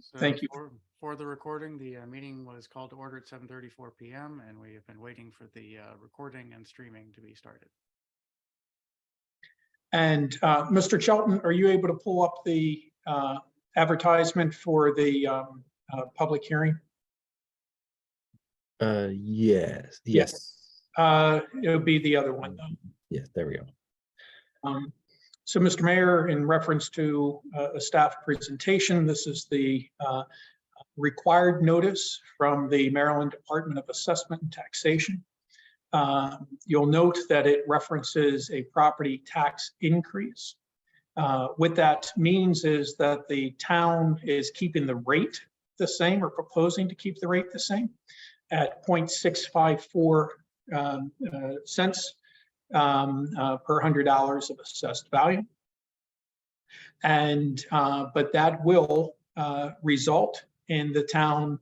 So Thank you. For the recording, the meeting was called to order at 7:34 p.m. and we have been waiting for the recording and streaming to be started. And Mr. Shelton, are you able to pull up the advertisement for the public hearing? Yes. It would be the other one though. Yes, there we go. So, Mr. Mayor, in reference to a staff presentation, this is the required notice from the Maryland Department of Assessment and Taxation. You'll note that it references a property tax increase. What that means is that the town is keeping the rate the same or proposing to keep the rate the same at 0.654 cents per $100 of assessed value. And but that will result in the town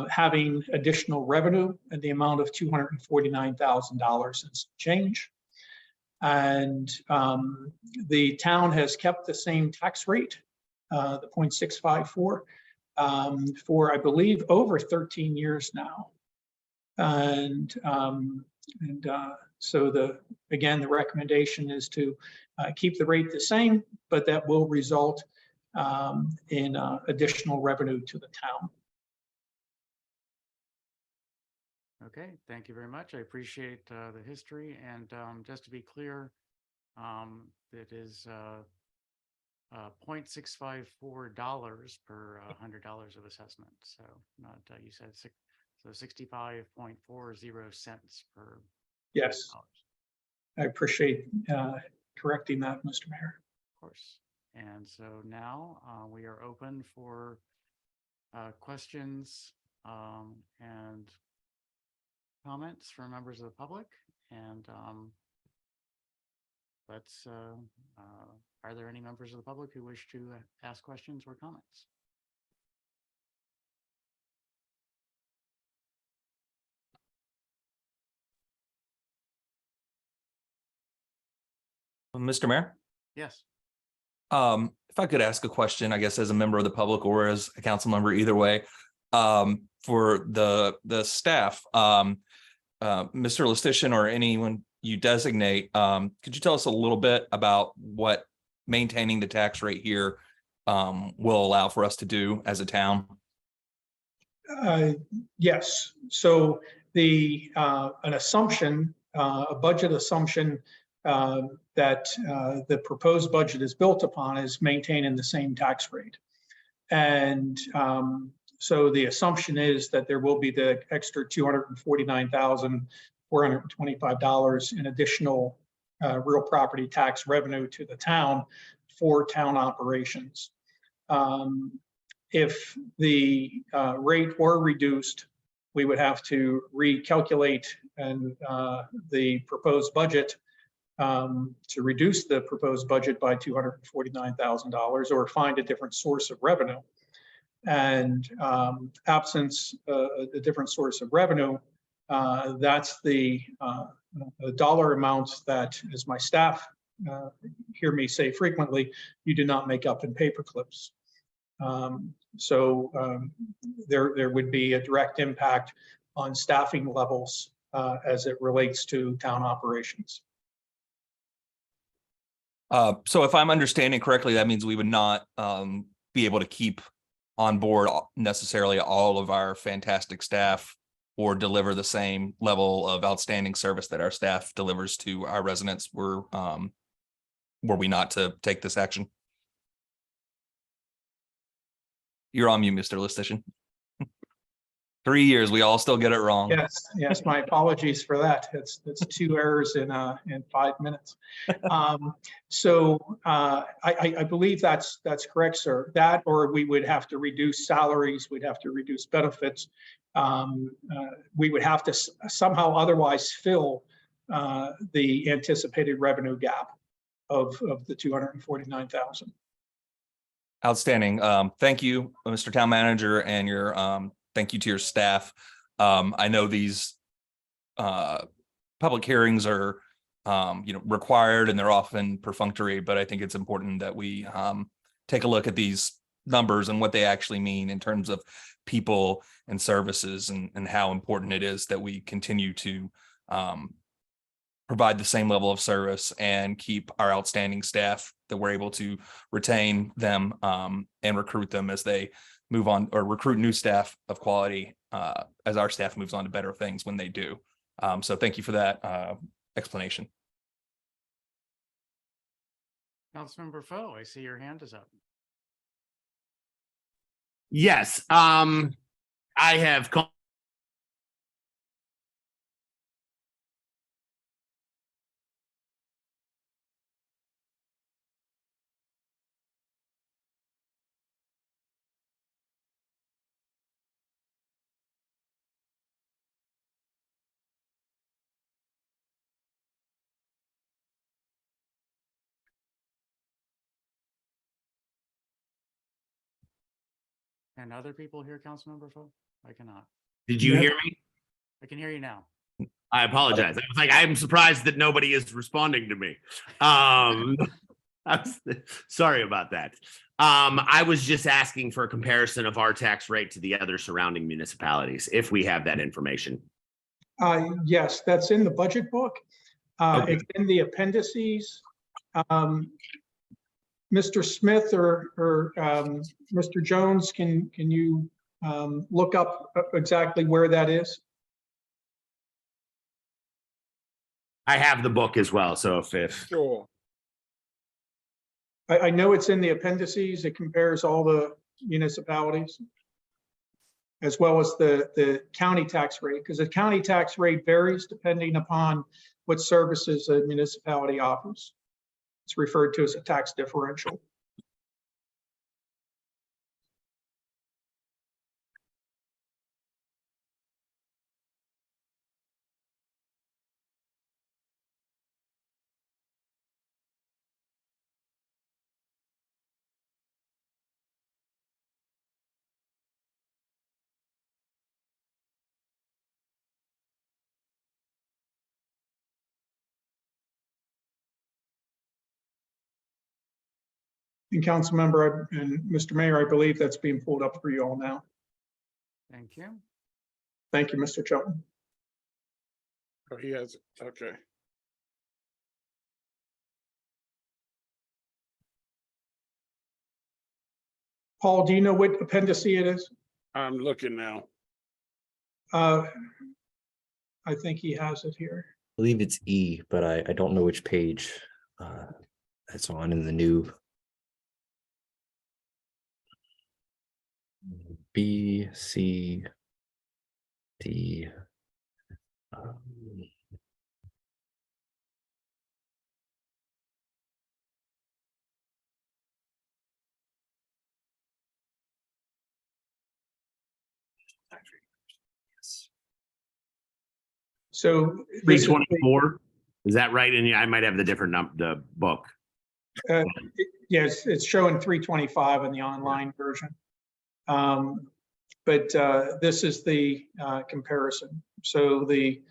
having additional revenue in the amount of $249,000 and some change. And the town has kept the same tax rate, the 0.654, for I believe over 13 years now. And so again, the recommendation is to keep the rate the same, but that will result in additional revenue to the town. Okay, thank you very much. I appreciate the history. And just to be clear, it is $0.654 per $100 of assessment. So not you said so 65.40 cents per. Yes, $100. I appreciate correcting that, Mr. Mayor. Of course. And so now we are open for questions and comments from members of the public. And are there any members of the public who wish to ask questions or comments? Mr. Mayor? Yes. If I could ask a question, I guess as a member of the public or as a council member, either way, for the staff, Mr. Lestitian or anyone you designate, could you tell us a little bit about what maintaining the tax rate here will allow for us to do as a town? Yes. So an assumption, a budget assumption that the proposed budget is built upon is maintaining the same tax rate. And so the assumption is that there will be the extra $249,425 in additional real property tax revenue to the town for town operations. If the rate were reduced, we would have to recalculate and the proposed budget to reduce the proposed budget by $249,000 or find a different source of revenue. And absence a different source of revenue, that's the dollar amounts that, as my staff hear me say frequently, you do not make up in paper clips. So there would be a direct impact on staffing levels as it relates to town operations. So if I'm understanding correctly, that means we would not be able to keep on board necessarily all of our fantastic staff or deliver the same level of outstanding service that our staff delivers to our residents were we not to take this action? You're on mute, Mr. Lestitian. 3 years, we all still get it wrong. Yes, my apologies for that. It's 2 errors in 5 minutes. So I believe that's correct, sir. That, or we would have to reduce salaries, we'd have to reduce benefits. We would have to somehow otherwise fill the anticipated revenue gap of the 249,000. Outstanding. Thank you, Mr. Town Manager, and your thank you to your staff. I know these public hearings are required and they're often perfunctory, but I think it's important that we take a look at these numbers and what they actually mean in terms of people and services, and how important it is that we continue to provide the same level of service and keep our outstanding staff, that we're able to retain them and recruit them as they move on, or recruit new staff of quality as our staff moves on to better things when they do. So thank you for that explanation. Councilmember Foe, I see your hand is up. Yes, I have And other people hear Councilmember Foe? I cannot. Did you hear me? I can hear you now. I apologize. I was like, I'm surprised that nobody is responding to me. Sorry about that. I was just asking for a comparison of our tax rate to the other surrounding municipalities, if we have that information. Yes, that's in the budget book. Okay. It's in the appendices. Mr. Smith or Mr. Jones, can you look up exactly where that is? I have the book as well, so if Sure. I know it's in the appendices. It compares all the municipalities as well as the county tax rate, because the county tax rate varies depending upon what services a municipality offers. It's referred to as a tax differential. And Councilmember and Mr. Mayor, I believe that's being pulled up for you all now. Thank you. Thank you, Mr. Chelton. Oh, he has, okay. Paul, do you know what appendix it is? I'm looking now. I think he has it here. I believe it's E, but I don't know which page it's on in the new B, C, D. So this is the- 324, is that right? And I might have the different the book. Yes, it's showing 325 in the online version. But this is the comparison. So the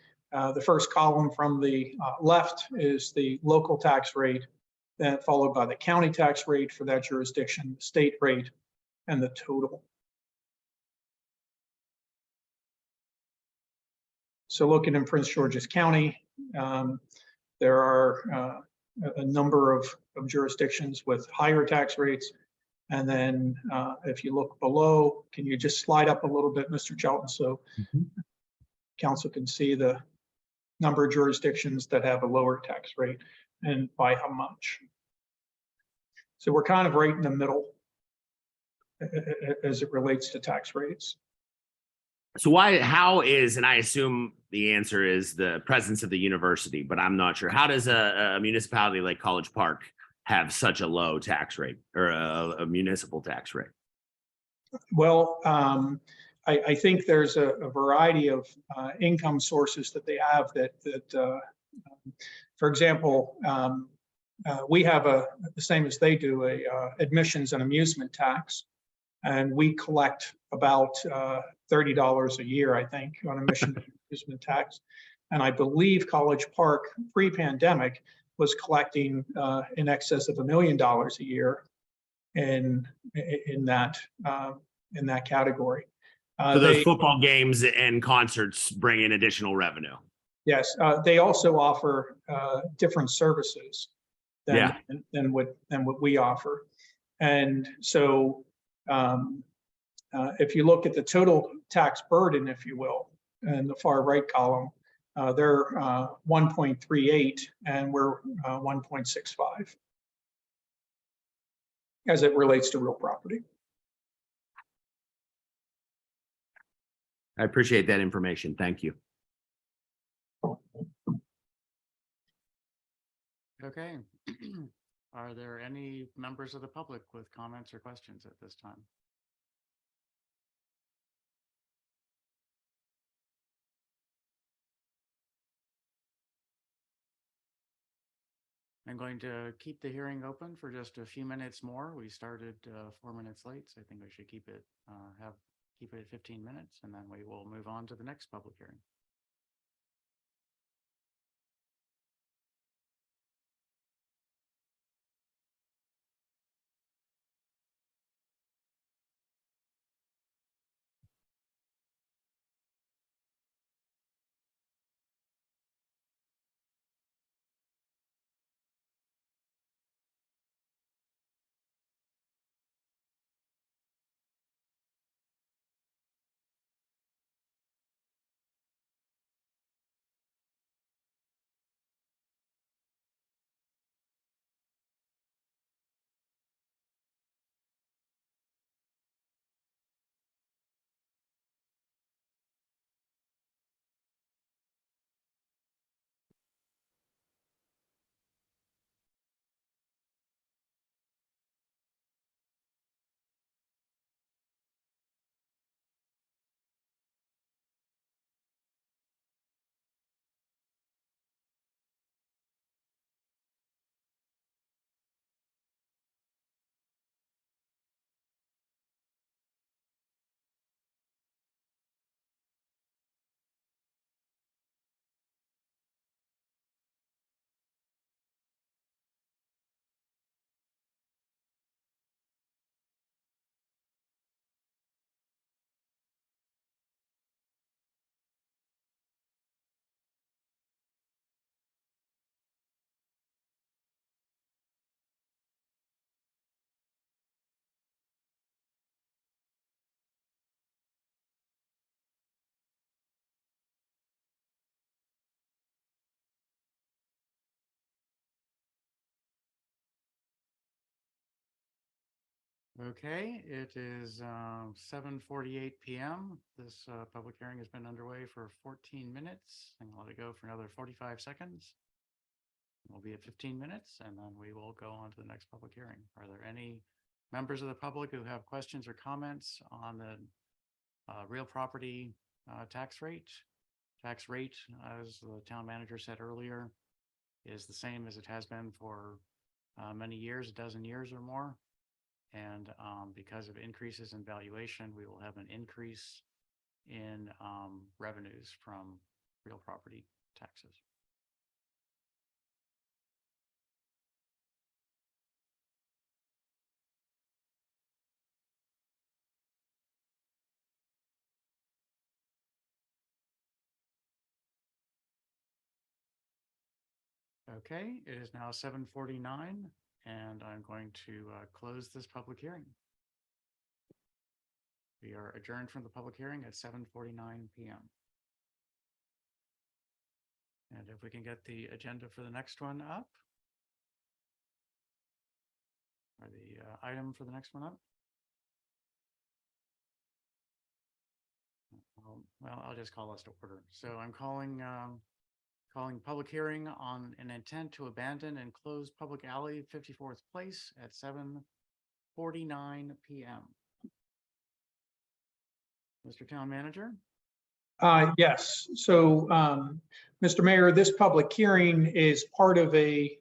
first column from the left is the local tax rate, then followed by the county tax rate for that jurisdiction, state rate, and the total. So looking in Prince George's County, there are a number of jurisdictions with higher tax rates. And then if you look below, can you just slide up a little bit, Mr. Chelton, so council can see the number of jurisdictions that have a lower tax rate and by how much. So we're kind of right in the middle as it relates to tax rates. So how is, and I assume the answer is the presence of the university, but I'm not sure. How does a municipality like College Park have such a low tax rate, or a municipal tax rate? Well, I think there's a variety of income sources that they have that for example, we have the same as they do, a admissions and amusement tax. And we collect about $30 a year, I think, on admission and amusement tax. And I believe College Park pre-pandemic was collecting in excess of $1 million a year in that category. So those They, football games and concerts bring in additional revenue. yes, they also offer different services Yeah. than what we offer. And so if you look at the total tax burden, if you will, in the far right column, they're 1.38 and we're 1.65 as it relates to real property. I appreciate that information. Thank you. Okay. Are there any members of the public with comments or questions at this time? I'm going to keep the hearing open for just a few minutes more. We started 4 minutes late, so I think we should keep it at 15 minutes, and then we will move on to the next public hearing. Okay, it is 7:48 p.m. This public hearing has been underway for 14 minutes and we'll let it go for another 45 seconds. We'll be at 15 minutes and then we will go on to the next public hearing. Are there any members of the public who have questions or comments on the real property tax rate? Tax rate, as the town manager said earlier, is the same as it has been for many years, a dozen years or more. And because of increases in valuation, we will have an increase in revenues from real property taxes. Okay, it is now 7:49 and I'm going to close this public hearing. We are adjourned from the public hearing at 7:49 p.m. And if we can get the agenda for the next one up. Or the item for the next one up. Well, I'll just call us to order. So I'm calling public hearing on an intent to abandon and close public alley 54th Place at 7:49 p.m. Mr. Town Manager? Yes, so Mr. Mayor, this public hearing is part of a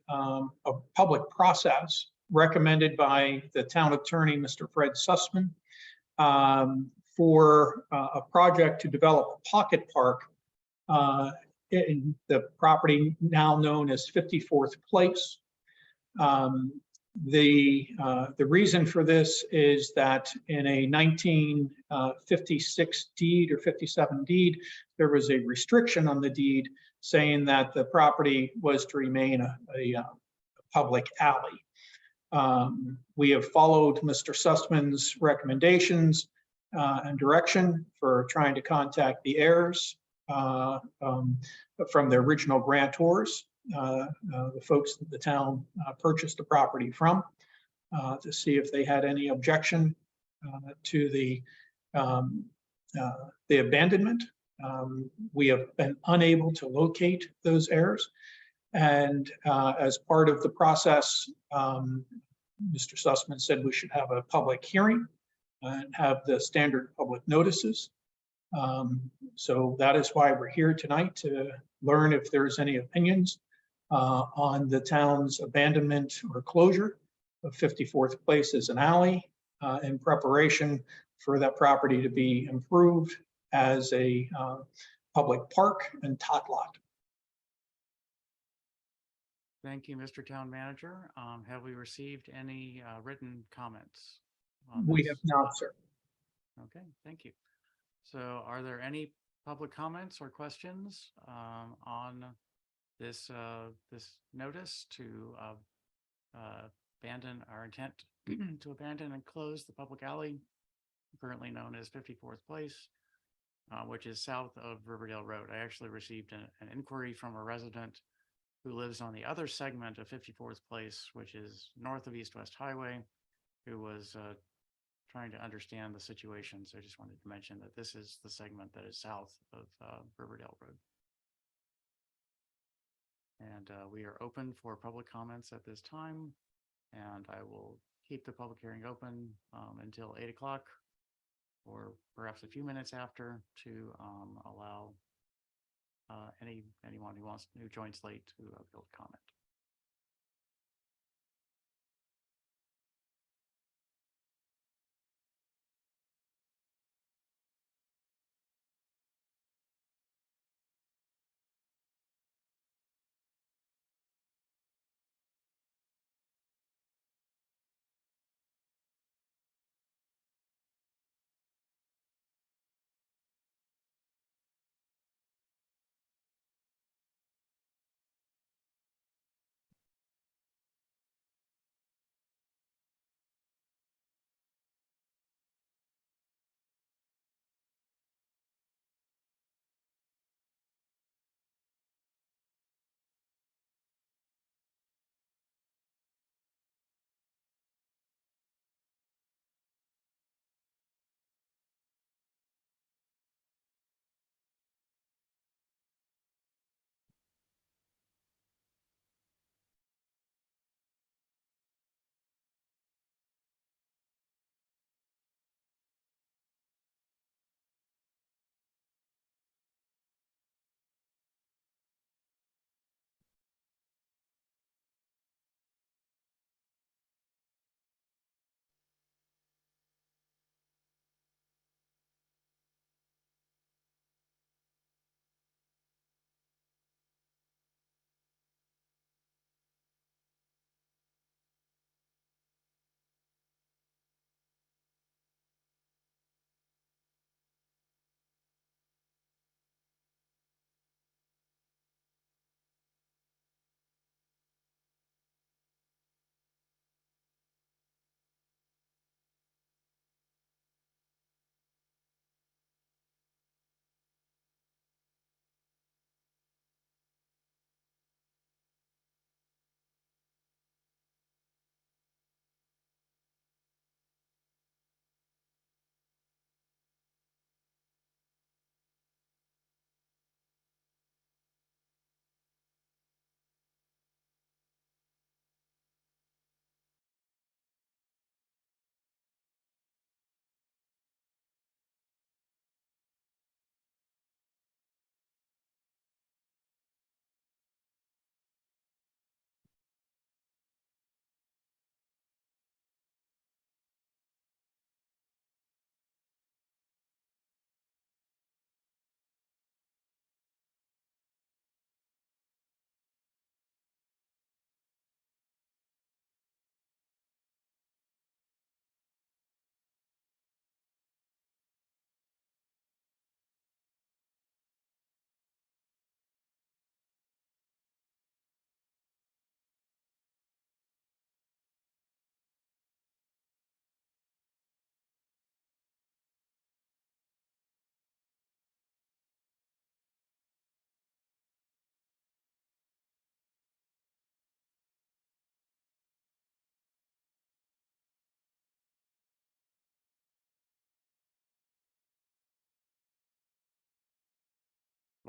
public process recommended by the town attorney, Mr. Fred Sussman, for a project to develop a pocket park in the property now known as 54th Place. The reason for this is that in a 1956 deed or 57 deed, there was a restriction on the deed saying that the property was to remain a public alley. We have followed Mr. Sussman's recommendations and direction for trying to contact the heirs from the original grantors, the folks that the town purchased the property from, to see if they had any objection to the abandonment. We have been unable to locate those heirs. And as part of the process, Mr. Sussman said we should have a public hearing and have the standard public notices. So that is why we're here tonight, to learn if there's any opinions on the town's abandonment or closure of 54th Place as an alley in preparation for that property to be improved as a public park and tot lot. Thank you, Mr. Town Manager. Have we received any written comments on We this? have not, sir. Okay, thank you. So are there any public comments or questions on this this notice to abandon our intent to abandon and close the public alley currently known as 54th Place, which is south of Riverdale Road? I actually received an inquiry from a resident who lives on the other segment of 54th Place, which is north of East West Highway, who was trying to understand the situation. So I just wanted to mention that this is the segment that is south of Riverdale Road. And we are open for public comments at this time. And I will keep the public hearing open until 8 o'clock or perhaps a few minutes after to allow anyone who joins late to be able to comment.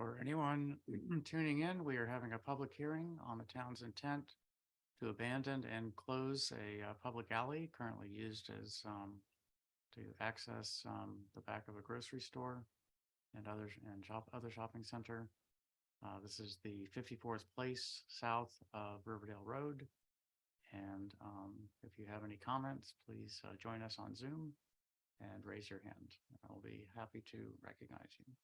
For anyone tuning in, we are having a public hearing on the town's intent to abandon and close a public alley currently used as to access the back of a grocery store and other shopping center. This is the 54th Place south of Riverdale Road. And if you have any comments, please join us on Zoom and raise your hand. I'll be happy to recognize you.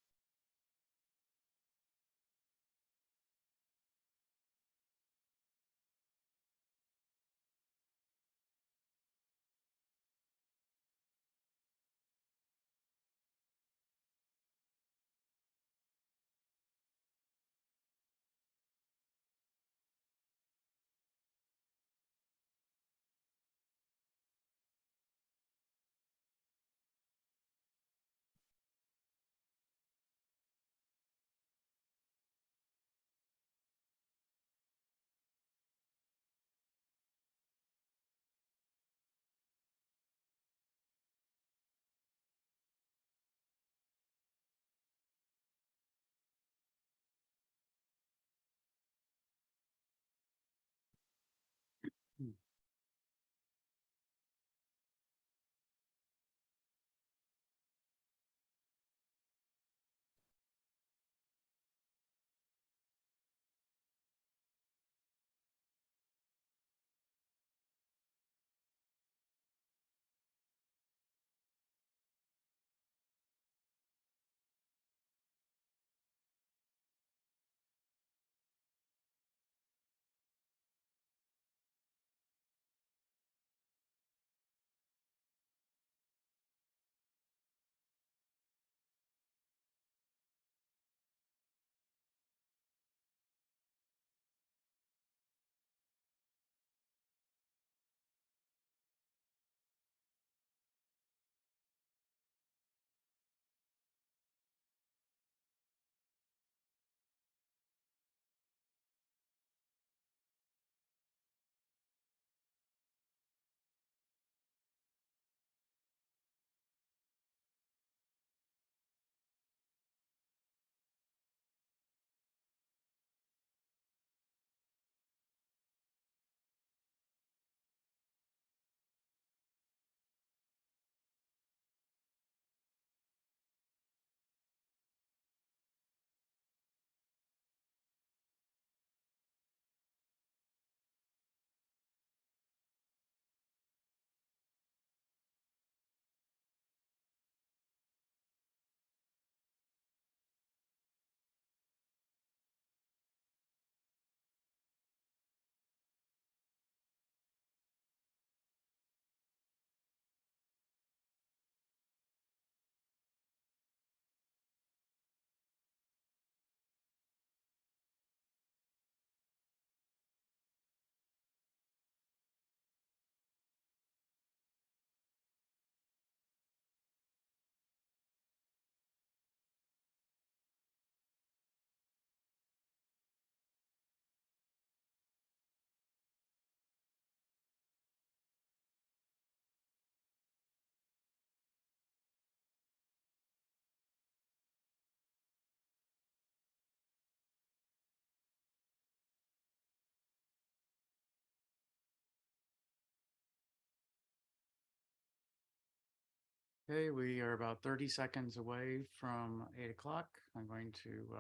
Okay, we are about 30 seconds away from 8 o'clock. I'm going to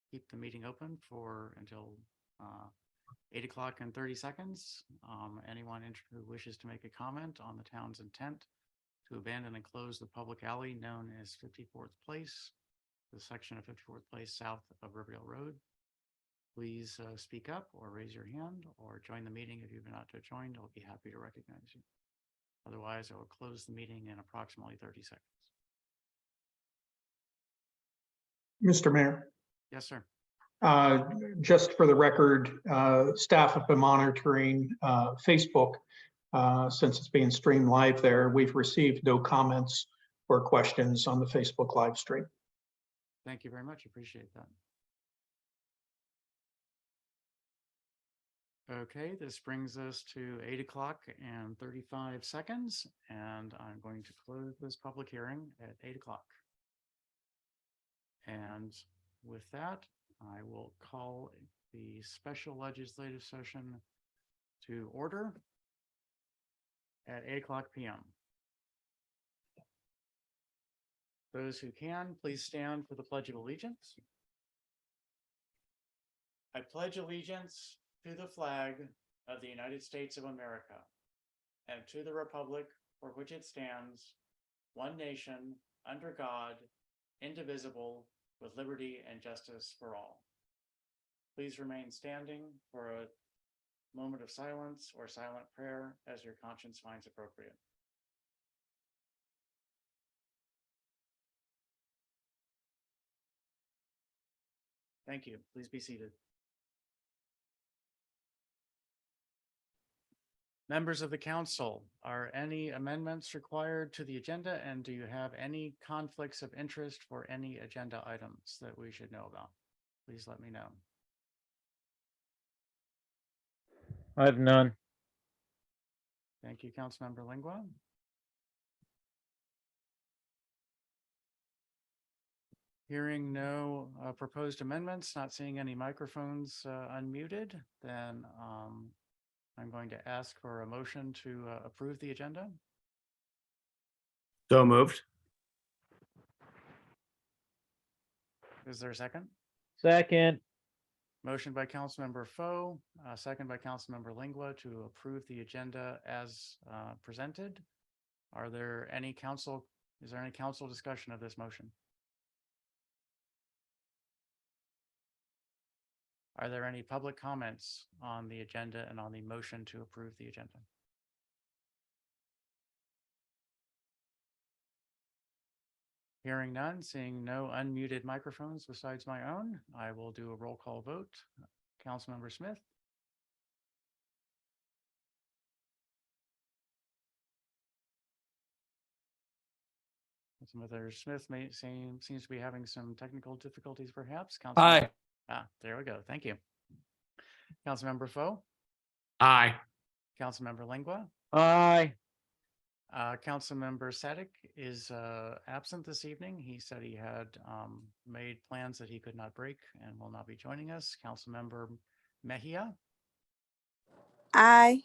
keep the meeting open for until 8 o'clock and 30 seconds. Anyone who wishes to make a comment on the town's intent to abandon and close the public alley known as 54th Place, the section of 54th Place south of Riverdale Road, please speak up or raise your hand or join the meeting. If you've not joined, I'll be happy to recognize you. Otherwise, I will close the meeting in approximately 30 seconds. Mr. Mayor, Yes, sir. just for the record, staff have been monitoring Facebook since it's being streamed live there. We've received no comments or questions on the Facebook live stream. Thank you very much. Appreciate that. Okay, this brings us to 8 o'clock and 35 seconds, and I'm going to close this public hearing at 8 o'clock. And with that, I will call the special legislative session to order at 8:00 p.m. Those who can, please stand for the Pledge of Allegiance. I pledge allegiance to the flag of the United States of America and to the republic for which it stands, one nation, under God, indivisible, with liberty and justice for all. Please remain standing for a moment of silence or silent prayer as your conscience finds appropriate. Thank you. Please be seated. Members of the council, are any amendments required to the agenda, and do you have any conflicts of interest for any agenda items that we should know about? Please let me know. I have none. Thank you, Councilmember Lingua. Hearing no proposed amendments, not seeing any microphones unmuted, then I'm going to ask for a motion to approve the agenda. So moved. Is there a second? Second. Motion by Councilmember Foe, second by Councilmember Lingua to approve the agenda as presented. Is there any council discussion of this motion? Are there any public comments on the agenda and on the motion to approve the agenda? Hearing none, seeing no unmuted microphones besides my own, I will do a roll call vote. Councilmember Smith. Councilmember Smith seems to be having some technical difficulties perhaps. Aye. There we go. Thank you. Councilmember Foe, Aye. Councilmember Lingua, Aye. Councilmember Sadik is absent this evening. He said he had made plans that he could not break and will not be joining us. Councilmember Mejia, Aye.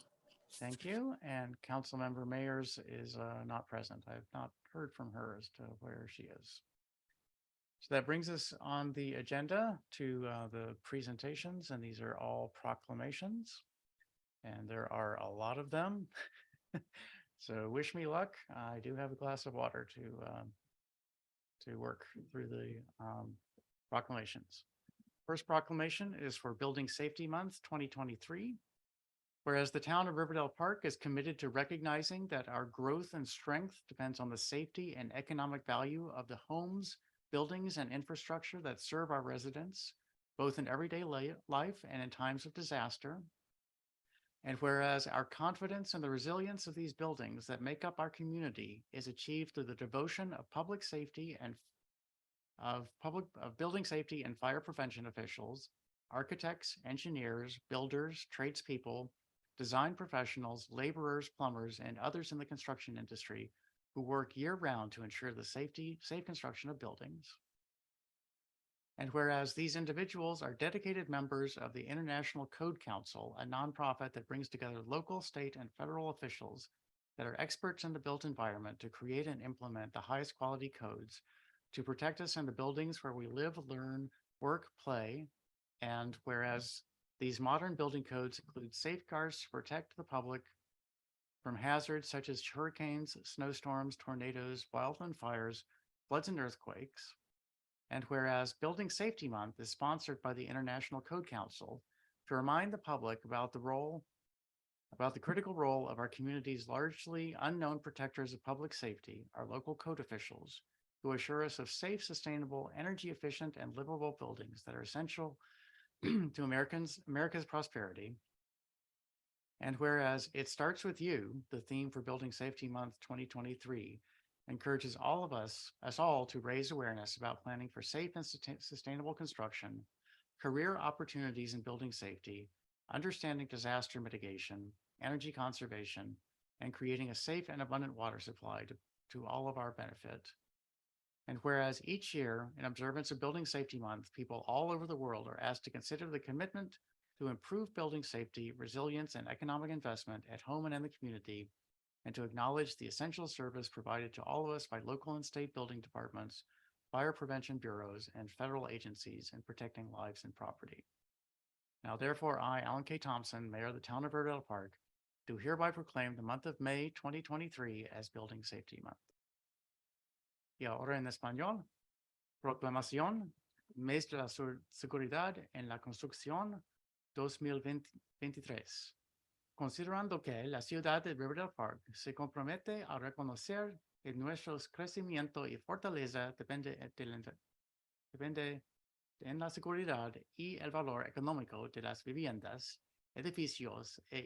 thank you. And Councilmember Mayers is not present. I've not heard from her as to where she is. So that brings us on the agenda to the presentations, and these are all proclamations, and there are a lot of them. So wish me luck. I do have a glass of water to work through the proclamations. First proclamation is for Building Safety Month 2023. Whereas the town of Riverdale Park is committed to recognizing that our growth and strength depends on the safety and economic value of the homes, buildings, and infrastructure that serve our residents, both in everyday life and in times of disaster. And whereas our confidence in the resilience of these buildings that make up our community is achieved through the devotion of public safety and of building safety and fire prevention officials, architects, engineers, builders, tradespeople, design professionals, laborers, plumbers, and others in the construction industry who work year-round to ensure the safe construction of buildings. And whereas these individuals are dedicated members of the International Code Council, a nonprofit that brings together local, state, and federal officials that are experts in the built environment to create and implement the highest quality codes to protect us in the buildings where we live, learn, work, play. And whereas these modern building codes include safeguards to protect the public from hazards such as hurricanes, snowstorms, tornadoes, wildland fires, floods, and earthquakes. And whereas Building Safety Month is sponsored by the International Code Council to remind the public about the critical role of our community's largely unknown protectors of public safety, our local code officials, who assure us of safe, sustainable, energy efficient, and livable buildings that are essential to America's prosperity. And whereas it starts with you, the theme for Building Safety Month 2023 encourages us all to raise awareness about planning for safe and sustainable construction, career opportunities in building safety, understanding disaster mitigation, energy conservation, and creating a safe and abundant water supply to all of our benefit. And whereas each year, in observance of Building Safety Month, people all over the world are asked to consider the commitment to improve building safety, resilience, and economic investment at home and in the community, and to acknowledge the essential service provided to all of us by local and state building departments, fire prevention bureaus, and federal agencies in protecting lives and property. Now, therefore, I, Alan K. Thompson, Mayor of the Town of Riverdale Park, do hereby proclaim the month of May 2023 as Building Safety Month. Y ahora en español, proclamación, Mes de la Seguridad en la Construcción 2023. Considerando que la ciudad de Riverdale Park se compromete a reconocer que nuestro crecimiento y fortaleza depende en la seguridad y el valor económico de las viviendas, edificios e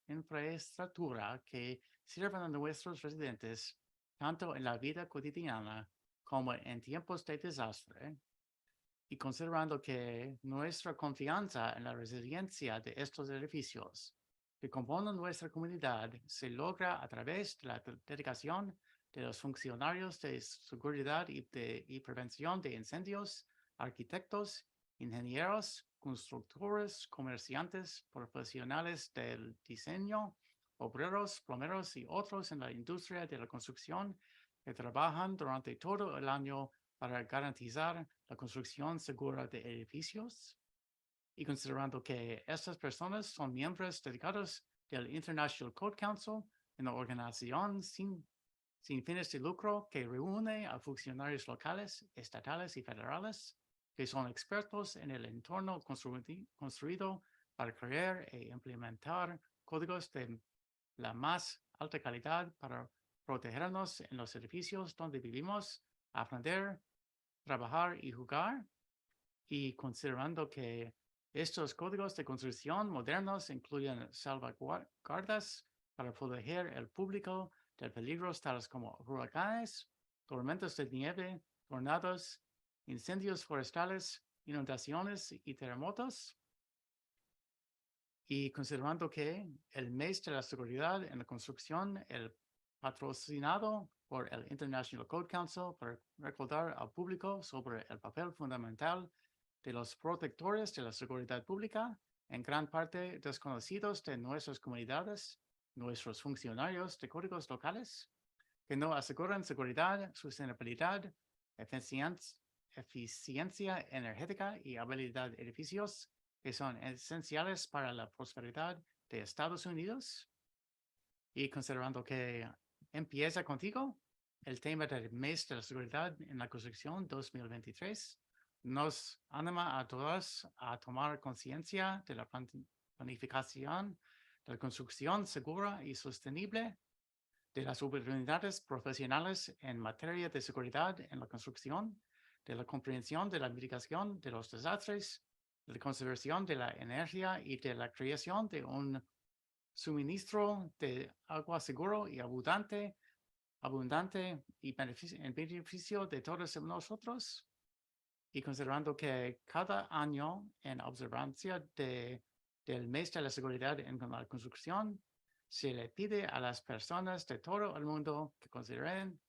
infraestructura que sirven a nuestros residentes tanto en la vida cotidiana como en tiempos de desastre, y considerando que nuestra confianza en la resiliencia de estos edificios que componen nuestra comunidad se logra a través de la dedicación de los funcionarios de seguridad y prevención de incendios, arquitectos, ingenieros, constructores, comerciantes, profesionales del diseño, obreros, plomeros y otros en la industria de la construcción que trabajan durante todo el año para garantizar la construcción segura de edificios. Y considerando que estas personas son miembros dedicados del International Code Council, una organización sin fines de lucro que reúne a funcionarios locales, estatales y federales que son expertos en el entorno construido para crear e implementar códigos de la más alta calidad para protegernos en los edificios donde vivimos, aprender, trabajar y jugar. Y considerando que estos códigos de construcción modernos incluyen salvaguardas para proteger el público de peligros tales como huracanes, tormentas de nieve, tornados, incendios forestales, inundaciones y terremotos. Y considerando que el mes de la seguridad en la construcción, el patrocinado por el International Code Council para recordar al público sobre el papel fundamental de los protectores de la seguridad pública, en gran parte desconocidos de nuestras comunidades, nuestros funcionarios de códigos locales, que no aseguran seguridad, sostenibilidad, eficiencia energética y habilidad de edificios que son esenciales para la prosperidad de Estados Unidos. Y considerando que empieza contigo, el tema del mes de la seguridad en la construcción 2023 nos anima a todos a tomar conciencia de la planificación de la construcción segura y sostenible, de las oportunidades profesionales en materia de seguridad en la construcción, de la comprensión de la mitigación de los desastres, de la conservación de la energía y de la creación de un suministro de agua seguro y abundante y en beneficio de todos nosotros. Y considerando que cada año en observancia del mes de la seguridad en la construcción, se le pide a las personas de todo el mundo que consideren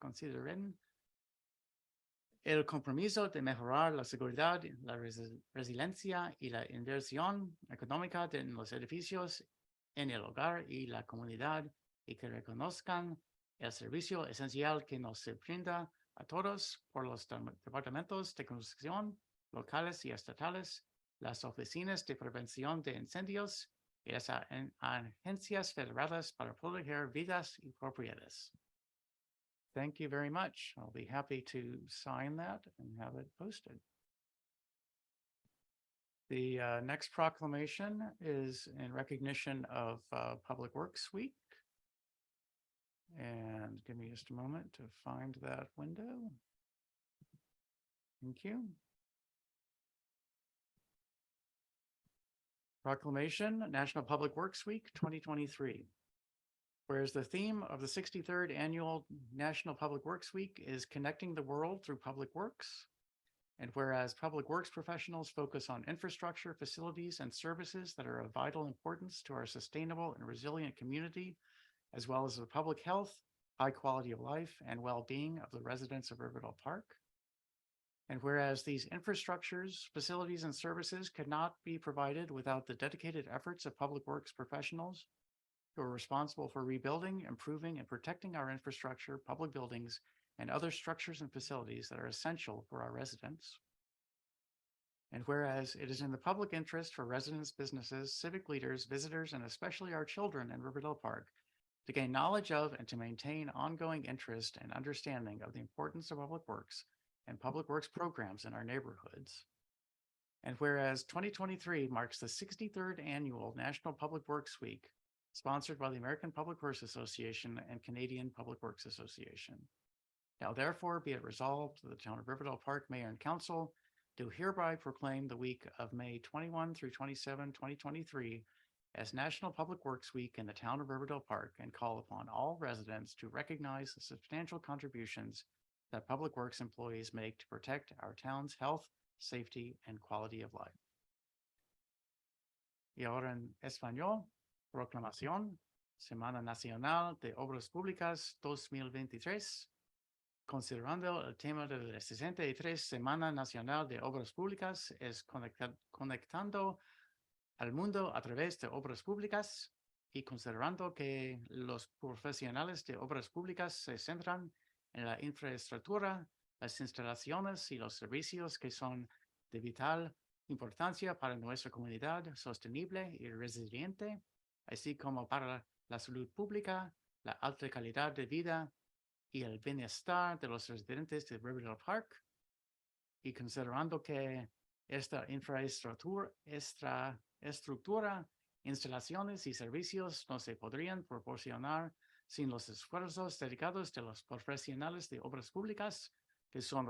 el compromiso de mejorar la seguridad, la resiliencia y la inversión económica en los edificios, en el hogar y la comunidad, y que reconozcan el servicio esencial que nos se brinda a todos por los departamentos de construcción locales y estatales, las oficinas de prevención de incendios y las agencias federadas para proteger vidas y propiedades. Thank you very much. I'll be happy to sign that and have it posted. The next proclamation is in recognition of Public Works Week. And give me just a moment to find that window. Thank you. Proclamation, National Public Works Week 2023. Whereas the theme of the 63rd Annual National Public Works Week is connecting the world through public works, and whereas public works professionals focus on infrastructure, facilities, and services that are of vital importance to our sustainable and resilient community, as well as the public health, high quality of life, and well-being of the residents of Riverdale Park. And whereas these infrastructures, facilities, and services could not be provided without the dedicated efforts of public works professionals who are responsible for rebuilding, improving, and protecting our infrastructure, public buildings, and other structures and facilities that are essential for our residents. And whereas it is in the public interest for residents, businesses, civic leaders, visitors, and especially our children in Riverdale Park to gain knowledge of and to maintain ongoing interest and understanding of the importance of public works and public works programs in our neighborhoods. And whereas 2023 marks the 63rd annual National Public Works Week, sponsored by the American Public Works Association and Canadian Public Works Association. Now therefore be it resolved that the Town of Riverdale Park Mayor and Council do hereby proclaim the week of May 21 through 27, 2023 as National Public Works Week in the Town of Riverdale Park and call upon all residents to recognize the substantial contributions that public works employees make to protect our town's health, safety, and quality of life. Y ahora en español, proclamación, Semana Nacional de Obras Públicas 2023. Considerando el tema de la 63 Semana Nacional de Obras Públicas es conectando al mundo a través de obras públicas y considerando que los profesionales de obras públicas se centran en la infraestructura, las instalaciones y los servicios que son de vital importancia para nuestra comunidad sostenible y resiliente, así como para la salud pública, la alta calidad de vida y el bienestar de los residentes de Riverdale Park, y considerando que esta infraestructura, instalaciones y servicios no se podrían proporcionar sin los esfuerzos dedicados de los profesionales de obras públicas que son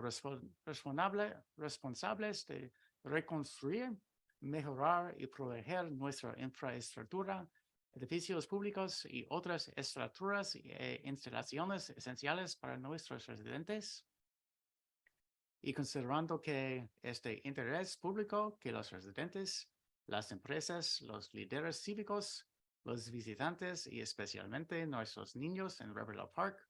responsables de reconstruir, mejorar y proteger nuestra infraestructura, edificios públicos y otras estructuras e instalaciones esenciales para nuestros residentes. Y considerando que es de interés público que los residentes, las empresas, los líderes cívicos, los visitantes y especialmente nuestros niños en Riverdale Park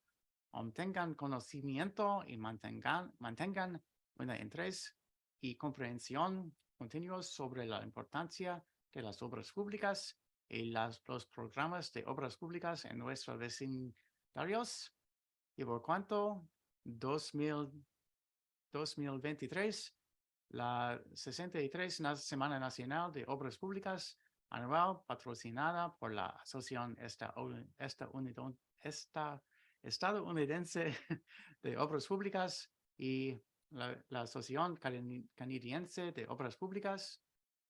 obtengan conocimiento y mantengan un interés y comprensión continuos sobre la importancia de las obras públicas y los programas de obras públicas en nuestros vecindarios. Y por cuanto 2023, la 63 Semana Nacional de Obras Públicas anual patrocinada por la Asociación Estadounidense de Obras Públicas y la Asociación Canadiense de Obras Públicas.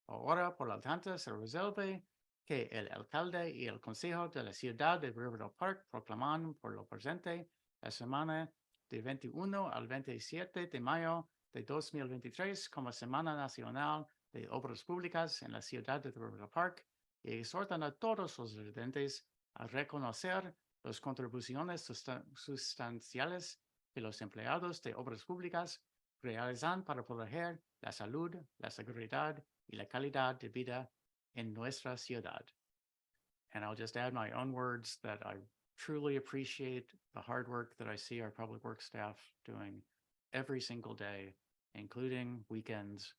Ahora, por lo tanto, se resuelve que el alcalde y el consejo de la ciudad de Riverdale Park proclaman por lo presente la semana del 21 al 27 de mayo de 2023 como Semana Nacional de Obras Públicas en la ciudad de Riverdale Park y exhortan a todos los residentes a reconocer las contribuciones sustanciales que los empleados de obras públicas realizan para proteger la salud, la seguridad y la calidad de vida in nuestra ciudad. And I'll just add my own words that I truly appreciate the hard work that I see our public works staff doing every single day, including weekends,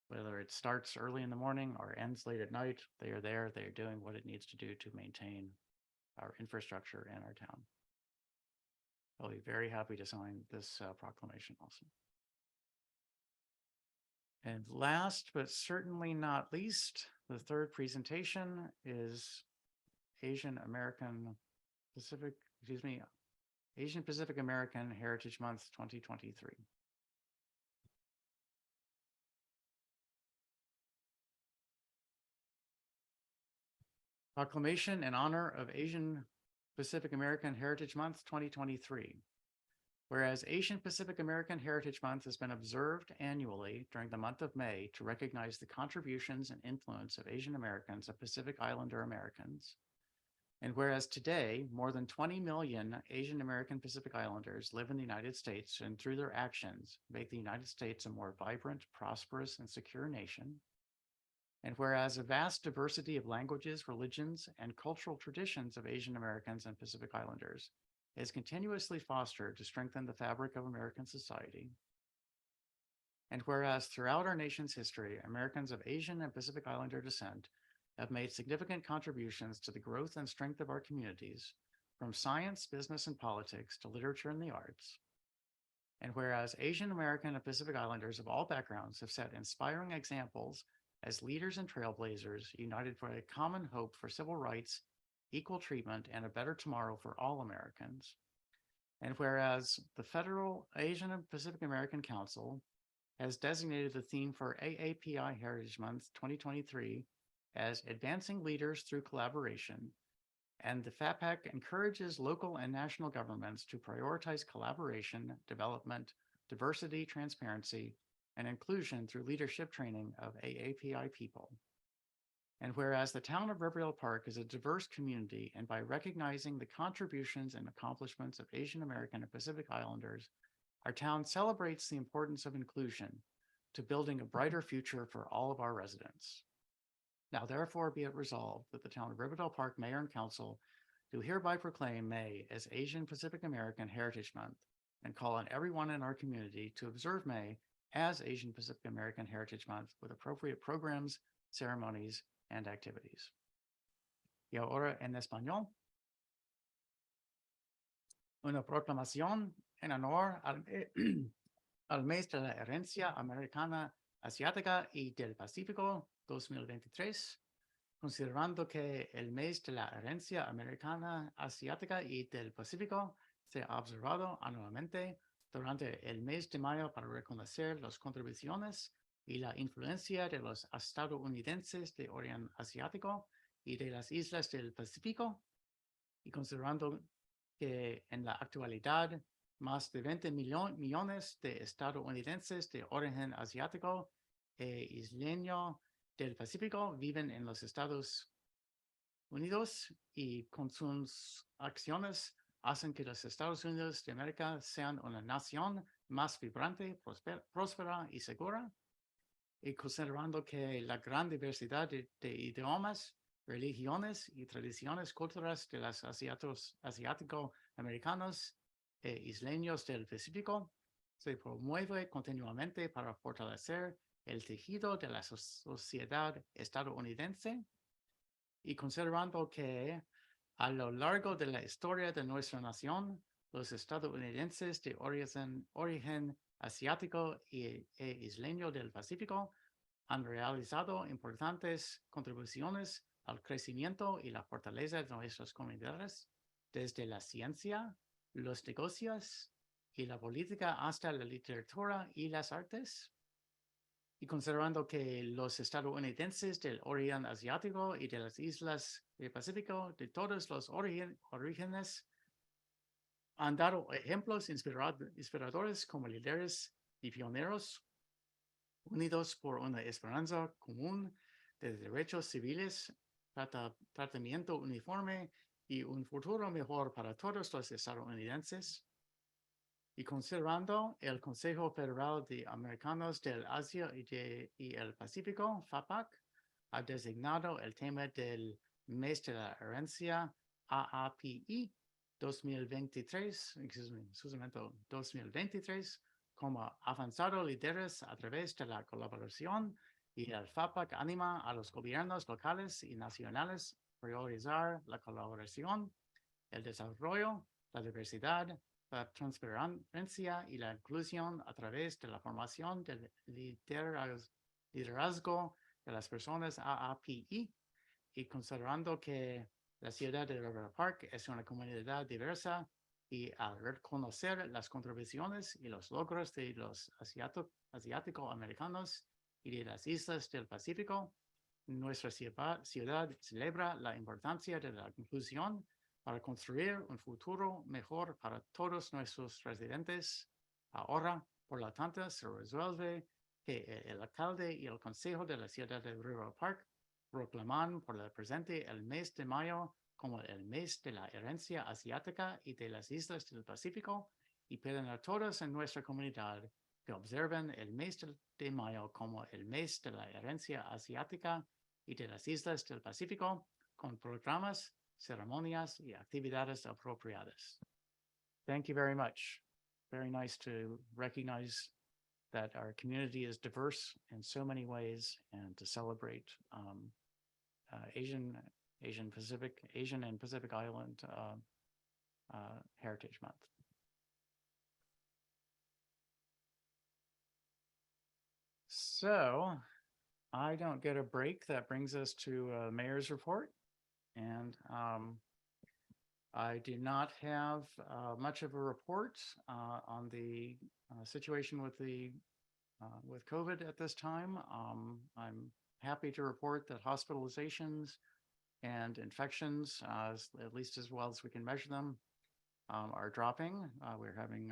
whether it starts early in the morning or ends late at night. They are there, they are doing what it needs to do to maintain our infrastructure in our town. I'll be very happy to sign this proclamation also. And last, but certainly not least, the third presentation is Asian Pacific American Heritage Month 2023. Proclamation in honor of Asian Pacific American Heritage Month 2023. Whereas Asian Pacific American Heritage Month has been observed annually during the month of May to recognize the contributions and influence of Asian Americans of Pacific Islander Americans. And whereas today, more than 20 million Asian American Pacific Islanders live in the United States and through their actions make the United States a more vibrant, prosperous, and secure nation. And whereas a vast diversity of languages, religions, and cultural traditions of Asian Americans and Pacific Islanders is continuously fostered to strengthen the fabric of American society. And whereas throughout our nation's history, Americans of Asian and Pacific Islander descent have made significant contributions to the growth and strength of our communities, from science, business, and politics to literature and the arts. And whereas Asian American and Pacific Islanders of all backgrounds have set inspiring examples as leaders and trailblazers united for a common hope for civil rights, equal treatment, and a better tomorrow for all Americans. And whereas the Federal Asian and Pacific American Council has designated the theme for AAPI Heritage Month 2023 as Advancing Leaders Through Collaboration, and the FAPAC encourages local and national governments to prioritize collaboration, development, diversity, transparency, and inclusion through leadership training of AAPI people. And whereas the town of Riverdale Park is a diverse community, and by recognizing the contributions and accomplishments of Asian American and Pacific Islanders, our town celebrates the importance of inclusion to building a brighter future for all of our residents. Now, therefore, be it resolved that the town of Riverdale Park Mayor and Council do hereby proclaim May as Asian Pacific American Heritage Month and call on everyone in our community to observe May as Asian Pacific American Heritage Month with appropriate programs, ceremonies, and activities. Y ahora en español. Una proclamación en honor al mes de la herencia americana, asiática y del Pacífico 2023, considerando que el mes de la herencia americana, asiática y del Pacífico se ha observado anualmente durante el mes de mayo para reconocer las contribuciones y la influencia de los estadounidenses de Oriente Asiático y de las islas del Pacífico, y considerando que en la actualidad más de 20 millones de estadounidenses de origen asiático e isleño del Pacífico viven en los Estados Unidos y con sus acciones hacen que los Estados Unidos de América sean una nación más vibrante, próspera y segura. Y considerando que la gran diversidad de idiomas, religiones y tradiciones culturales de los asiático-americanos e isleños del Pacífico se promueve continuamente para fortalecer el tejido de la sociedad estadounidense, y considerando que a lo largo de la historia de nuestra nación, los estadounidenses de origen asiático e isleño del Pacífico han realizado importantes contribuciones al crecimiento y la fortaleza de nuestras comunidades, desde la ciencia, los negocios y la política hasta la literatura y las artes. Y considerando que los estadounidenses del Oriente Asiático y de las islas del Pacífico, de todos los orígenes, han dado ejemplos inspiradores como líderes y pioneros, unidos por una esperanza común de derechos civiles, tratamiento uniforme y un futuro mejor para todos los estadounidenses. Y considerando el Consejo Federal de Americanos del Asia y el Pacífico, FAPAC, ha designado el tema del mes de la herencia AAPI 2023 como avanzado líderes a través de la colaboración, y el FAPAC anima a los gobiernos locales y nacionales a priorizar la colaboración, el desarrollo, la diversidad, la transparencia y la inclusión a través de la formación del liderazgo de las personas AAPI, y considerando que la ciudad de Riverdale Park es una comunidad diversa, y al reconocer las contribuciones y los logros de los asiático-americanos y de las islas del Pacífico, nuestra ciudad celebra la importancia de la inclusión para construir un futuro mejor para todos nuestros residentes. Ahora, por lo tanto, se resuelve que el alcalde y el consejo de la ciudad de Riverdale Park proclaman por el presente el mes de mayo como el mes de la herencia asiática y de las islas del Pacífico, y piden a todos en nuestra comunidad que observen el mes de mayo como el mes de la herencia asiática y de las islas del Pacífico, con programas, ceremonias y actividades apropiadas. thank you very much. Very nice to recognize that our community is diverse in so many ways and to celebrate Asian and Pacific Island Heritage Month. So I don't get a break. That brings us to mayor's report. And I do not have much of a report on the situation with with COVID at this time. I'm happy to report that hospitalizations and infections, at least as well as we can measure them, are dropping. We're having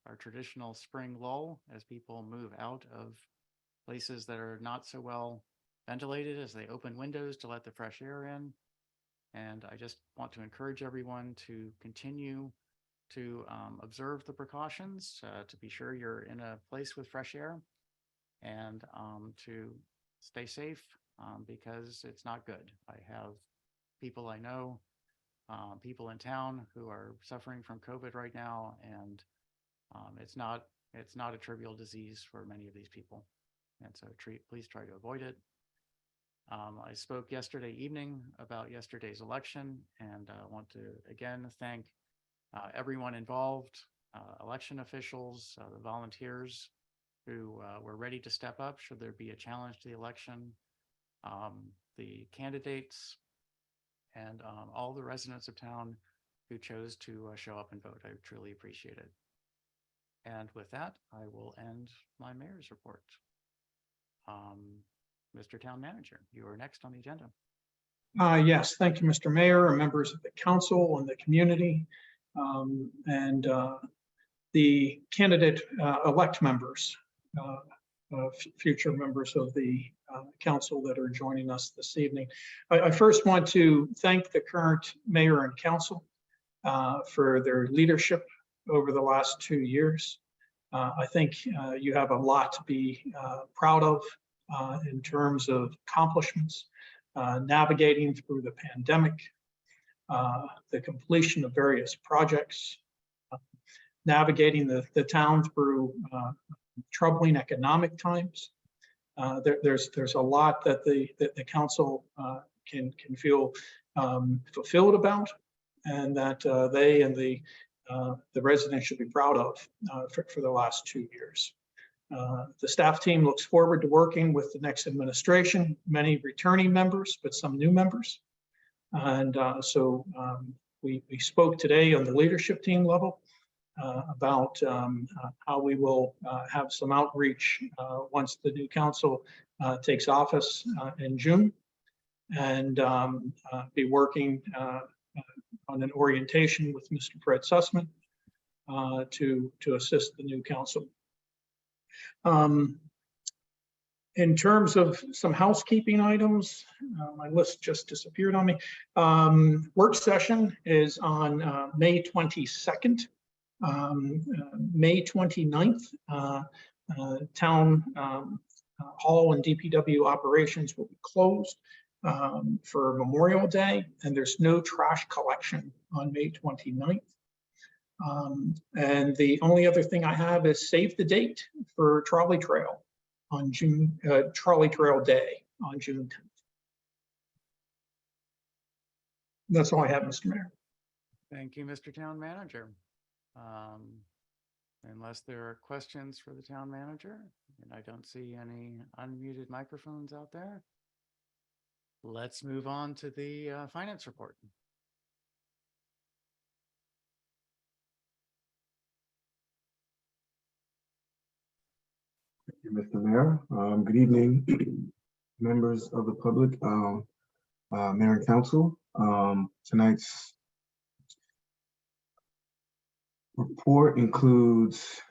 our traditional spring lull as people move out of places that are not so well ventilated as they open windows to let the fresh air in. And I just want to encourage everyone to continue to observe the precautions, to be sure you're in a place with fresh air, and to stay safe because it's not good. I have people I know, people in town who are suffering from COVID right now, and it's not a trivial disease for many of these people. And so please try to avoid it. I spoke yesterday evening about yesterday's election, and I want to again thank everyone involved, election officials, the volunteers who were ready to step up should there be a challenge to the election, the candidates, and all the residents of town who chose to show up and vote. I truly appreciate it. And with that, I will end my mayor's report. Mr. Town Manager, you are next on the agenda. Yes, thank you, Mr. Mayor, and members of the council and the community, and the candidate elect members, future members of the council that are joining us this evening. I first want to thank the current mayor and council for their leadership over the last 2 years. I think you have a lot to be proud of in terms of accomplishments, navigating through the pandemic, the completion of various projects, navigating the town through troubling economic times. There's a lot that the council can feel fulfilled about, and that they and the residents should be proud of for the last 2 years. The staff team looks forward to working with the next administration, many returning members, but some new members. And so we spoke today on the leadership team level about how we will have some outreach once the new council takes office in June, and be working on an orientation with Mr. Fred Sussman to assist the new council. In terms of some housekeeping items, my list just disappeared on me. Work session is on May 22nd. May 29th, town hall and DPW operations will be closed for Memorial Day, and there's no trash collection on May 29th. And the only other thing I have is save the date for Trolley Trail on Trolley Trail Day on June 10th. That's all I have, Mr. Mayor. Thank you, Mr. Town Manager. Unless there are questions for the town manager, and I don't see any unmuted microphones out there, let's move on to the finance report. Thank you, Mr. Mayor. Good evening, members of the public, mayor and council. Tonight's report includes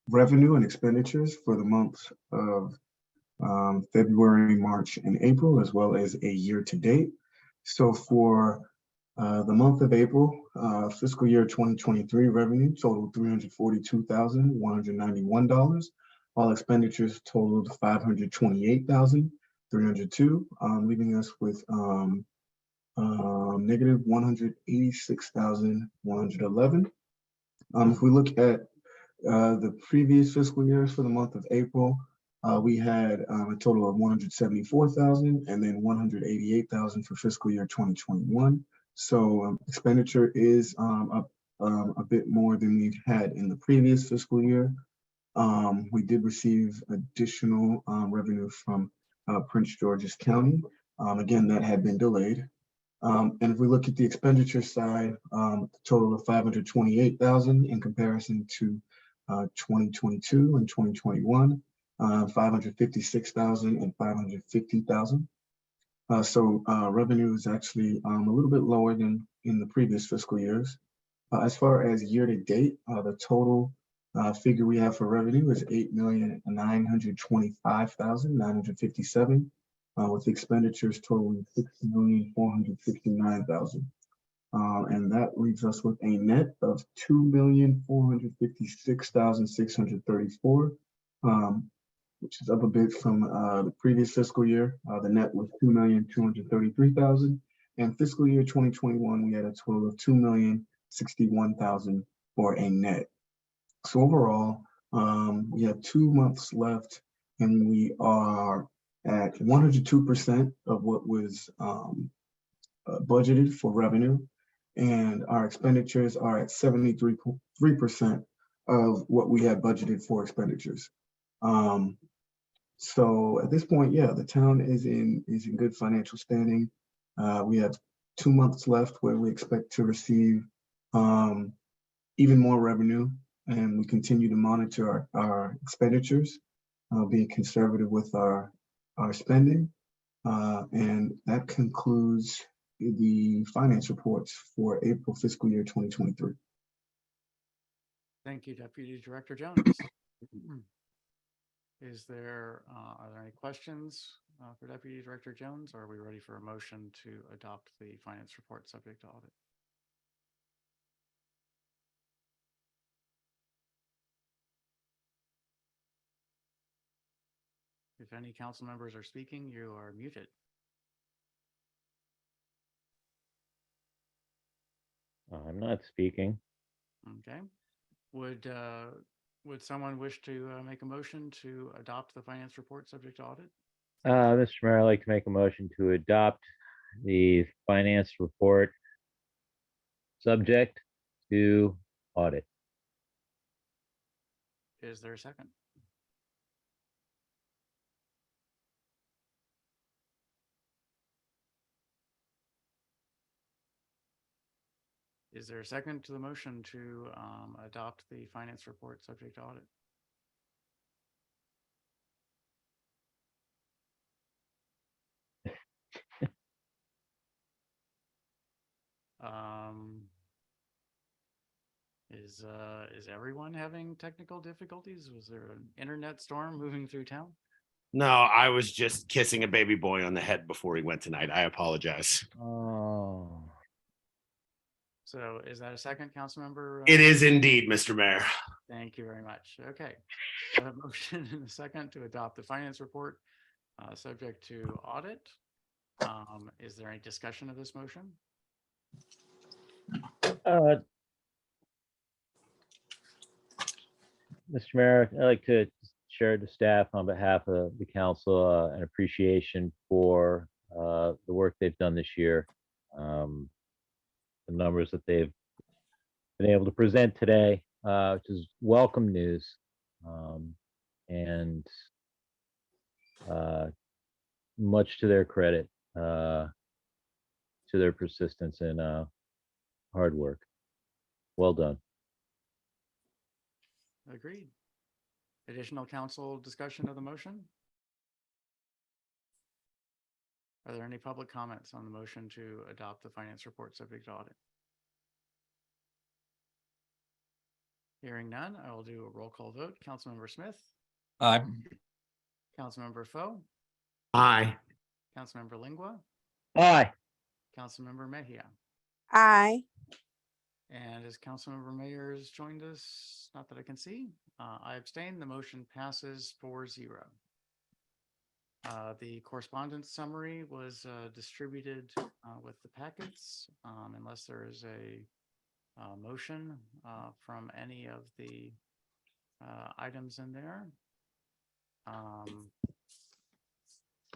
revenue and expenditures for the months of February, March, and April, as well as a year to date. So for the month of April, fiscal year 2023 revenue totaled $342,191. All expenditures totaled $528,302, leaving us with negative $186,111. If we look at the previous fiscal years for the month of April, we had a total of 174,000 and then 188,000 for fiscal year 2021. So expenditure is up a bit more than we've had in the previous fiscal year. We did receive additional revenue from Prince George's County. Again, that had been delayed. And if we look at the expenditure side, a total of 528,000 in comparison to 2022 and 2021, 556,000 and 550,000. So revenue is actually a little bit lower than in the previous fiscal years. As far as year to date, the total figure we have for revenue is 8,925,957, with expenditures totaling 6,469,000. And that leaves us with a net of 2,456,634, which is up a bit from the previous fiscal year. The net was 2,233,000, and fiscal year 2021 we had a total of 2,061,000 for a net. So overall, we have 2 months left, and we are at 102% of what was budgeted for revenue, and our expenditures are at 73% of what we had budgeted for expenditures. So at this point, yeah, the town is in good financial standing. We have 2 months left where we expect to receive even more revenue, and we continue to monitor our expenditures, being conservative with our spending. And that concludes the finance reports for April fiscal year 2023. Thank you, Deputy Director Jones. Are there any questions for Deputy Director Jones, or are we ready for a motion to adopt the finance report subject to audit? If any council members are speaking, you are muted. I'm not speaking. Okay. Would someone wish to make a motion to adopt the finance report subject to audit? Mr. Mayor, I'd like to make a motion to adopt the finance report subject to audit. Is there a second? Is there a second to the motion to adopt the finance report subject to audit? Is everyone having technical difficulties? Was there an internet storm moving through town? No, I was just kissing a baby boy on the head before he went tonight. I apologize. Oh. So is that a second, Councilmember? It is indeed, Mr. Mayor. Thank you very much. Okay. I have a motion and a second to adopt the finance report subject to audit. Is there any discussion of this motion? Mr. Mayor, I'd like to share the staff on behalf of the council an appreciation for the work they've done this year. The numbers that they've been able to present today, which is welcome news. And much to their credit, to their persistence and hard work. Well done. Agreed. Additional council discussion of the motion? Are there any public comments on the motion to adopt the finance report subject to audit? Hearing none, I will do a roll call vote. Councilmember Smith, Aye. Councilmember Foe, Aye. Councilmember Lingua, Aye. Councilmember Mejia. Aye. And as Councilmember Mayor has joined us, not that I can see, I abstain. The motion passes 4-0. The correspondence summary was distributed with the packets. Unless there is a motion from any of the items in there,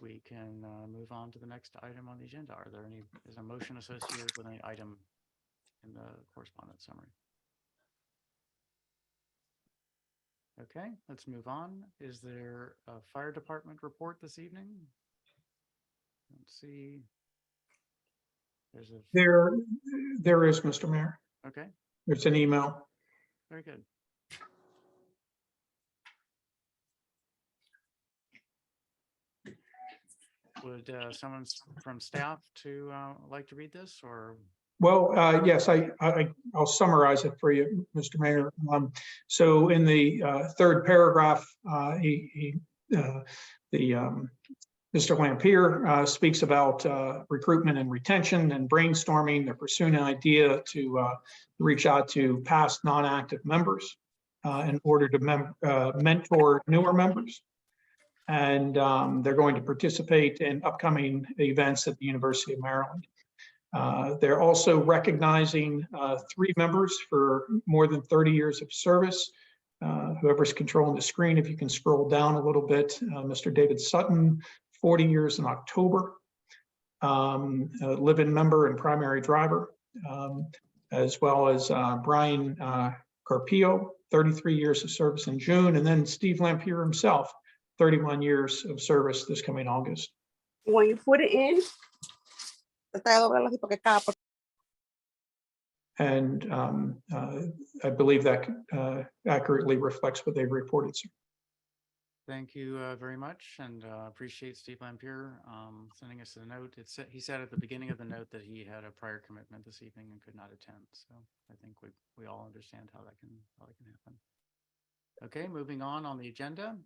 we can move on to the next item on the agenda. Is a motion associated with any item in the correspondence summary? Okay, let's move on. Is there a fire department report this evening? Let's see. There is, Mr. Mayor. Okay, There's an email. very good. Would someone from staff to like to read this, or? Well, yes, I'll summarize it for you, Mr. Mayor. So in the third paragraph, Mr. Lampier speaks about recruitment and retention and brainstorming. They're pursuing an idea to reach out to past non-active members in order to mentor newer members. And they're going to participate in upcoming events at the University of Maryland. They're also recognizing 3 members for more than 30 years of service. Whoever's controlling the screen, if you can scroll down a little bit, Mr. David Sutton, 40 years in October, a live-in member and primary driver, as well as Brian Carpio, 33 years of service in June, and then Steve Lampier himself, 31 years of service this coming August. When you put it in, And I believe that accurately reflects what they reported, sir. Thank you very much, and appreciate Steve Lampier sending us a note. He said at the beginning of the note that he had a prior commitment this evening and could not attend. So I think we all understand how that can happen. Okay, moving on the agenda.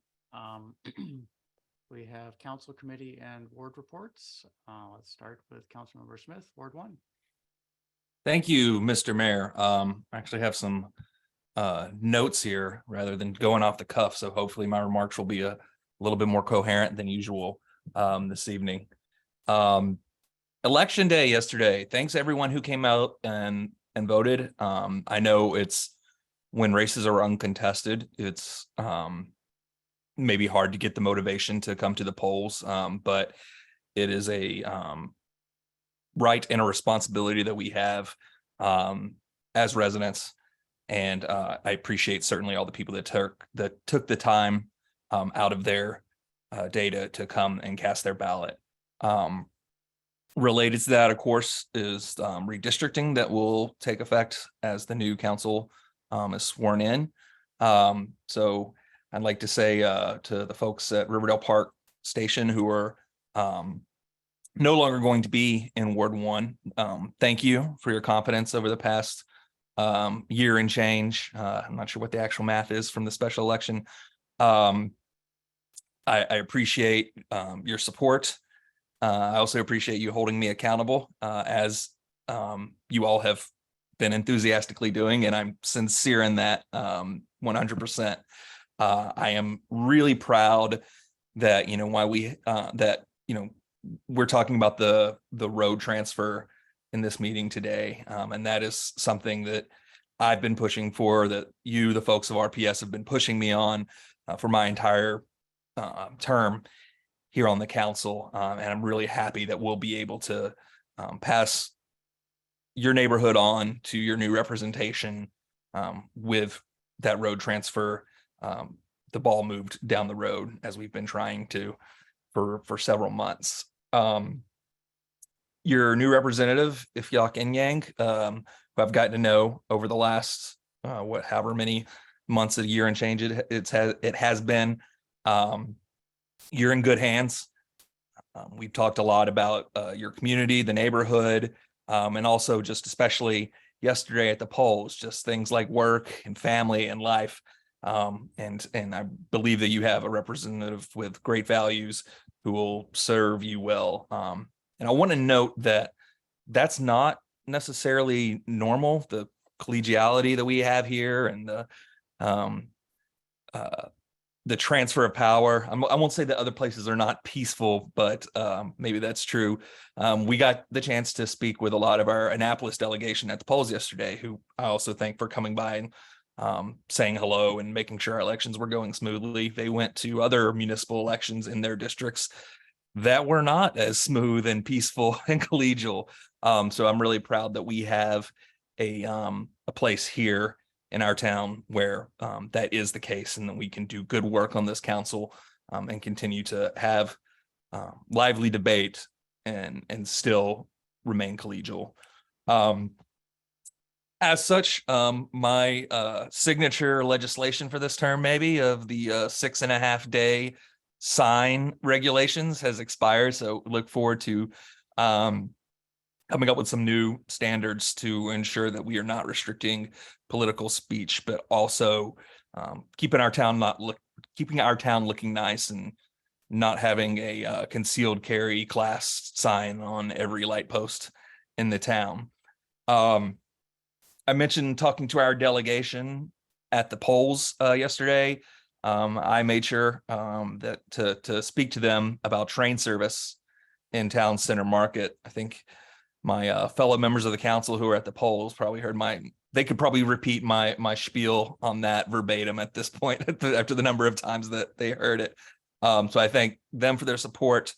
We have council committee and ward reports. Let's start with Councilmember Smith, Ward 1. Thank you, Mr. Mayor. I actually have some notes here rather than going off the cuff. So hopefully my remarks will be a little bit more coherent than usual this evening. Election day yesterday. Thanks everyone who came out and voted. I know it's when races are uncontested, it's maybe hard to get the motivation to come to the polls, but it is a right and a responsibility that we have as residents. And I appreciate certainly all the people that took the time out of their day to come and cast their ballot. Related to that, of course, is redistricting that will take effect as the new council is sworn in. So I'd like to say to the folks at Riverdale Park Station who are no longer going to be in Ward 1, thank you for your confidence over the past year and change. I'm not sure what the actual math is from the special election. I appreciate your support. I also appreciate you holding me accountable as you all have been enthusiastically doing, and I'm sincere in that 100%. I am really proud that, we're talking about the road transfer in this meeting today. And that is something that I've been pushing for, that you, the folks of RPS, have been pushing me on for my entire term here on the council. And I'm really happy that we'll be able to pass your neighborhood on to your new representation with that road transfer. The ball moved down the road as we've been trying to for several months. Your new representative, Ifyak Enyang, who I've gotten to know over the last however many months, a year and change it has been. You're in good hands. We've talked a lot about your community, the neighborhood, and also just especially yesterday at the polls, just things like work and family and life. And I believe that you have a representative with great values who will serve you well. And I want to note that that's not necessarily normal, the collegiality that we have here and the the transfer of power. I won't say that other places are not peaceful, but maybe that's true. We got the chance to speak with a lot of our Annapolis delegation at the polls yesterday, who I also thank for coming by and saying hello and making sure our elections were going smoothly. They went to other municipal elections in their districts that were not as smooth and peaceful and collegial. So I'm really proud that we have a place here in our town where that is the case, and that we can do good work on this council and continue to have lively debate and still remain collegial. As such, my signature legislation for this term, maybe of the 6.5 day sign regulations has expired. So look forward to coming up with some new standards to ensure that we are not restricting political speech, but also keeping our town looking nice and not having a concealed carry class sign on every light post in the town. I mentioned talking to our delegation at the polls yesterday. I made sure that to speak to them about train service in Town Center Market. I think my fellow members of the council who are at the polls probably heard they could probably repeat my spiel on that verbatim at this point after the number of times that they heard it. So I thank them for their support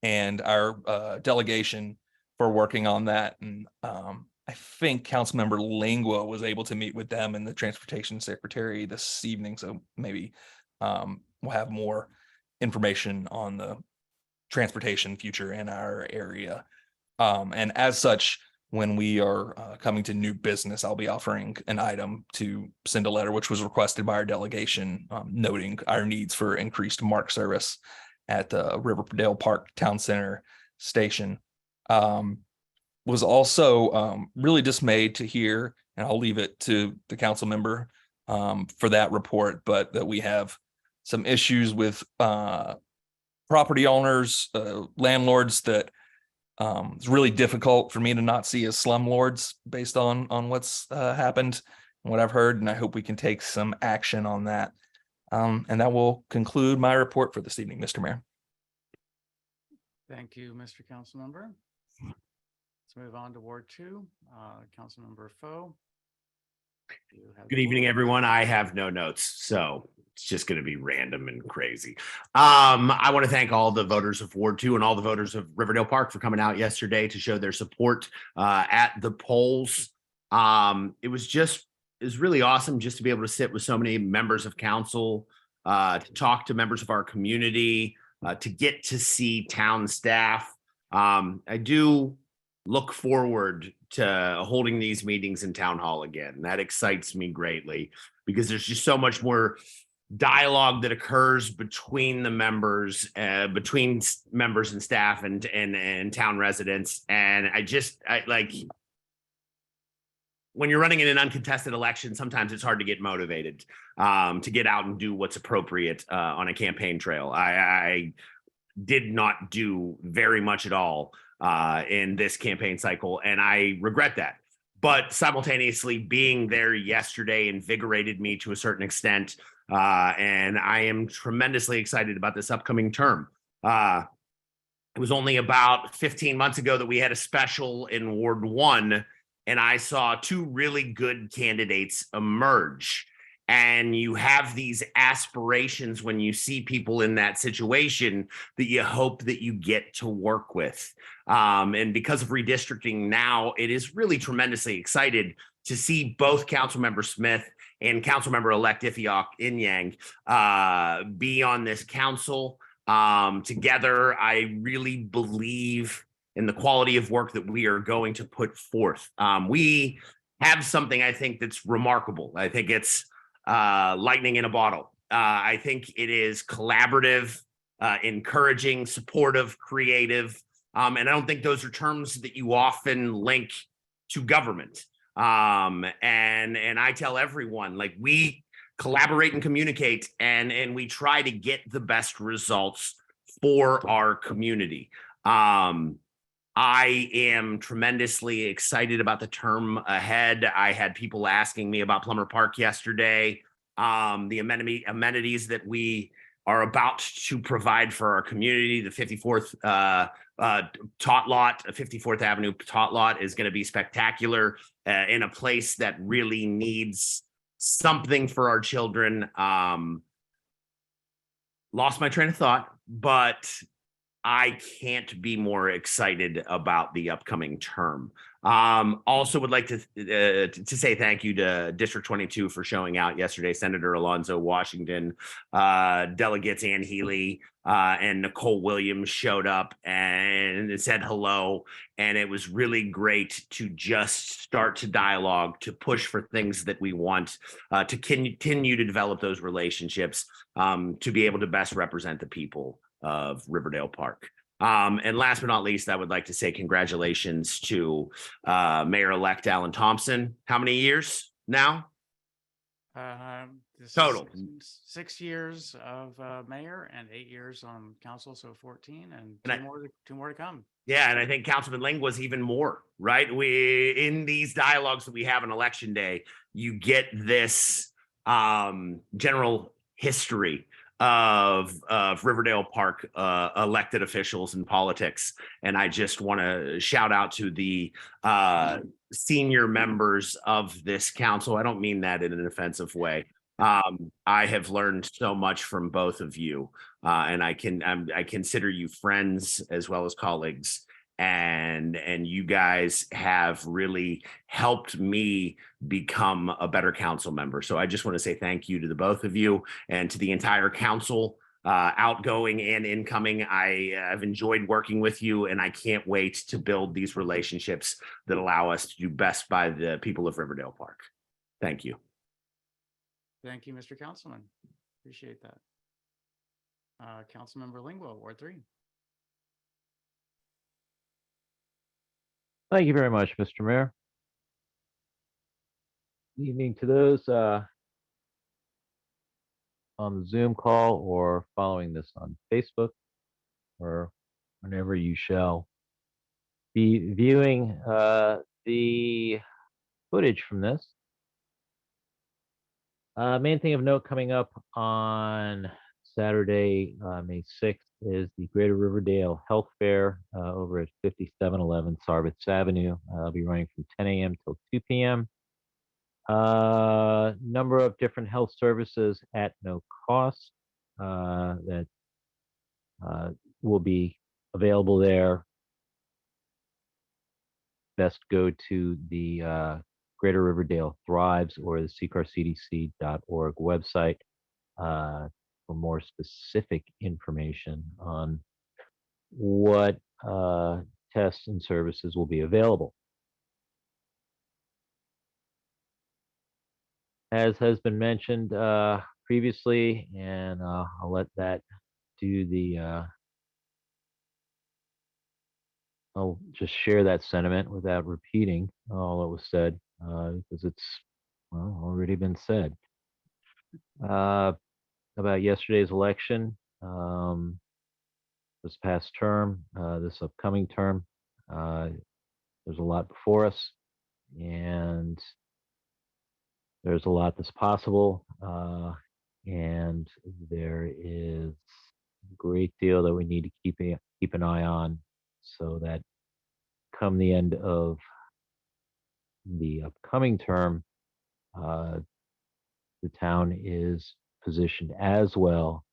and our delegation for working on that. And I think Councilmember Lingua was able to meet with them and the transportation secretary this evening. So maybe we'll have more information on the transportation future in our area. And as such, when we are coming to new business, I'll be offering an item to send a letter, which was requested by our delegation, noting our needs for increased MARC service at the Riverdale Park Town Center Station. Was also really dismayed to hear, and I'll leave it to the council member for that report, but that we have some issues with property owners, landlords that it's really difficult for me to not see as slumlords based on what's happened and what I've heard, and I hope we can take some action on that. And that will conclude my report for this evening, Mr. Mayor. Thank you, Mr. Councilmember. Let's move on to Ward 2. Councilmember Foe. You have Good the evening, floor. everyone. I have no notes, so it's just going to be random and crazy. I want to thank all the voters of Ward 2 and all the voters of Riverdale Park for coming out yesterday to show their support at the polls. It was really awesome just to be able to sit with so many members of council, to talk to members of our community, to get to see town staff. I do look forward to holding these meetings in town hall again. That excites me greatly because there's just so much more dialogue that occurs between the members, between members and staff and town residents. And I like when you're running in an uncontested election, sometimes it's hard to get motivated to get out and do what's appropriate on a campaign trail. I did not do very much at all in this campaign cycle, and I regret that. But simultaneously, being there yesterday invigorated me to a certain extent, and I am tremendously excited about this upcoming term. It was only about 15 months ago that we had a special in Ward 1, and I saw two really good candidates emerge. And you have these aspirations when you see people in that situation that you hope that you get to work with. And because of redistricting now, it is really tremendously excited to see both Councilmember Smith and Councilmember-elect Ifiok Inyang be on this council together. I really believe in the quality of work that we are going to put forth. We have something I think that's remarkable. I think it's lightning in a bottle. I think it is collaborative, encouraging, supportive, creative. And I don't think those are terms that you often link to government. And I tell everyone, like, we collaborate and communicate, and we try to get the best results for our community. I am tremendously excited about the term ahead. I had people asking me about Plummer Park yesterday. the amenities that we are about to provide for our community. The 54th tot lot, 54th Avenue tot lot is going to be spectacular in a place that really needs something for our children. Lost my train of thought, but I can't be more excited about the upcoming term. Also would like to say thank you to District 22 for showing out yesterday. Senator Alonzo Washington, delegates Ann Healy and Nicole Williams showed up and said hello. And it was really great to just start to dialogue, to push for things that we want, to continue to develop those relationships, to be able to best represent the people of Riverdale Park. And last but not least, I would like to say congratulations to Mayor-elect Alan Thompson. How many years now? This is Total. 6 years of mayor and 8 years on council, so 14, and And two more to come. Yeah, and I think Councilman Ling was even more, right? We, in these dialogues that we have on election day, you get this general history of Riverdale Park elected officials and politics. And I just want to shout out to the senior members of this council. I don't mean that in an offensive way. I have learned so much from both of you, and I consider you friends as well as colleagues. And you guys have really helped me become a better council member. So I just want to say thank you to the both of you and to the entire council, outgoing and incoming. I have enjoyed working with you, and I can't wait to build these relationships that allow us to do best by the people of Riverdale Park. Thank you. Thank you, Mr. Councilman. Appreciate that. Councilmember Lingua, Ward 3. Thank you very much, Mr. Mayor. Evening to those on the Zoom call or following this on Facebook or whenever you shall be viewing the footage from this. Main thing of note coming up on Saturday, May 6th is the Greater Riverdale Health Fair over at 5711 Sarvitz Avenue. I'll be running from 10 a.m. till 2 p.m. Number of different health services at no cost that will be available there. Best go to the Greater Riverdale Thrives or the ccarcdc.org website for more specific information on what tests and services will be available. As has been mentioned previously, and I'll let that do the, I'll just share that sentiment without repeating all that was said, because it's already been said. About yesterday's election, this past term, this upcoming term, there's a lot before us, and there's a lot that's possible, and there is a great deal that we need to keep an eye on, so that come the end of the upcoming term, the town is positioned as well,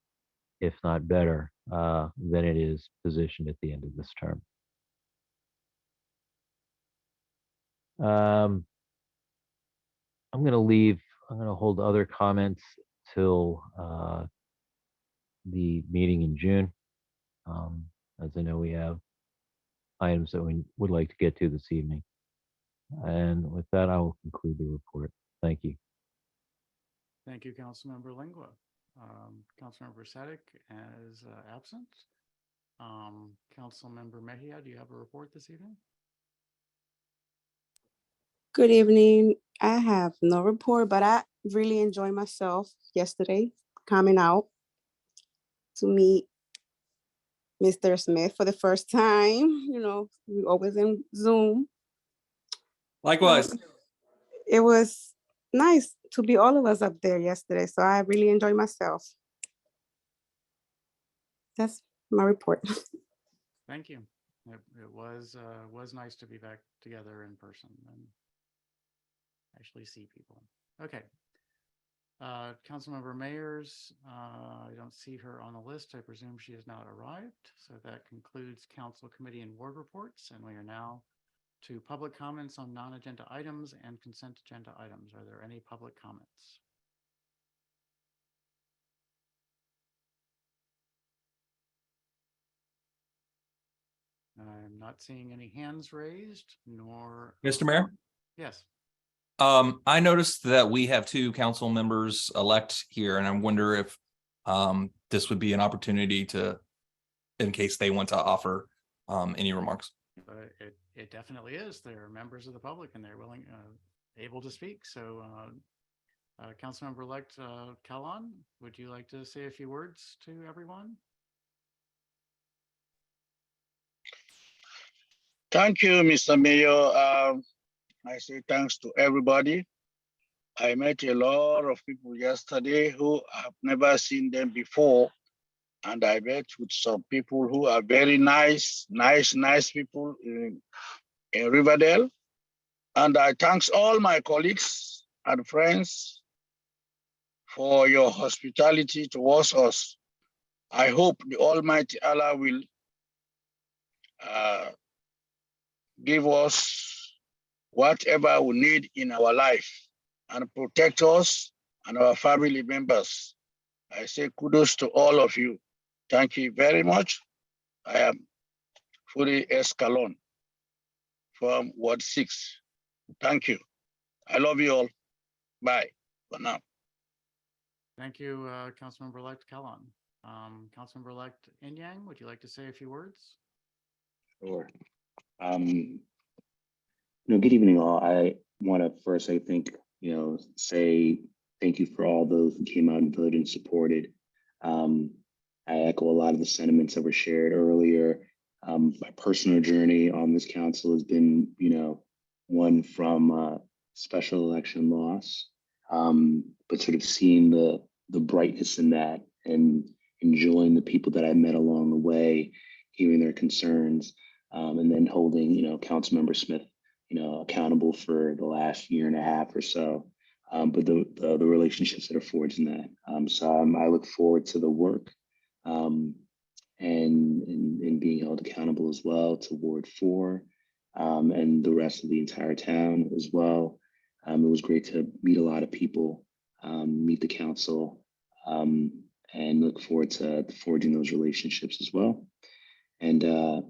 if not better, than it is positioned at the end of this term. I'm going to hold other comments till the meeting in June, as I know we have items that we would like to get to this evening. And with that, I will conclude the report. Thank you. Thank you, Councilmember Lingua. Councilmember Sadik is absent. Councilmember Mejia, do you have a report this evening? Good evening. I have no report, but I really enjoyed myself yesterday coming out to meet Mr. Smith for the first time. You know, we always in Zoom. Likewise. It was nice to be all of us up there yesterday. So I really enjoyed myself. That's my report. Thank you. It was nice to be back together in person and actually see people. Okay. Councilmember Mayers, I don't see her on the list. I presume she has not arrived. So that concludes council committee and ward reports. And we are now to public comments on non-agenda items and consent agenda items. Are there any public comments? I'm not seeing any hands raised, nor. Mr. Mayor? Yes. I noticed that we have 2 council members elect here, and I wonder if this would be an opportunity to, in case they want to offer any remarks. It definitely is. They're members of the public and they're willing, able to speak. So Councilmember-elect Kalan, would you like to say a few words to everyone? Thank you, Mr. Mayor. I say thanks to everybody. I met a lot of people yesterday who I've never seen them before. And I met with some people who are very nice people in Riverdale. And I thanks all my colleagues and friends for your hospitality towards us. I hope the Almighty Allah will give us whatever we need in our life and protect us and our family members. I say kudos to all of you. Thank you very much. I am Furi Escalon from Ward 6. Thank you. I love you all. Bye for now. Thank you, Councilmember-elect Kalan. Councilmember-elect Inyang, would you like to say a few words? Sure. Good evening, all. I want to first, say thank you for all those who came out and voted and supported. I echo a lot of the sentiments that were shared earlier. My personal journey on this council has been, one from special election loss, but sort of seeing the brightness in that and enjoying the people that I met along the way, hearing their concerns, and then holding, Councilmember Smith, accountable for the last year and a half or so. But the relationships that are forged in that. So I look forward to the work and being held accountable as well to Ward 4 and the rest of the entire town as well. It was great to meet a lot of people, meet the council, and look forward to forging those relationships as well. And if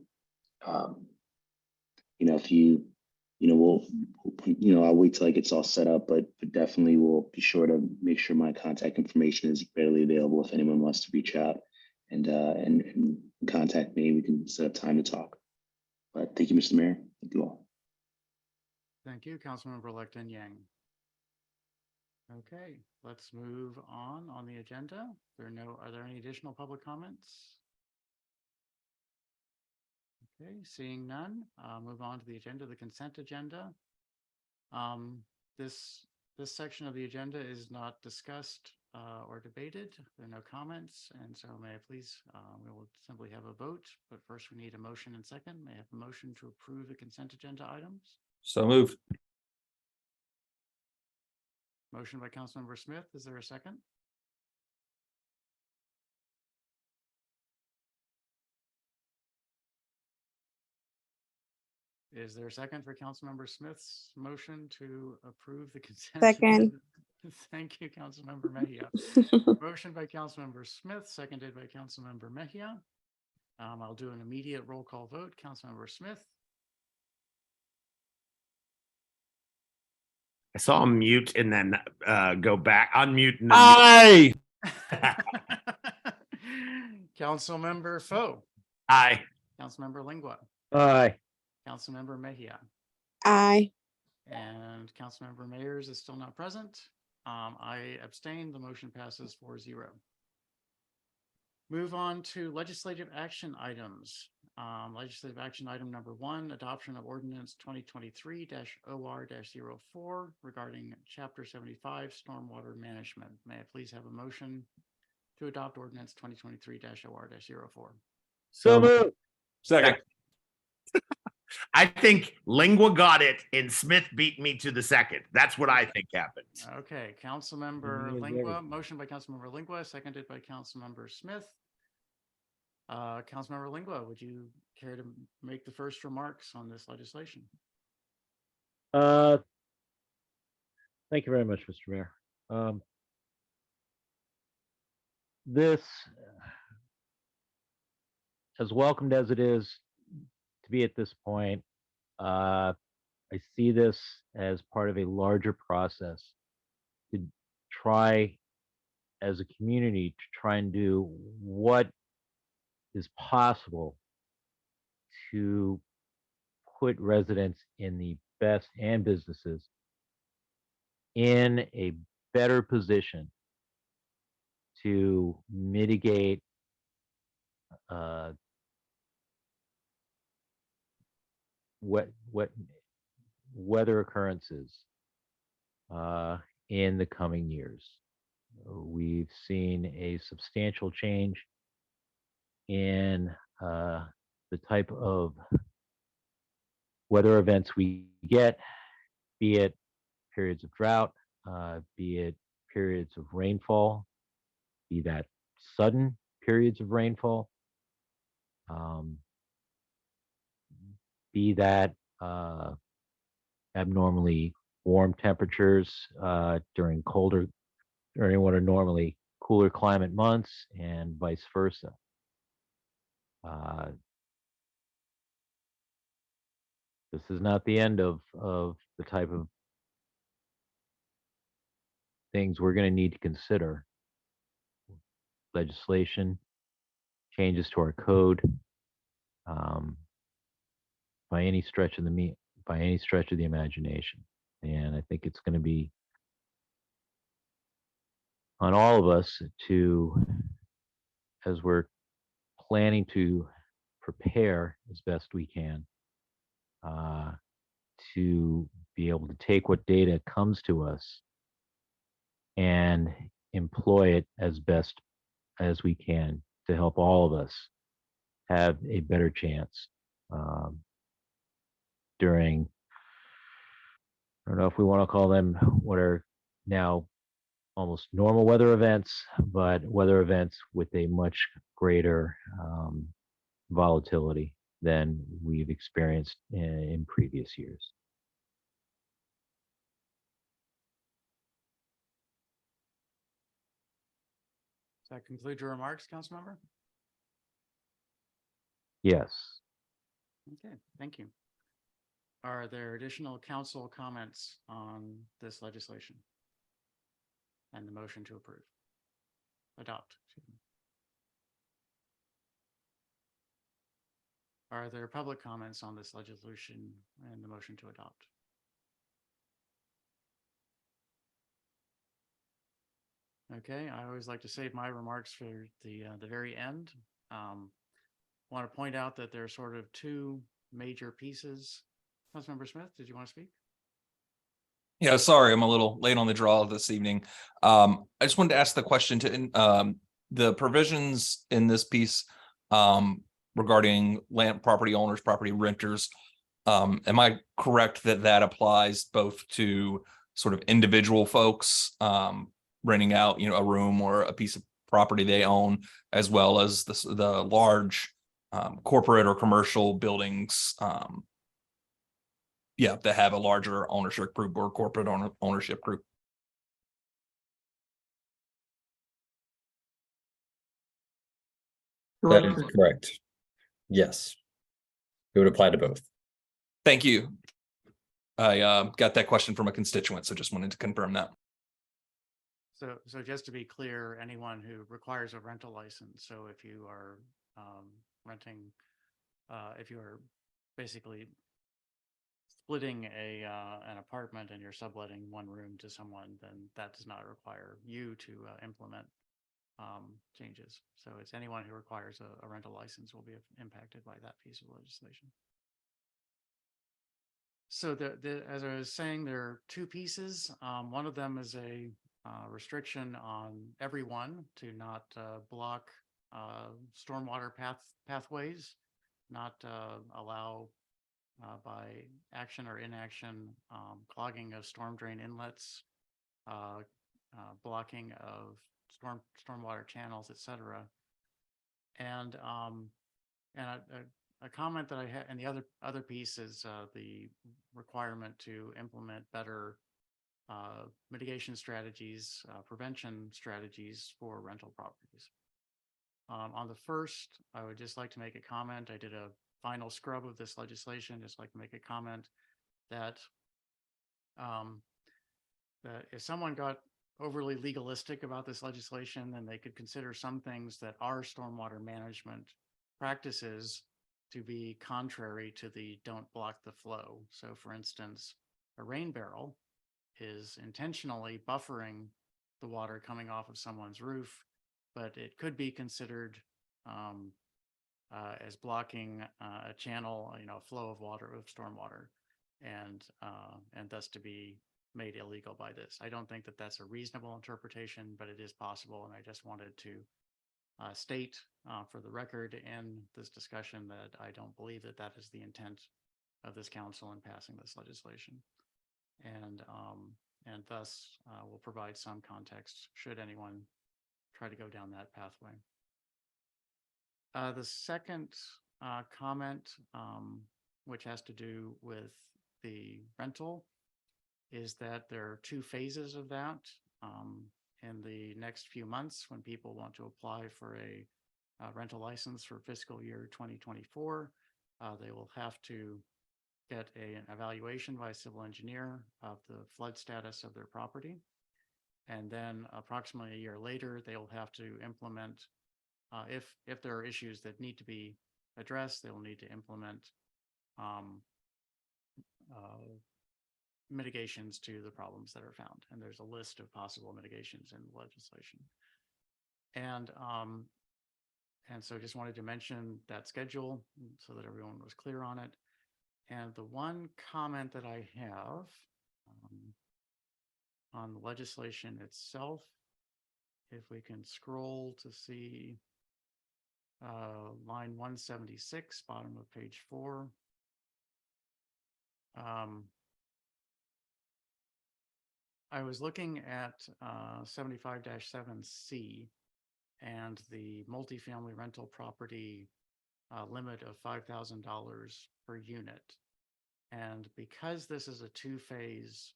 I'll wait till I get all set up, but definitely we'll be sure to make sure my contact information is readily available if anyone wants to reach out and contact me. We can set up time to talk. But thank you, Mr. Mayor. Thank you all. Thank you, Councilmember-elect Inyang. Okay, let's move on the agenda. Are there any additional public comments? Okay, seeing none, move on to the agenda, the consent agenda. This section of the agenda is not discussed or debated. There are no comments, and so may I please, we will simply have a vote, but first we need a motion and second. May I have a motion to approve the consent agenda items? So moved. Motion by Councilmember Smith. Is there a second? Is there a second for Councilmember Smith's motion to approve the consent? Second. Thank you, Councilmember Mejia. Motion by Councilmember Smith, seconded by Councilmember Mejia. I'll do an immediate roll call vote. Councilmember Smith. I saw him mute and then go back, unmute. And Aye. Councilmember Foe. Aye. Councilmember Lingua. Aye. Councilmember Mejia. Aye. And Councilmember Mayers is still not present. I abstain. The motion passes 4-0. Move on to legislative action items. Legislative action item number 1, adoption of ordinance 2023-OR-04 regarding chapter 75 stormwater management. May I please have a motion to adopt ordinance 2023-OR-04? So moved. Second. I think Lingua got it and Smith beat me to the second. That's what I think happened. Okay, Councilmember Lingua, motion by Councilmember Lingua, seconded by Councilmember Smith. Councilmember Lingua, would you care to make the first remarks on this legislation? Thank you very much, Mr. Mayor. This, as welcomed as it is to be at this point, I see this as part of a larger process to try, as a community, to try and do what is possible to put residents in the best, and businesses in a better position to mitigate weather occurrences in the coming years. We've seen a substantial change in the type of weather events we get, be it periods of drought, be it periods of rainfall, be that sudden periods of rainfall, be that abnormally warm temperatures during what are normally cooler climate months, and vice versa. This is not the end of the type of things we're going to need to consider. Legislation, changes to our code, by any stretch of the imagination. And I think it's going to be on all of us to, as we're planning to prepare as best we can, to be able to take what data comes to us and employ it as best as we can to help all of us have a better chance during, I don't know if we want to call them what are now almost normal weather events, but weather events with a much greater volatility than we've experienced in previous years. Does that conclude your remarks, Councilmember? Yes. Okay, thank you. Are there additional council comments on this legislation and the motion to approve? Adopt. Excuse me. Are there public comments on this legislation and the motion to adopt? Okay, I always like to save my remarks for the very end. Want to point out that there are sort of two major pieces. Councilmember Smith, did you want to speak? Yeah, sorry, I'm a little late on the draw this evening. I just wanted to ask the question to the provisions in this piece regarding land property owners, property renters. Am I correct that that applies both to sort of individual folks renting out, a room or a piece of property they own, as well as the large corporate or commercial buildings? That have a larger ownership group or corporate ownership group. That is correct. Yes. It would apply to both. Thank you. I got that question from a constituent, so just wanted to confirm that. So just to be clear, anyone who requires a rental license, so if you are renting, if you are basically splitting an apartment and you're subletting one room to someone, then that does not require you to implement changes. So it's anyone who requires a rental license will be impacted by that piece of legislation. So as I was saying, there are two pieces. One of them is a restriction on everyone to not block stormwater pathways, not allow by action or inaction clogging of storm drain inlets, blocking of stormwater channels, etc. And a comment that I had, and the other piece is the requirement to implement better mitigation strategies, prevention strategies for rental properties. On the first, I would just like to make a comment. I did a final scrub of this legislation, just like to make a comment that that if someone got overly legalistic about this legislation, then they could consider some things that are stormwater management practices to be contrary to the don't block the flow. So for instance, a rain barrel is intentionally buffering the water coming off of someone's roof, but it could be considered as blocking a channel, flow of water, of stormwater, and thus to be made illegal by this. I don't think that that's a reasonable interpretation, but it is possible, and I just wanted to state for the record in this discussion that I don't believe that that is the intent of this council in passing this legislation, and thus will provide some context should anyone try to go down that pathway. The second comment, which has to do with the rental, is that there are two phases of that. In the next few months, when people want to apply for a rental license for fiscal year 2024, they will have to get an evaluation by a civil engineer of the flood status of their property. And then approximately a year later, they will have to implement, if there are issues that need to be addressed, they will need to implement mitigations to the problems that are found. And there's a list of possible mitigations in the legislation. And so just wanted to mention that schedule so that everyone was clear on it. And the one comment that I have on the legislation itself, if we can scroll to see line 176, bottom of page 4. I was looking at 75-7C and the multifamily rental property limit of $5,000 per unit. And because this is a two-phase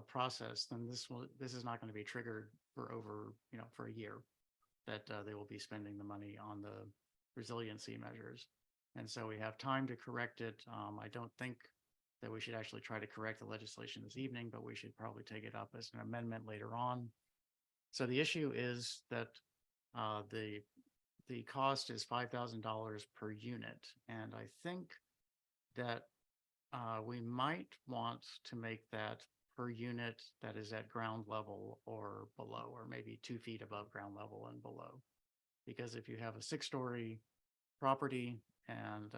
process, then this is not going to be triggered for over, for a year, that they will be spending the money on the resiliency measures. And so we have time to correct it. I don't think that we should actually try to correct the legislation this evening, but we should probably take it up as an amendment later on. So the issue is that the cost is $5,000 per unit. And I think that we might want to make that per unit that is at ground level or below, or maybe 2 feet above ground level and below. Because if you have a 6-story property and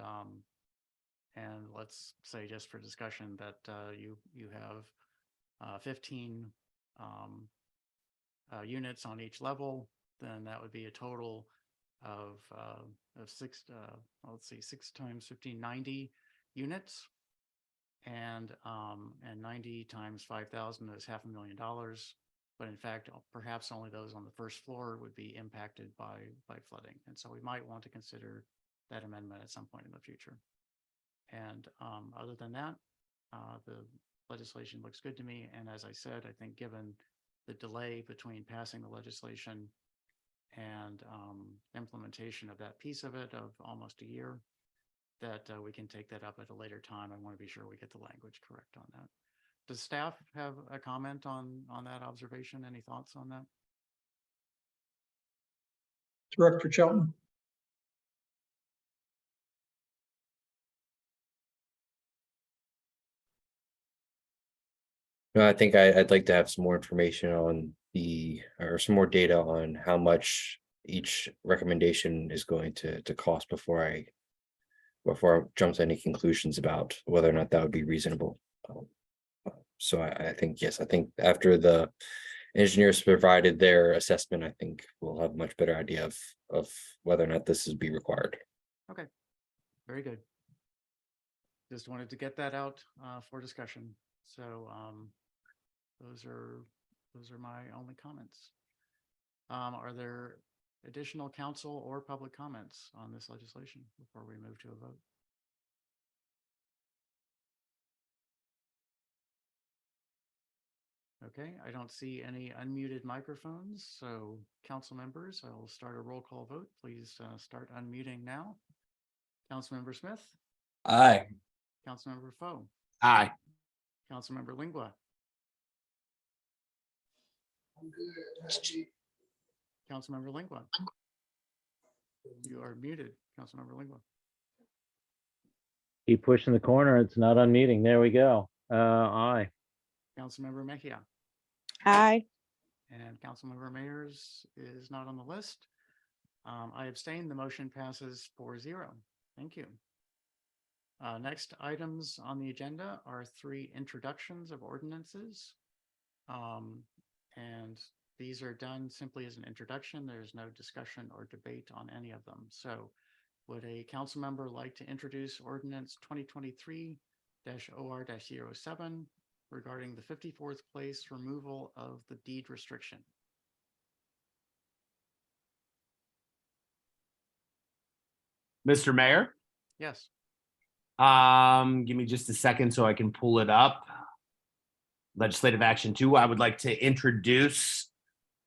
let's say, just for discussion, that you have 15 units on each level, then that would be a total of 6 times 15, 90 units, and 90 times 5,000 is $500,000. But in fact, perhaps only those on the first floor would be impacted by flooding, and so we might want to consider that amendment at some point in the future. And other than that, the legislation looks good to me. And as I said, I think given the delay between passing the legislation and implementation of that piece of it of almost a year, that we can take that up at a later time. I want to be sure we get the language correct on that. Does staff have a comment on that observation? Any thoughts on that? Director Shelton. No, I think I'd like to have some more information on or some more data on how much each recommendation is going to cost before I jump to any conclusions about whether or not that would be reasonable. So I think, yes, I think after the engineers provided their assessment, I think we'll have a much better idea of whether or not this is be required. Okay, very good. Just wanted to get that out for discussion. So those are my only comments. Are there additional council or public comments on this legislation before we move to a vote? Okay, I don't see any unmuted microphones, so council members, I will start a roll call vote. Please start unmuting now. Councilmember Smith, Aye. Councilmember Foe, Aye. Councilmember Lingua, Councilmember Lingua. You are muted, Councilmember Lingua. Keep pushing the corner. It's not unmuting. There we go. Aye. Councilmember Mejia. Aye. And Councilmember Mayers is not on the list. I abstain. The motion passes 4-0. Thank you. Next items on the agenda are 3 introductions of ordinances. And these are done simply as an introduction. There's no discussion or debate on any of them. So would a council member like to introduce ordinance 2023-OR-07 regarding the 54th place removal of the deed restriction? Mr. Mayor, Yes. give me just a second so I can pull it up. Legislative action 2, I would like to introduce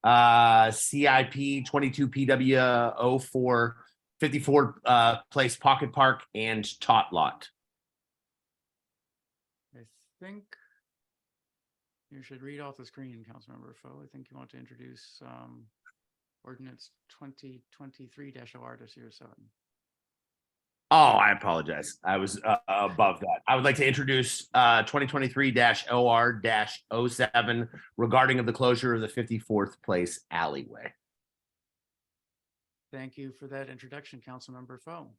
CIP 22 PW 04 54 place pocket park and tot lot. I think you should read off the screen, Councilmember Foe. I think you want to introduce ordinance 2023-OR-07. Oh, I apologize. I was above that. I would like to introduce 2023-OR-07 regarding of the closure of the 54th place alleyway. Thank you for that introduction, Councilmember Foe.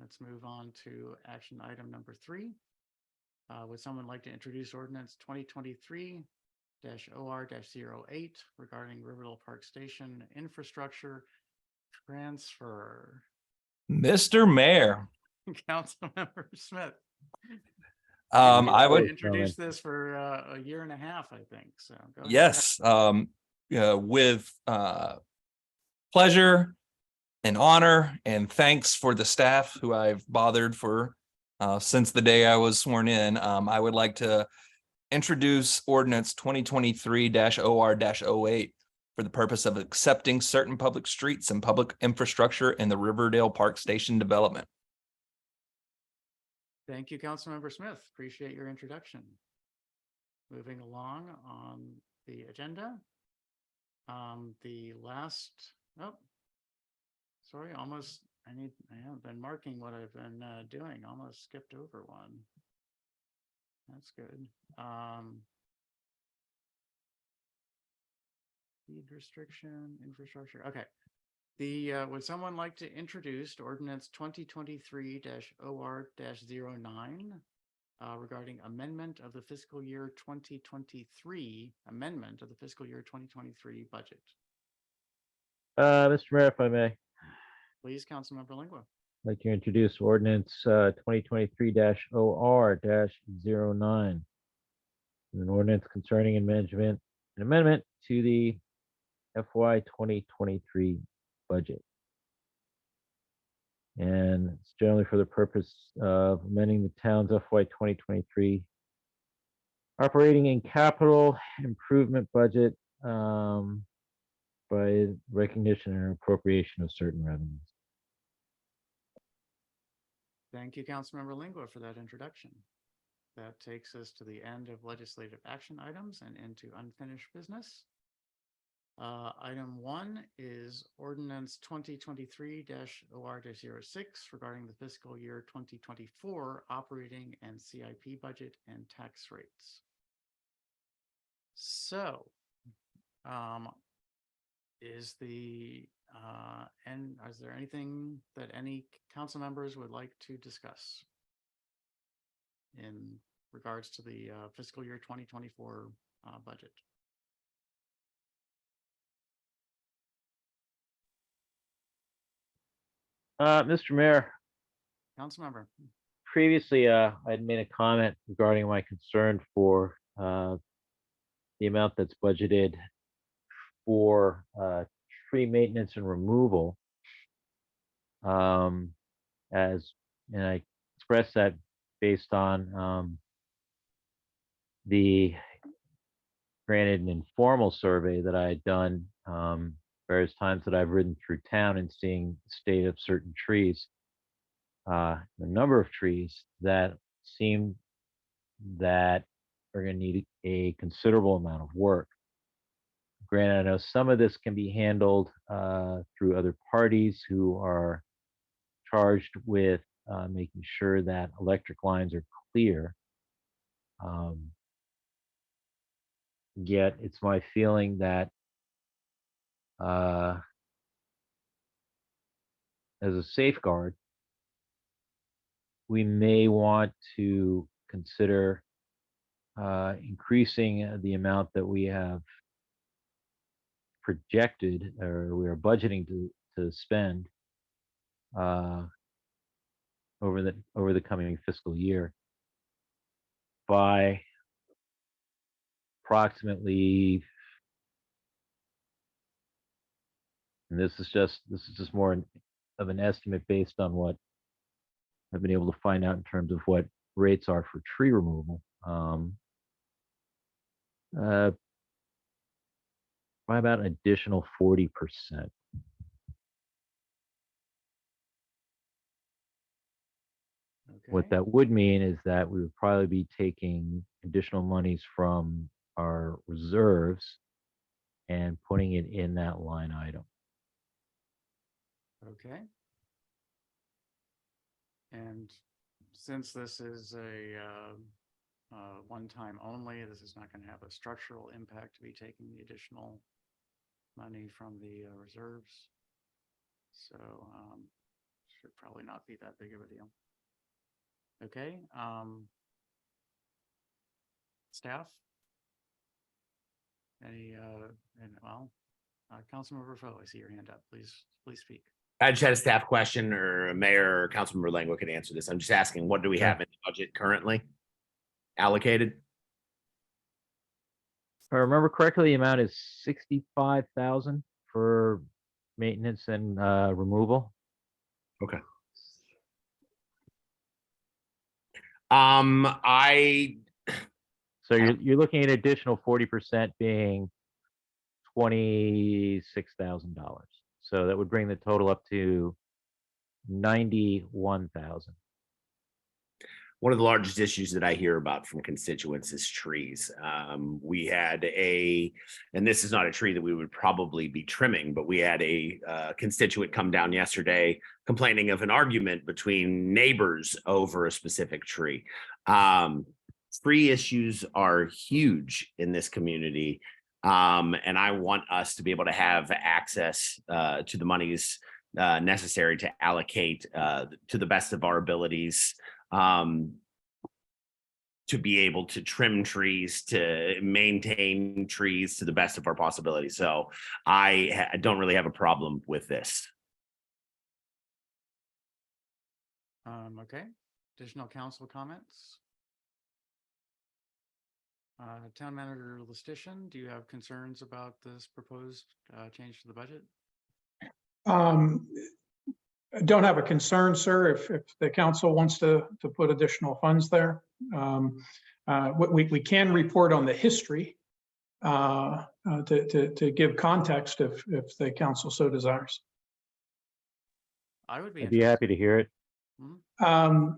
Let's move on to action item number 3. Would someone like to introduce ordinance 2023-OR-08 regarding Riverdale Park Station infrastructure transfer? Mr. Mayor, Councilmember Smith. I You've would, introduce this for a year and a half, I think. So go ahead. yes, with pleasure and honor and thanks for the staff who I've bothered for since the day I was sworn in. I would like to introduce ordinance 2023-OR-08 for the purpose of accepting certain public streets and public infrastructure in the Riverdale Park Station development. Thank you, Councilmember Smith. Appreciate your introduction. Moving along on the agenda. The last, sorry, I haven't been marking what I've been doing. Almost skipped over one. That's good. Deed restriction, infrastructure. Okay. Would someone like to introduce ordinance 2023-OR-09 regarding amendment of the fiscal year 2023 budget? Mr. Mayor, if I may, I'd Please, Councilmember Lingua. like to introduce ordinance 2023-OR-09. An ordinance concerning an amendment to the FY 2023 budget. And it's generally for the purpose of amending the town's FY 2023 operating and capital improvement budget by recognition and appropriation of certain revenues. Thank you, Councilmember Lingua, for that introduction. That takes us to the end of legislative action items and into unfinished business. Item 1 is ordinance 2023-OR-06 regarding the fiscal year 2024 operating and CIP budget and tax rates. So Is is there anything that any council members would like to discuss in regards to the fiscal year 2024 budget? Mr. Mayor, Council member, previously, I'd made a comment regarding my concern for the amount that's budgeted for tree maintenance and removal. And I expressed that based on the granted an informal survey that I had done various times that I've ridden through town and seeing the state of certain trees. The number of trees that seem that are going to need a considerable amount of work. Granted, I know some of this can be handled through other parties who are charged with making sure that electric lines are clear. Yet it's my feeling that as a safeguard, we may want to consider increasing the amount that we have projected or we are budgeting to spend over the coming fiscal year by approximately, and this is just more of an estimate based on what I've been able to find out in terms of what rates are for tree removal. By about an additional 40%. What okay, that would mean is that we would probably be taking additional monies from our reserves and putting it in that line item. okay. And since this is a one-time only, this is not going to have a structural impact to be taking the additional money from the reserves. So should probably not be that big of a deal. Okay. Staff? Councilmember Foe, I see your hand up. Please speak. I just had a staff question, or a mayor or Councilmember Langwa could answer this. I'm just asking, what do we have in the budget currently allocated? If I remember correctly, the amount is 65,000 for maintenance and removal. Okay. So you're looking at additional 40% being $26,000. So that would bring the total up to 91,000. One of the largest issues that I hear about from constituents is trees. We had and this is not a tree that we would probably be trimming, but we had a constituent come down yesterday complaining of an argument between neighbors over a specific tree. Tree issues are huge in this community. And I want us to be able to have access to the monies necessary to allocate to the best of our abilities, to be able to trim trees, to maintain trees to the best of our possibility. So I don't really have a problem with this. Okay. Additional council comments? Town Manager Listician, do you have concerns about this proposed change to the budget? I don't have a concern, sir, if the council wants to put additional funds there. We can report on the history to give context if the council so desires. I would be I'd be happy to hear it. And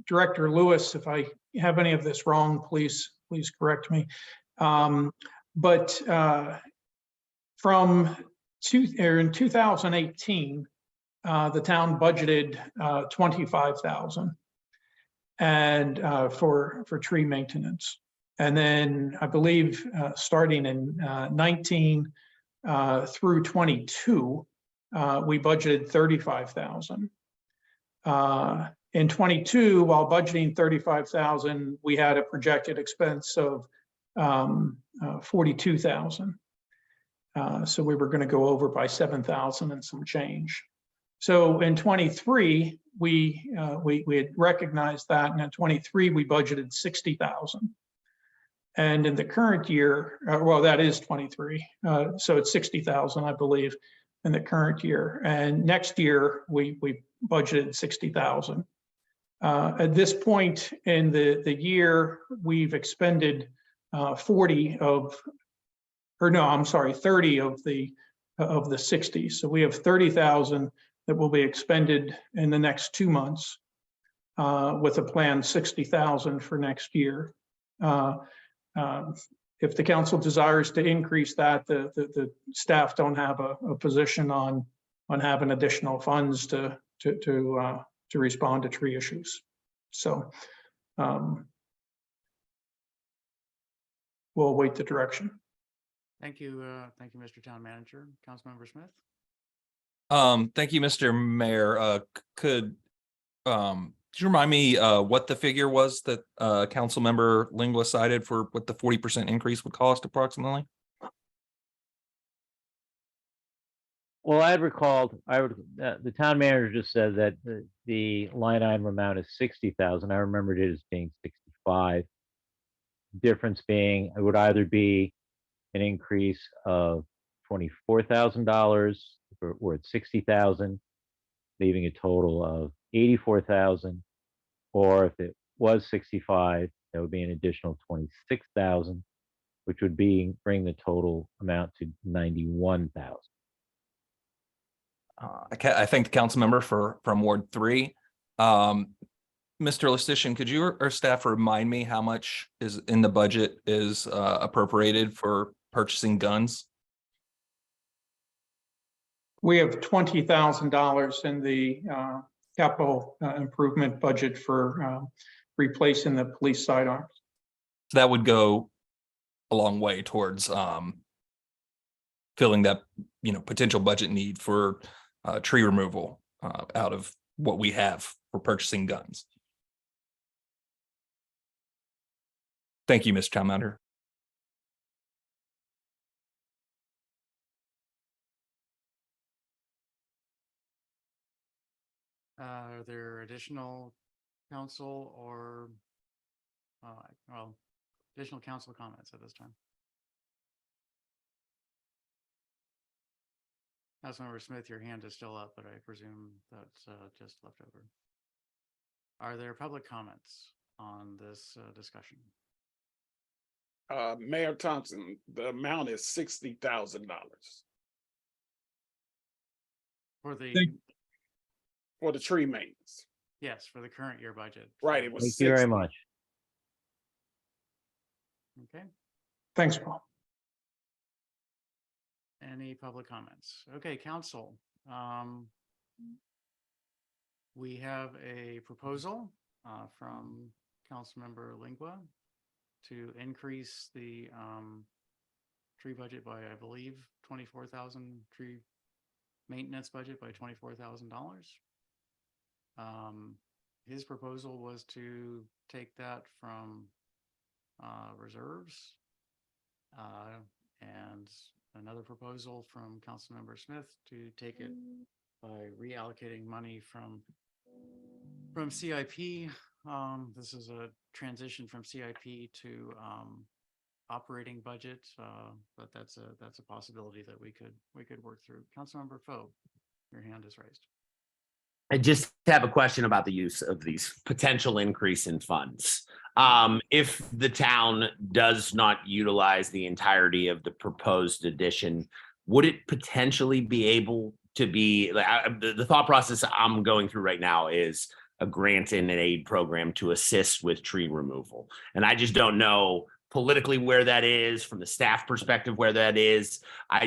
Director Lewis, if I have any of this wrong, please correct me. But in 2018, the town budgeted $25,000 and for tree maintenance. And then I believe starting in 19 through 22, we budgeted 35,000. In 22, while budgeting 35,000, we had a projected expense of 42,000. So we were going to go over by 7,000 and some change. So in 23, we had recognized that, and in 23 we budgeted 60,000. And in the current year, well, that is 23, so it's 60,000, I believe, in the current year. And next year we budgeted 60,000. At this point in the year, we've expended 30 of the 60. So we have 30,000 that will be expended in the next 2 months, with a planned 60,000 for next year. If the council desires to increase that, the staff don't have a position on having additional funds to respond to tree issues. So we'll await the direction. Thank you, Mr. Town Manager. Councilmember Smith? Thank you, Mr. Mayor. Could you remind me what the figure was that Councilmember Lingua cited for what the 40% increase would cost approximately? Well, the town manager just said that the line item amount is 60,000. I remembered it as being 65. Difference being, it would either be an increase of $24,000 or it's 60,000, leaving a total of 84,000, or if it was 65, that would be an additional 26,000, which would bring the total amount to 91,000. I thank the council member from Ward 3. Mr. Lestitian, could you or staff remind me how much is in the budget is appropriated for purchasing guns? We have $20,000 in the capital improvement budget for replacing the police sidearms. So that would go a long way towards filling that potential budget need for tree removal out of what we have for purchasing guns. Thank you, Mr. Town Manager. Are there additional council or additional council comments at this time? Councilmember Smith, your hand is still up, but I presume that's just left over. Are there public comments on this discussion? Mayor Thompson, the amount is $60,000 For the for the tree maintenance. yes, for the current year budget. Right, it was Thank you very 60. much. Okay. Thanks, Paul. Any public comments? Okay, council. We have a proposal from Councilmember Lingua to increase the tree budget by, I believe, 24,000, tree maintenance budget by $24,000. His proposal was to take that from reserves, and another proposal from Councilmember Smith to take it by reallocating money from CIP. This is a transition from CIP to operating budget, but that's a possibility that we could work through. Councilmember Foe, your hand is raised. I just have a question about the use of these potential increase in funds. If the town does not utilize the entirety of the proposed addition, would it potentially be able to be, the thought process I'm going through right now is a grant and an aid program to assist with tree removal. And I just don't know politically where that is, from the staff perspective where that is. I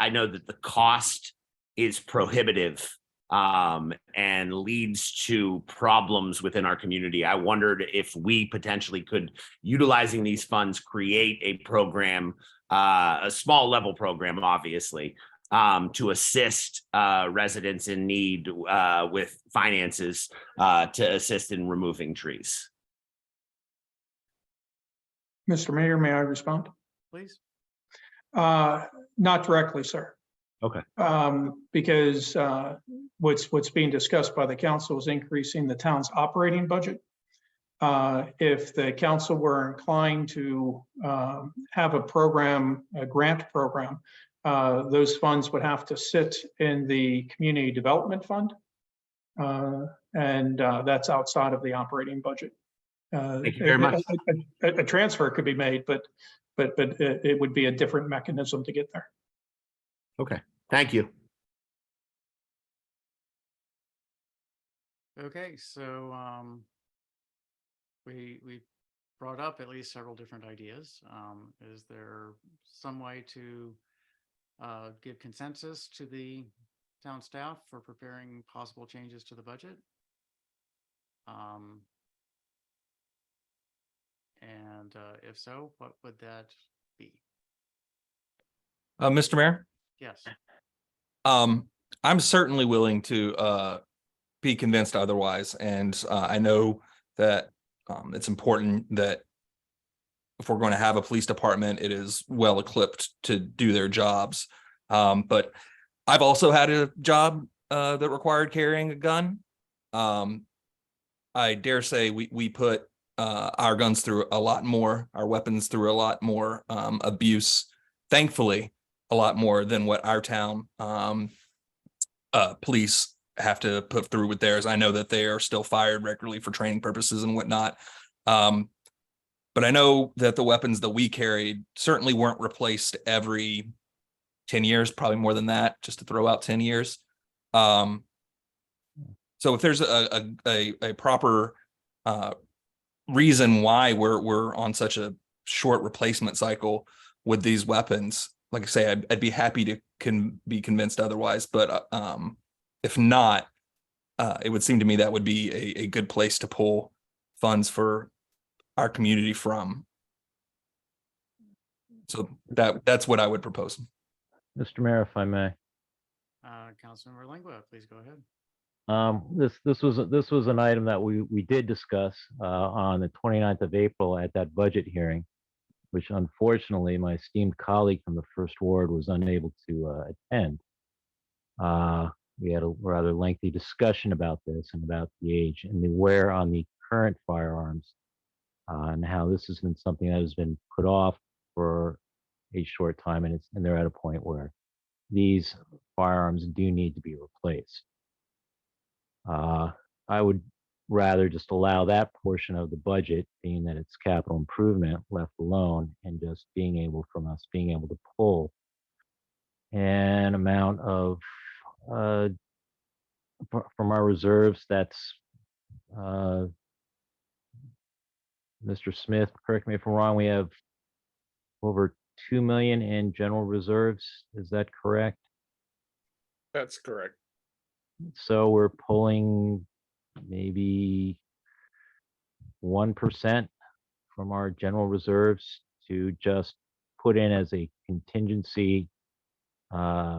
know that the cost is prohibitive and leads to problems within our community. I wondered if we potentially could, utilizing these funds, create a program, a small level program, obviously, to assist residents in need with finances to assist in removing trees. Mr. Mayor, may I respond? Please. Not directly, sir. Okay. Because what's being discussed by the council is increasing the town's operating budget. If the council were inclined to have a program, a grant program, those funds would have to sit in the community development fund. And that's outside of the operating budget. Thank you very much. A transfer could be made, but it would be a different mechanism to get there. Okay, thank you. Okay, so we brought up at least several different ideas. Is there some way to give consensus to the town staff for preparing possible changes to the budget? And if so, what would that be? Mr. Mayor, Yes. I'm certainly willing to be convinced otherwise, and I know that it's important that if we're going to have a police department, it is well equipped to do their jobs. But I've also had a job that required carrying a gun. I dare say we put our guns through a lot more, our weapons through a lot more abuse, thankfully, a lot more than what our town police have to put through with theirs. I know that they are still fired regularly for training purposes and whatnot. But I know that the weapons that we carried certainly weren't replaced every 10 years, probably more than that, just to throw out 10 years. So if there's a proper reason why we're on such a short replacement cycle with these weapons, like I say, I'd be happy to be convinced otherwise. But if not, it would seem to me that would be a good place to pull funds for our community from. So that's what I would propose. Mr. Mayor, if I may. Councilmember Langua, please go ahead. This was an item that we did discuss on the 29th of April at that budget hearing, which unfortunately my esteemed colleague from the First Ward was unable to attend. We had a rather lengthy discussion about this and about the age and the wear on the current firearms, and how this has been something that has been put off for a short time, and they're at a point where these firearms do need to be replaced. I would rather just allow that portion of the budget, being that it's capital improvement, left alone, and just being able to pull an amount of from our reserves. That's Mr. Smith, correct me if I'm wrong, we have over 2 million in general reserves. Is that correct? That's correct. So we're pulling maybe 1% from our general reserves to just put in as a contingency amount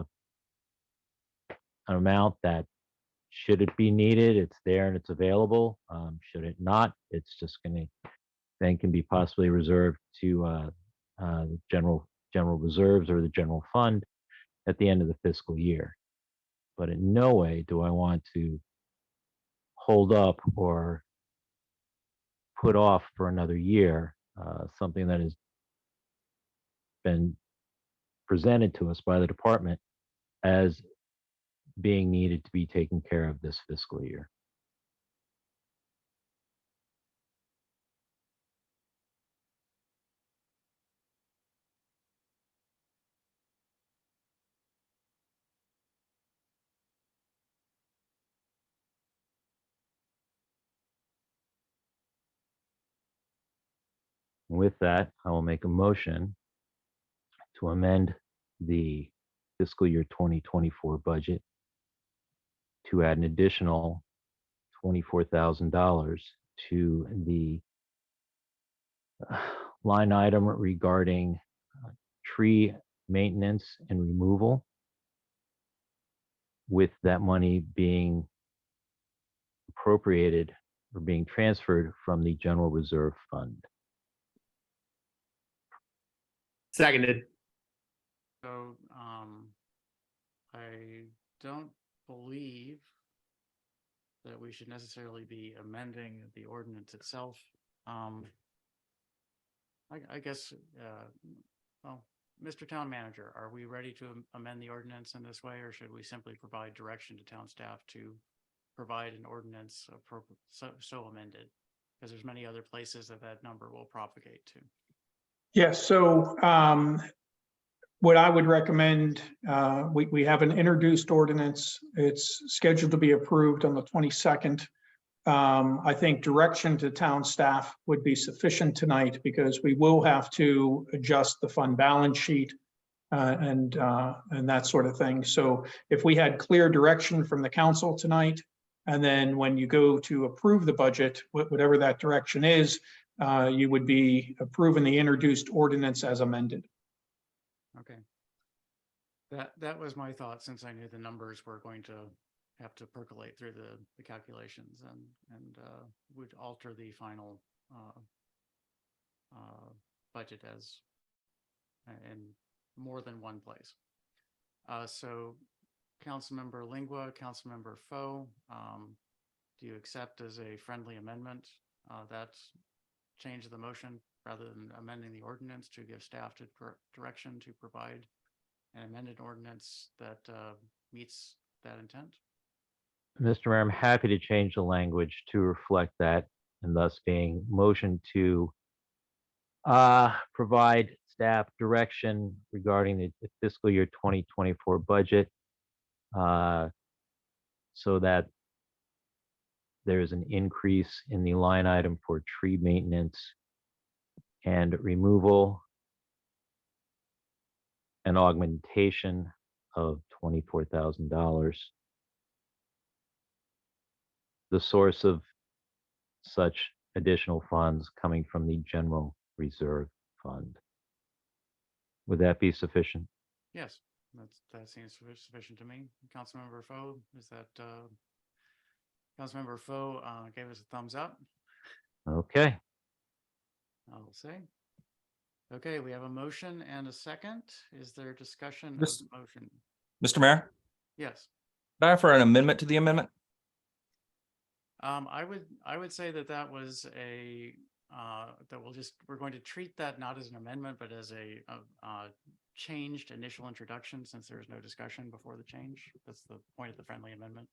that, should it be needed, it's there and it's available. Should it not, it's just going to then can be possibly reserved to the general reserves or the general fund at the end of the fiscal year. But in no way do I want to hold up or put off for another year something that has been presented to us by the department as being needed to be taken care of this fiscal year. With that, I will make a motion to amend the fiscal year 2024 budget to add an additional $24,000 to the line item regarding tree maintenance and removal, with that money being appropriated or being transferred from the general reserve fund. Seconded. So, I don't believe that we should necessarily be amending the ordinance itself. I guess, well, Mr. Town Manager, are we ready to amend the ordinance in this way, or should we simply provide direction to town staff to provide an ordinance so amended? Because there's many other places that number will propagate to. Yes, so what I would recommend, we have an introduced ordinance. It's scheduled to be approved on the 22nd. I think direction to town staff would be sufficient tonight, because we will have to adjust the fund balance sheet and that sort of thing. So if we had clear direction from the council tonight, and then when you go to approve the budget, whatever that direction is, you would be approving the introduced ordinance as amended. Okay. That was my thought, since I knew the numbers were going to have to percolate through the calculations and would alter the final budget as in more than one place. So Councilmember Lingua, Councilmember Foe, do you accept as a friendly amendment that change the motion rather than amending the ordinance to give staff to direction to provide an amended ordinance that meets that intent? Mr. Mayor, I'm happy to change the language to reflect that, and thus being motion to provide staff direction regarding the fiscal year 2024 budget, so that there's an increase in the line item for tree maintenance and removal, an augmentation of $24,000. The source of such additional funds coming from the general reserve fund. Would that be sufficient? Yes, that seems sufficient to me. Councilmember Foe, is that Councilmember Foe gave us a thumbs up, Okay. I'll say. Okay, we have a motion and a second. Is there discussion of Mis- the motion? Mr. Mayor, Yes. can I offer an amendment to the amendment? I would say that was a that we're going to treat that not as an amendment, but as a changed initial introduction, since there is no discussion before the change. That's the point of the friendly amendment.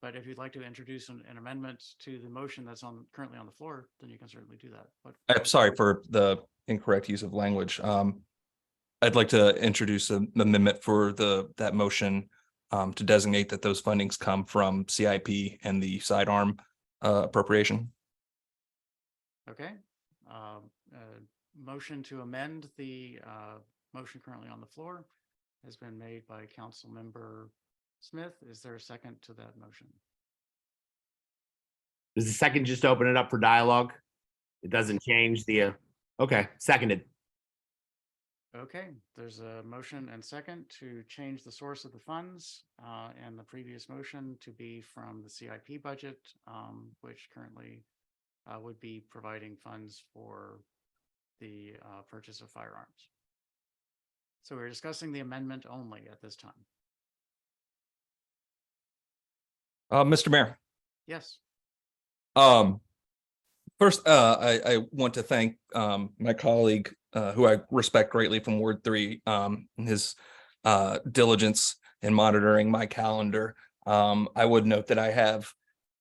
But if you'd like to introduce an amendment to the motion that's currently on the floor, then you can certainly do that. But I'm sorry for the incorrect use of language. I'd like to introduce an amendment for that motion to designate that those fundings come from CIP and the sidearm appropriation. okay. Motion to amend the motion currently on the floor has been made by Councilmember Smith. Is there a second to that motion? Does the second just open it up for dialogue? It doesn't change the, okay, seconded. Okay, there's a motion and second to change the source of the funds and the previous motion to be from the CIP budget, which currently would be providing funds for the purchase of firearms. So we're discussing the amendment only at this time. Mr. Mayor. Yes. First, I want to thank my colleague who I respect greatly from Ward 3, his diligence in monitoring my calendar. I would note that I have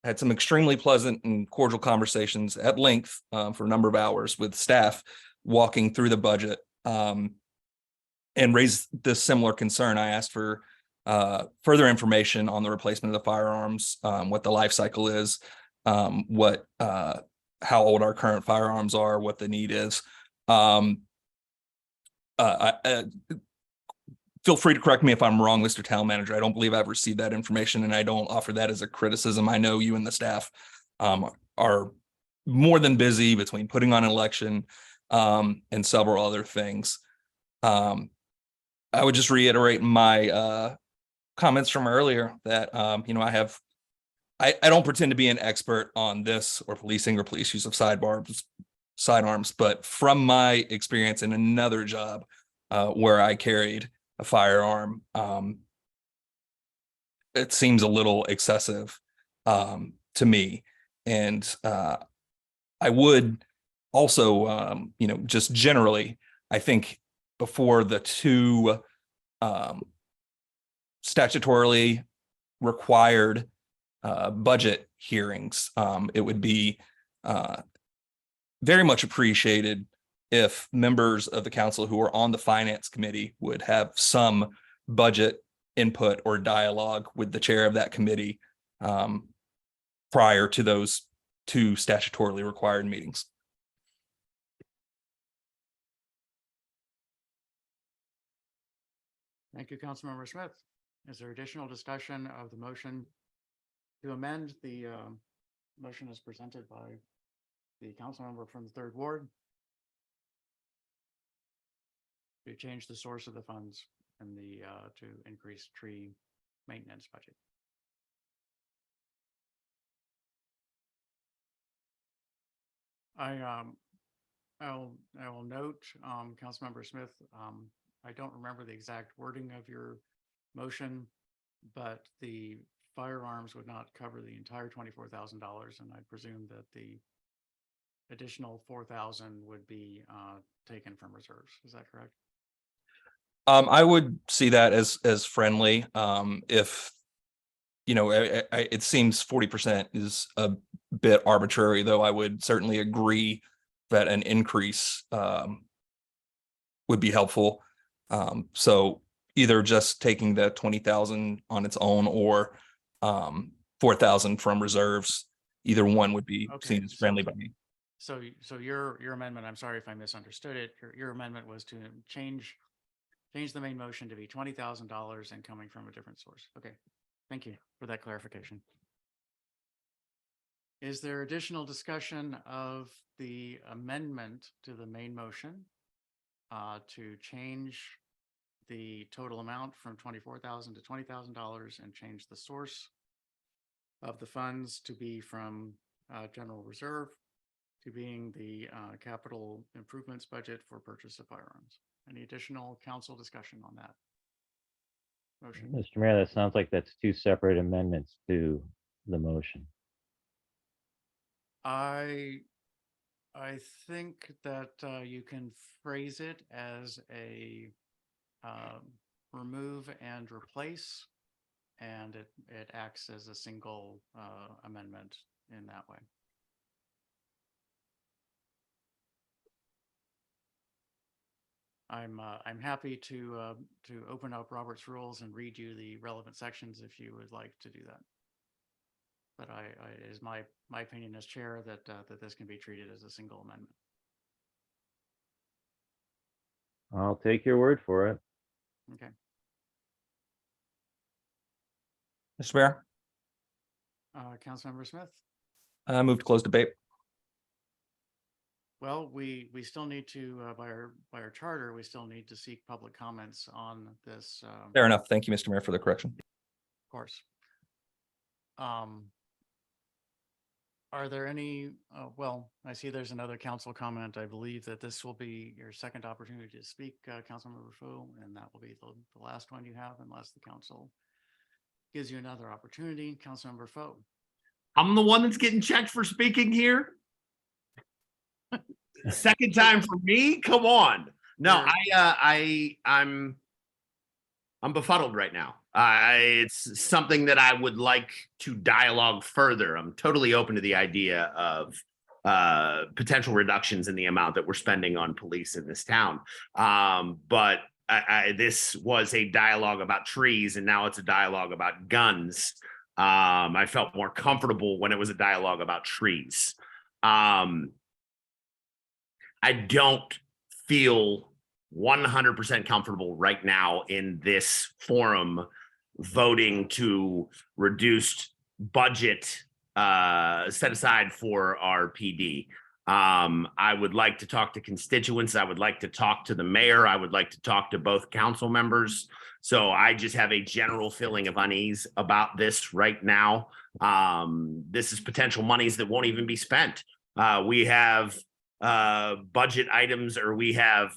had some extremely pleasant and cordial conversations at length for a number of hours with staff walking through the budget and raised this similar concern. I asked for further information on the replacement of the firearms, what the life cycle is, how old our current firearms are, what the need is. feel free to correct me if I'm wrong, Mr. Town Manager. I don't believe I've received that information, and I don't offer that as a criticism. I know you and the staff are more than busy between putting on an election and several other things. I would just reiterate my comments from earlier that I don't pretend to be an expert on this or policing or police use of sidearms, but from my experience in another job where I carried a firearm, it seems a little excessive to me. And I would also, just generally, I think before the two statutorily required budget hearings, it would be very much appreciated if members of the council who are on the finance committee would have some budget input or dialogue with the chair of that committee prior to those two statutorily required meetings. Thank you, Councilmember Smith. Is there additional discussion of the motion to amend the motion as presented by the council member from the 3rd Ward to change the source of the funds and to increase tree maintenance budget? I will note, Councilmember Smith, I don't remember the exact wording of your motion, but the firearms would not cover the entire $24,000, and I presume that the additional 4,000 would be taken from reserves. Is that correct? I would see that as friendly. If it seems 40% is a bit arbitrary, though I would certainly agree that an increase would be helpful. So either just taking the 20,000 on its own or 4,000 from reserves, either one would be seen as friendly by me. So your amendment, I'm sorry if I misunderstood it. Your amendment was to change the main motion to be $20,000 and coming from a different source. Okay, thank you for that clarification. Is there additional discussion of the amendment to the main motion to change the total amount from $24,000 to $20,000 and change the source of the funds to be from general reserve to being the capital improvements budget for purchase of firearms? Any additional council discussion on that motion? Mr. Mayor, that sounds like that's two separate amendments to the motion. I think that you can phrase it as a remove and replace, and it acts as a single amendment in that way. I'm happy to open up Robert's rules and read you the relevant sections if you would like to do that. But it is my opinion as chair that this can be treated as a single amendment. I'll take your word for it. Okay. Mr. Mayor, Councilmember Smith. I move to close debate. Well, we still need to, by our charter, we still need to seek public comments on this. Fair enough. Thank you, Mr. Mayor, for the correction. Of course. Are there any, well, I see there's another council comment. I believe that this will be your second opportunity to speak, Councilmember Fu, and that will be the last one you have unless the council gives you another opportunity. Councilmember Fu. I'm the one that's getting checked for speaking here. Second time for me? Come on. No, I'm befuddled right now. It's something that I would like to dialogue further. I'm totally open to the idea of potential reductions in the amount that we're spending on police in this town. But this was a dialogue about trees, and now it's a dialogue about guns. I felt more comfortable when it was a dialogue about trees. I don't feel 100% comfortable right now in this forum voting to reduced budget set aside for our PD. I would like to talk to constituents. I would like to talk to the mayor. I would like to talk to both council members. So I just have a general feeling of unease about this right now. This is potential monies that won't even be spent. We have budget items, or we have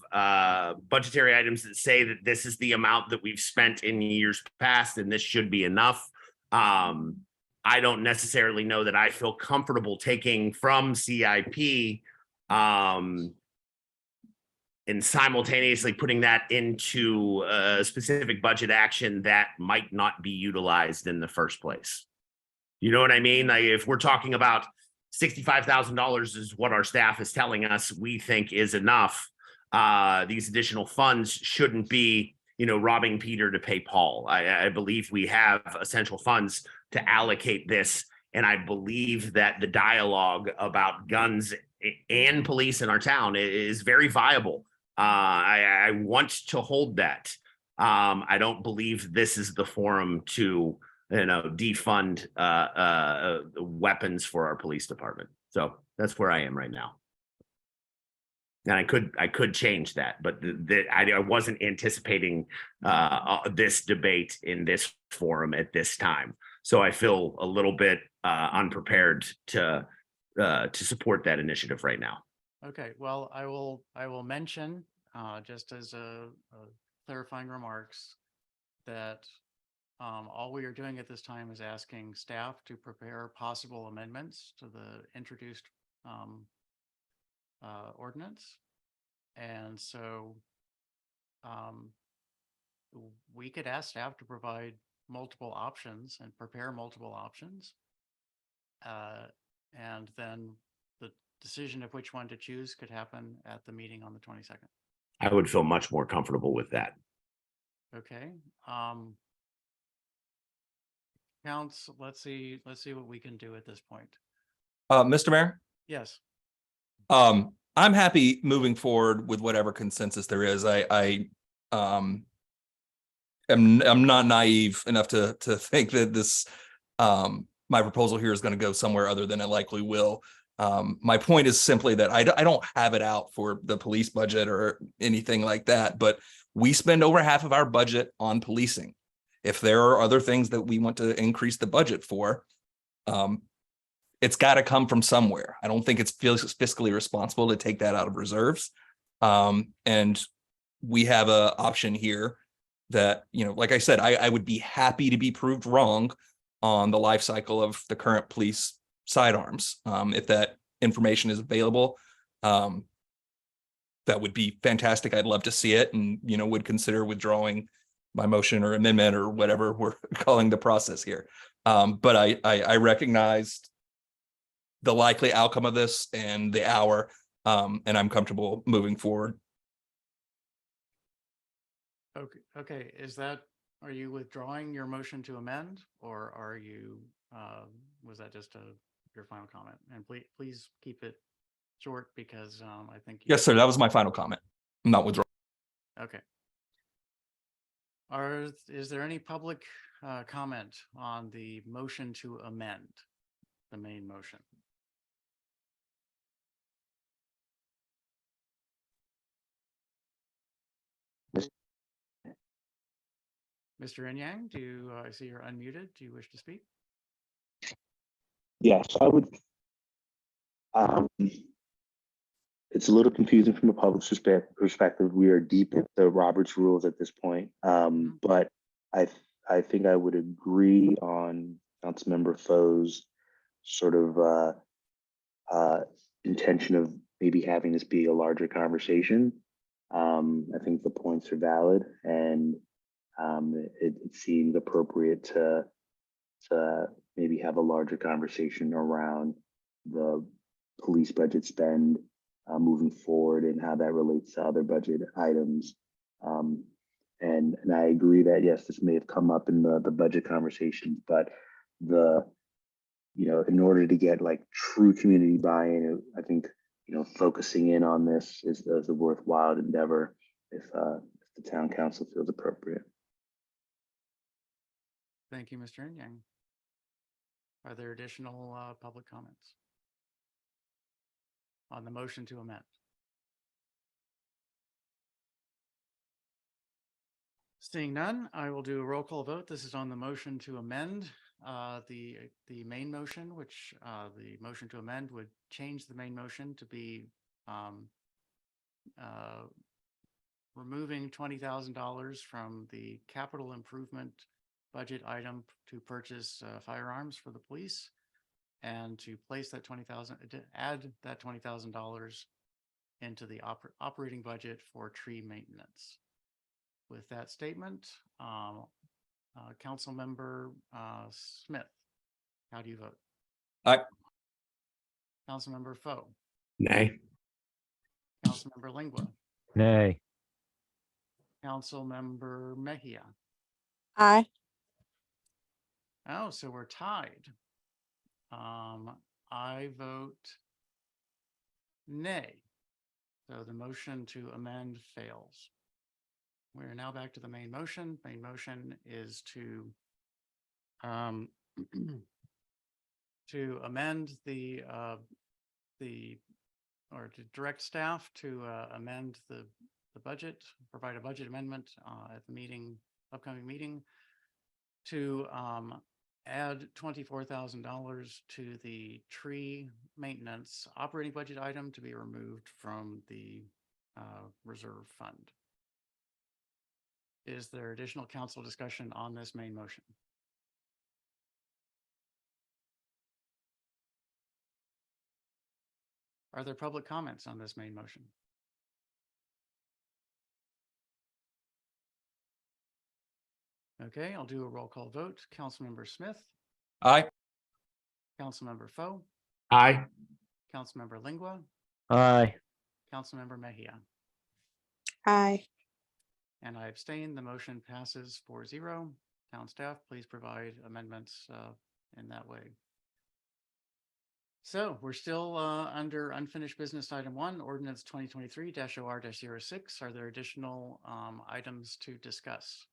budgetary items that say that this is the amount that we've spent in years past, and this should be enough. I don't necessarily know that I feel comfortable taking from CIP and simultaneously putting that into a specific budget action that might not be utilized in the first place. You know what I mean? Like, if we're talking about $65,000 is what our staff is telling us we think is enough, these additional funds shouldn't be, robbing Peter to pay Paul. I believe we have essential funds to allocate this. And I believe that the dialogue about guns and police in our town is very viable. I want to hold that. I don't believe this is the forum to, defund weapons for our police department. So that's where I am right now. And I could change that, but I wasn't anticipating this debate in this forum at this time. So I feel a little bit unprepared to support that initiative right now. Okay, well, I will mention, just as a clarifying remarks, that all we are doing at this time is asking staff to prepare possible amendments to the introduced ordinance. And so we could ask staff to provide multiple options and prepare multiple options. And then the decision of which one to choose could happen at the meeting on the 22nd. I would feel much more comfortable with that. Okay. Counts, let's see what we can do at this point. Mr. Mayor, Yes. I'm happy moving forward with whatever consensus there is. I'm not naive enough to think that this my proposal here is going to go somewhere other than it likely will. My point is simply that I don't have it out for the police budget or anything like that, but we spend over half of our budget on policing. If there are other things that we want to increase the budget for, it's got to come from somewhere. I don't think it's fiscally responsible to take that out of reserves. And we have an option here that, like I said, I would be happy to be proved wrong on the life cycle of the current police sidearms. If that information is available, that would be fantastic. I'd love to see it, and, would consider withdrawing my motion or amendment or whatever we're calling the process here. But I recognized the likely outcome of this and the hour, and I'm comfortable moving forward. Okay. Are you withdrawing your motion to amend, or are you, was that just your final comment? And please keep it short, because I think. Yes, sir. That was my final comment. I'm not withdrawing. Okay. Is there any public comment on the motion to amend the main motion? Mr. Enyang, I see you're unmuted. Do you wish to speak? Yes, I would. It's a little confusing from a public perspective. We are deep into Robert's rules at this point, but I think I would agree on Councilmember Foe's sort of intention of maybe having this be a larger conversation. I think the points are valid, and it seems appropriate to maybe have a larger conversation around the police budget spend moving forward and how that relates to other budget items. And I agree that, yes, this may have come up in the budget conversations, but in order to get like true community buy-in, I think, focusing in on this is a worthwhile endeavor. if the town council feels appropriate. Thank you, Mr. Yang. Are there additional public comments on the motion to amend? Seeing none, I will do a roll call vote. This is on the motion to amend the main motion, which the motion to amend would change the main motion to be removing $20,000 from the capital improvement budget item to purchase firearms for the police, and to place that add that $20,000 into the operating budget for tree maintenance. With that statement, Councilmember Smith, how do you vote? Aye. Councilmember Foe, Nay. Councilmember Lingua, Nay. Councilmember Mejia. Aye. Oh, so we're tied. I vote nay. So the motion to amend fails. We're now back to the main motion. Main motion is to to amend or to direct staff to amend the budget, provide a budget amendment at the upcoming meeting to add $24,000 to the tree maintenance operating budget item to be removed from the reserve fund. Is there additional council discussion on this main motion? Are there public comments on this main motion? Okay, I'll do a roll call vote. Councilmember Smith, Aye. Councilmember Foe, Aye. Councilmember Lingua, Aye. Councilmember Mejia. Aye. And I abstain. The motion passes 4-0. Town staff, please provide amendments in that way. So we're still under unfinished business item 1, ordinance 2023-OR-06. Are there additional items to discuss?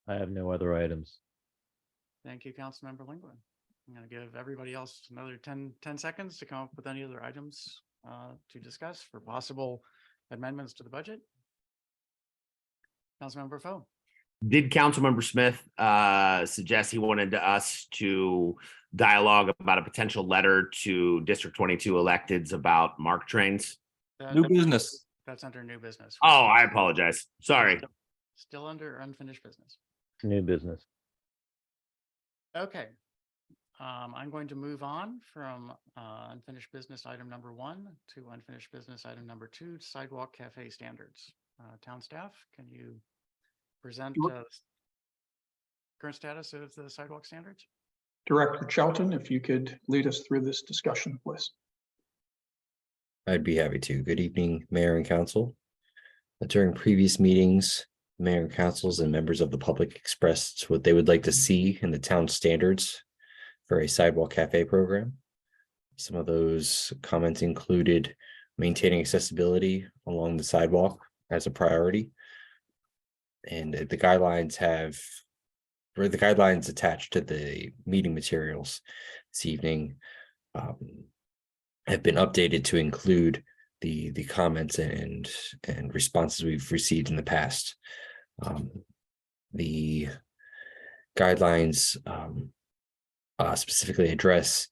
I have no other items. Thank you, Councilmember Lingua. I'm going to give everybody else another 10 seconds to come up with any other items to discuss for possible amendments to the budget. Councilmember Foe. Did Councilmember Smith suggest he wanted us to dialogue about a potential letter to District 22 electeds about MARC trains? New business. That's under new business. Oh, I apologize. Sorry. Still under unfinished business. New business. Okay. I'm going to move on from unfinished business item number 1 to unfinished business item number 2, sidewalk cafe standards. Town staff, can you present current status of the sidewalk standards? Director Shelton, if you could lead us through this discussion, please. I'd be happy to. Good evening, Mayor and Council. During previous meetings, Mayor and Councils and members of the public expressed what they would like to see in the town standards for a sidewalk cafe program. Some of those comments included maintaining accessibility along the sidewalk as a priority. And the guidelines attached to the meeting materials this evening have been updated to include the comments and responses we've received in the past. The guidelines specifically address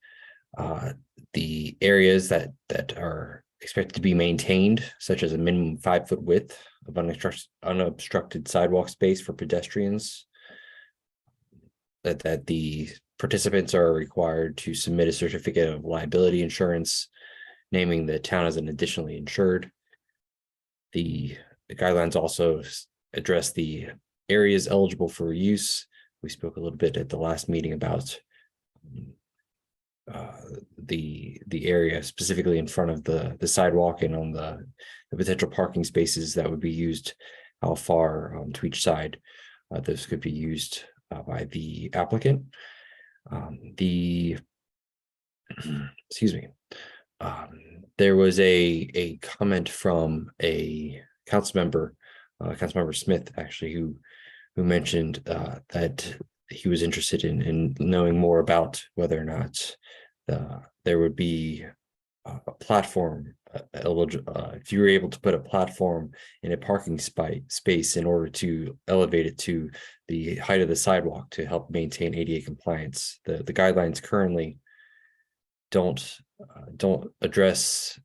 the areas that are expected to be maintained, such as a minimum 5-foot width of unobstructed sidewalk space for pedestrians, that the participants are required to submit a certificate of liability insurance, naming the town as an additionally insured. The guidelines also address the areas eligible for use. We spoke a little bit at the last meeting about the area specifically in front of the sidewalk and on the potential parking spaces that would be used, how far to each side those could be used by the applicant. The excuse me. There was a comment from a council member, Councilmember Smith, actually, who mentioned that he was interested in knowing more about whether or not there would be a platform if you were able to put a platform in a parking space in order to elevate it to the height of the sidewalk to help maintain ADA compliance. The guidelines currently don't address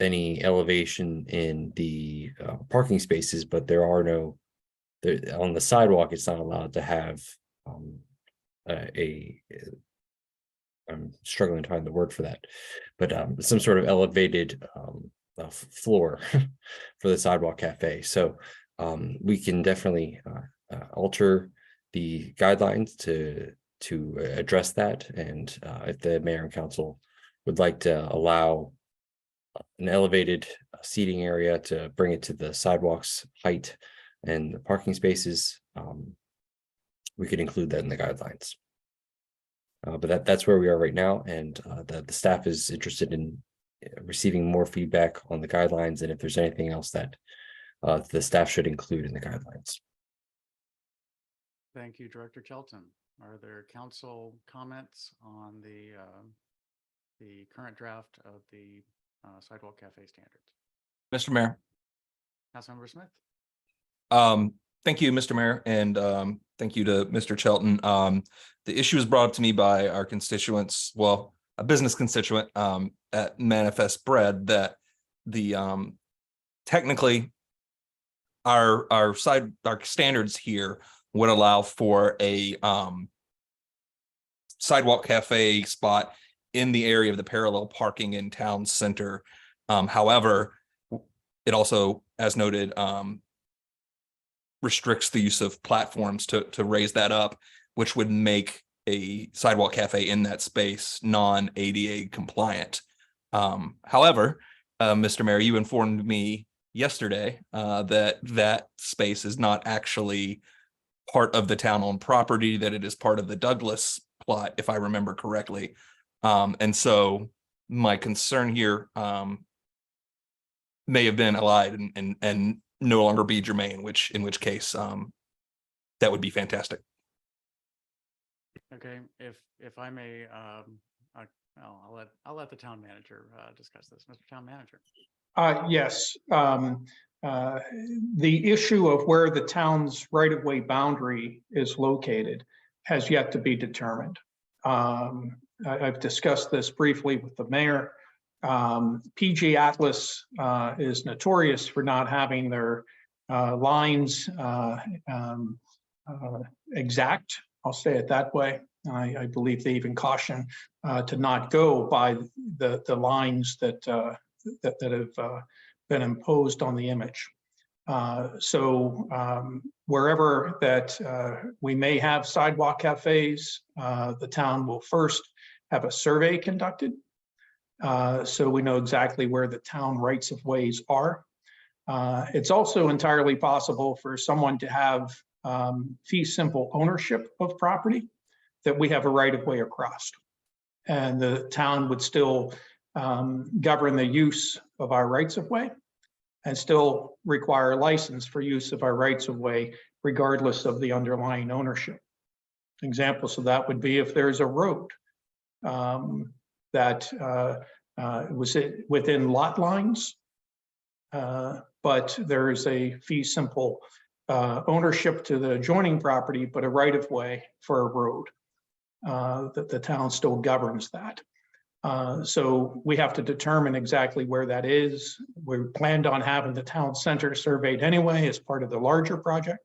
any elevation in the parking spaces, but there are no on the sidewalk. It's not allowed to have I'm struggling to find the word for that, but some sort of elevated floor for the sidewalk cafe. So we can definitely alter the guidelines to address that. And if the mayor and council would like to allow an elevated seating area to bring it to the sidewalk's height and the parking spaces, we could include that in the guidelines. But that's where we are right now, and the staff is interested in receiving more feedback on the guidelines, and if there's anything else that the staff should include in the guidelines. Thank you, Director Chelton. Are there council comments on the current draft of the sidewalk cafe standards? Mr. Mayor. Councilmember Smith? Thank you, Mr. Mayor, and thank you to Mr. Chelton. The issue was brought up to me by our constituents, well, a business constituent at Manifest Bread, that the technically our standards here would allow for a sidewalk cafe spot in the area of the parallel parking in town center. However, it also, as noted, restricts the use of platforms to raise that up, which would make a sidewalk cafe in that space non-ADA compliant. However, Mr. Mayor, you informed me yesterday that space is not actually part of the town-owned property, that it is part of the Douglas plot, if I remember correctly. And so my concern here may have been allied and no longer be germane, in which case that would be fantastic. Okay, if I may, I'll let the town manager discuss this. Mr. Town Manager. Yes. The issue of where the town's right-of-way boundary is located has yet to be determined. I've discussed this briefly with the mayor. PG Atlas is notorious for not having their lines exact. I'll say it that way. I believe they even caution to not go by the lines that have been imposed on the image. So wherever that we may have sidewalk cafes, the town will first have a survey conducted. So we know exactly where the town rights of ways are. It's also entirely possible for someone to have fee simple ownership of property that we have a right of way across. And the town would still govern the use of our rights of way and still require a license for use of our rights of way, regardless of the underlying ownership. Examples of that would be if there's a road that was within lot lines, but there is a fee simple ownership to the adjoining property, but a right of way for a road, that the town still governs that. So we have to determine exactly where that is. We planned on having the town center surveyed anyway as part of the larger project.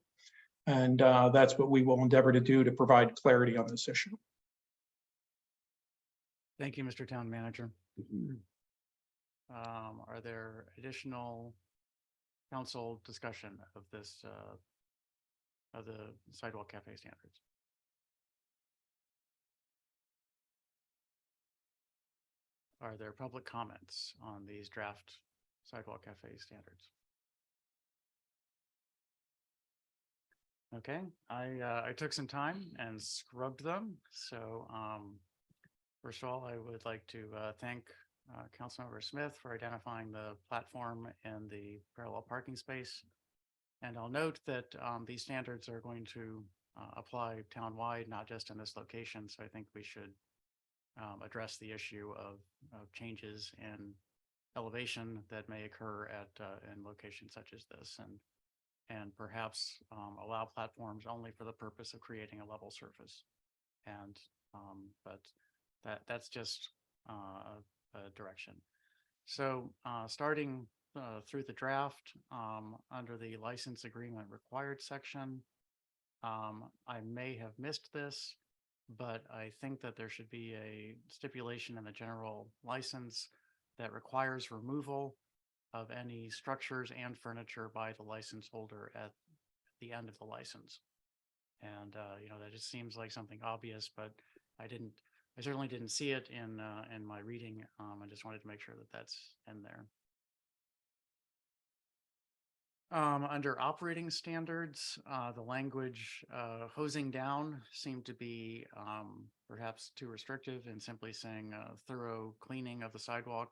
And that's what we will endeavor to do to provide clarity on this issue. Thank you, Mr. Town Manager. Are there additional council discussion of this, of the sidewalk cafe standards? Are there public comments on these draft sidewalk cafe standards? Okay, I took some time and scrubbed them. So First of all, I would like to thank Councilmember Smith for identifying the platform and the parallel parking space. And I'll note that these standards are going to apply townwide, not just in this location. So I think we should address the issue of changes in elevation that may occur at in locations such as this, and perhaps allow platforms only for the purpose of creating a level surface. And but that's just a direction. So starting through the draft under the license agreement required section, I may have missed this, but I think that there should be a stipulation in the general license that requires removal of any structures and furniture by the license holder at the end of the license. And that just seems like something obvious, but I certainly didn't see it in my reading. I just wanted to make sure that that's in there. Under operating standards, the language hosing down seemed to be perhaps too restrictive, and simply saying thorough cleaning of the sidewalk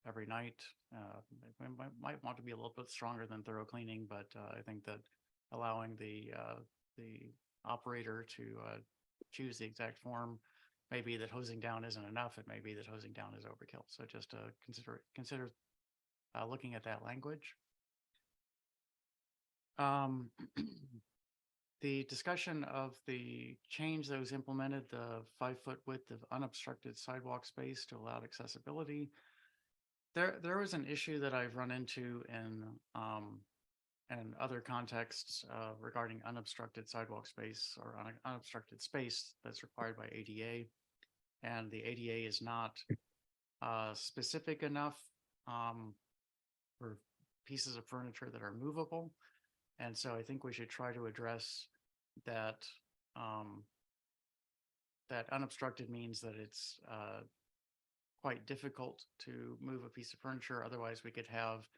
every night. We might want to be a little bit stronger than thorough cleaning, but I think that allowing the operator to choose the exact form, maybe that hosing down isn't enough. It may be that hosing down is overkill. So just consider looking at that language. The discussion of the change that was implemented, the 5-foot width of unobstructed sidewalk space to allow accessibility. There was an issue that I've run into in other contexts regarding unobstructed sidewalk space or unobstructed space that's required by ADA, and the ADA is not specific enough for pieces of furniture that are movable. And so I think we should try to address that. That unobstructed means that it's quite difficult to move a piece of furniture. Otherwise, we could have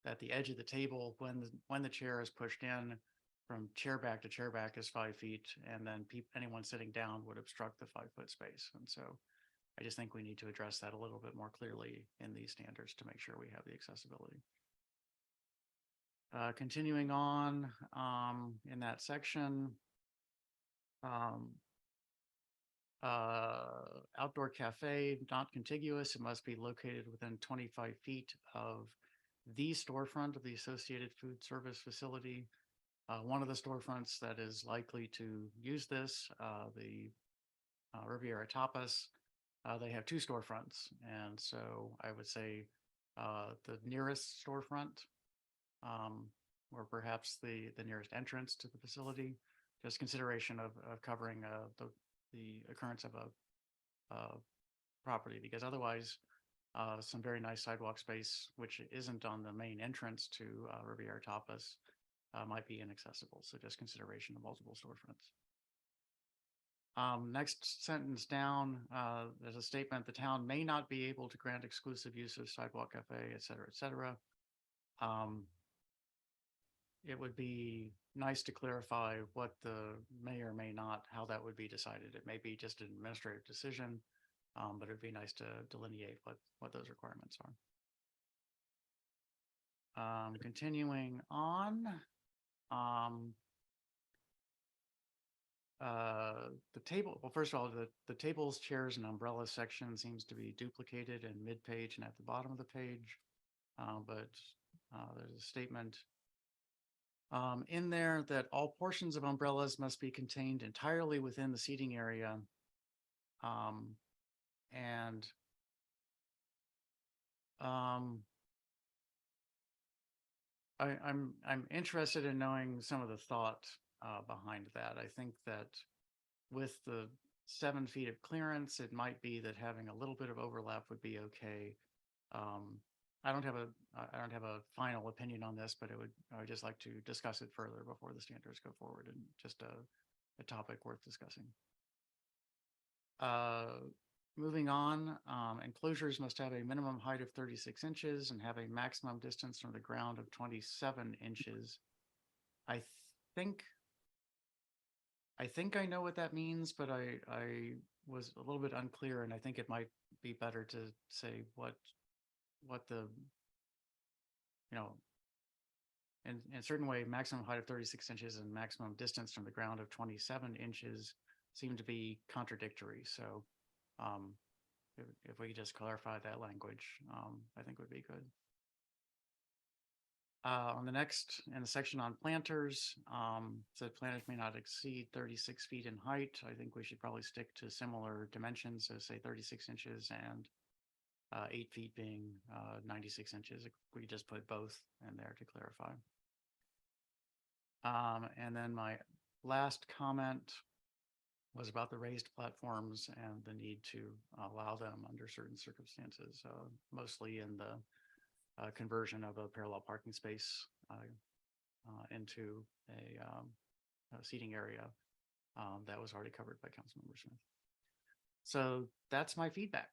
that the edge of the table, when the chair is pushed in from chair back to chair back, is 5 feet, and then anyone sitting down would obstruct the 5-foot space. And so I just think we need to address that a little bit more clearly in these standards to make sure we have the accessibility. Continuing on in that section, outdoor cafe, not contiguous. It must be located within 25 feet of the storefront of the associated food service facility. One of the storefronts that is likely to use this, the Riviera Tapas, they have 2 storefronts. And so I would say the nearest storefront, or perhaps the nearest entrance to the facility, just consideration of covering the occurrence of a property, because otherwise some very nice sidewalk space, which isn't on the main entrance to Riviera Tapas, might be inaccessible. So just consideration of multiple storefronts. Next sentence down, there's a statement: the town may not be able to grant exclusive use of sidewalk cafe, et cetera, et cetera. It would be nice to clarify what the may or may not, how that would be decided. It may be just an administrative decision, but it'd be nice to delineate what those requirements are. Continuing on, the table, well, first of all, the tables, chairs, and umbrellas section seems to be duplicated in mid-page and at the bottom of the page, but there's a statement in there that all portions of umbrellas must be contained entirely within the seating area. I'm interested in knowing some of the thought behind that. I think that with the 7 feet of clearance, it might be that having a little bit of overlap would be okay. I don't have a final opinion on this, but I would just like to discuss it further before the standards go forward, and just a topic worth discussing. Moving on, enclosures must have a minimum height of 36 inches and have a maximum distance from the ground of 27 inches. I think I know what that means, but I was a little bit unclear, and I think it might be better to say what the, you know, in a certain way, maximum height of 36 inches and maximum distance from the ground of 27 inches seem to be contradictory. So if we could just clarify that language, I think would be good. On the next, in the section on planters, said planters may not exceed 36 feet in height. I think we should probably stick to similar dimensions, so say 36 inches and 8 feet being 96 inches. We could just put both in there to clarify. And then my last comment was about the raised platforms and the need to allow them under certain circumstances, mostly in the conversion of a parallel parking space into a seating area that was already covered by Councilmember Smith. So that's my feedback.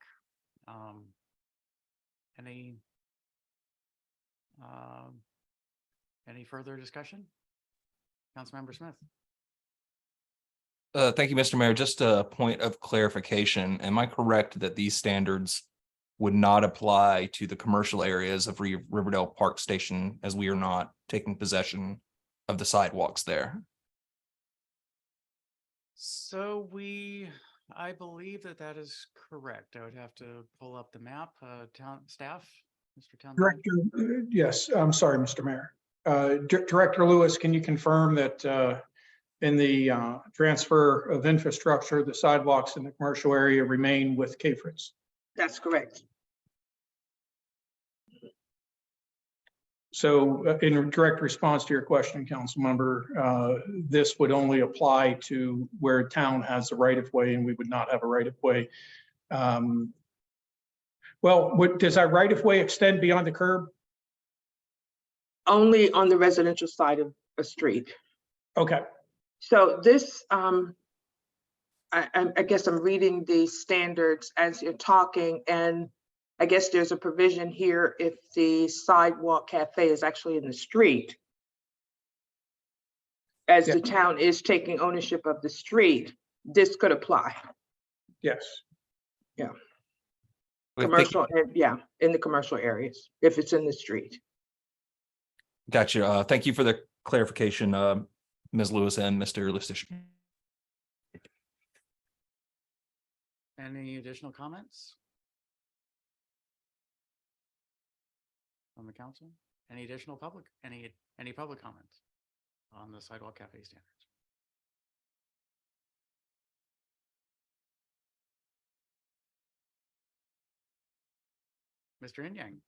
Any further discussion? Councilmember Smith. Thank you, Mr. Mayor. Just a point of clarification. Am I correct that these standards would not apply to the commercial areas of Riverdale Park Station, as we are not taking possession of the sidewalks there? So I believe that is correct. I would have to pull up the map. Town staff, Mr. Town Manager? Director, yes, I'm sorry, Mr. Mayor. Director Lewis, can you confirm that in the transfer of infrastructure, the sidewalks in the commercial area remain with K-Fritz? That's correct. So in direct response to your question, council member, this would only apply to where town has the right of way, and we would not have a right of way. Well, does our right of way extend beyond the curb? Only on the residential side of a street. Okay. So this, I guess I'm reading the standards as you're talking, and I guess there's a provision here if the sidewalk cafe is actually in the street. As the town is taking ownership of the street, this could apply. Yes. Yeah. Okay, Commercial, yeah, in the commercial areas, if it's in the street. Gotcha. Thank you for the clarification, Ms. Lewis and Mr. Listish. Any additional comments from the council? Any additional public, any public comments on the sidewalk cafe standards? Mr. Inyang.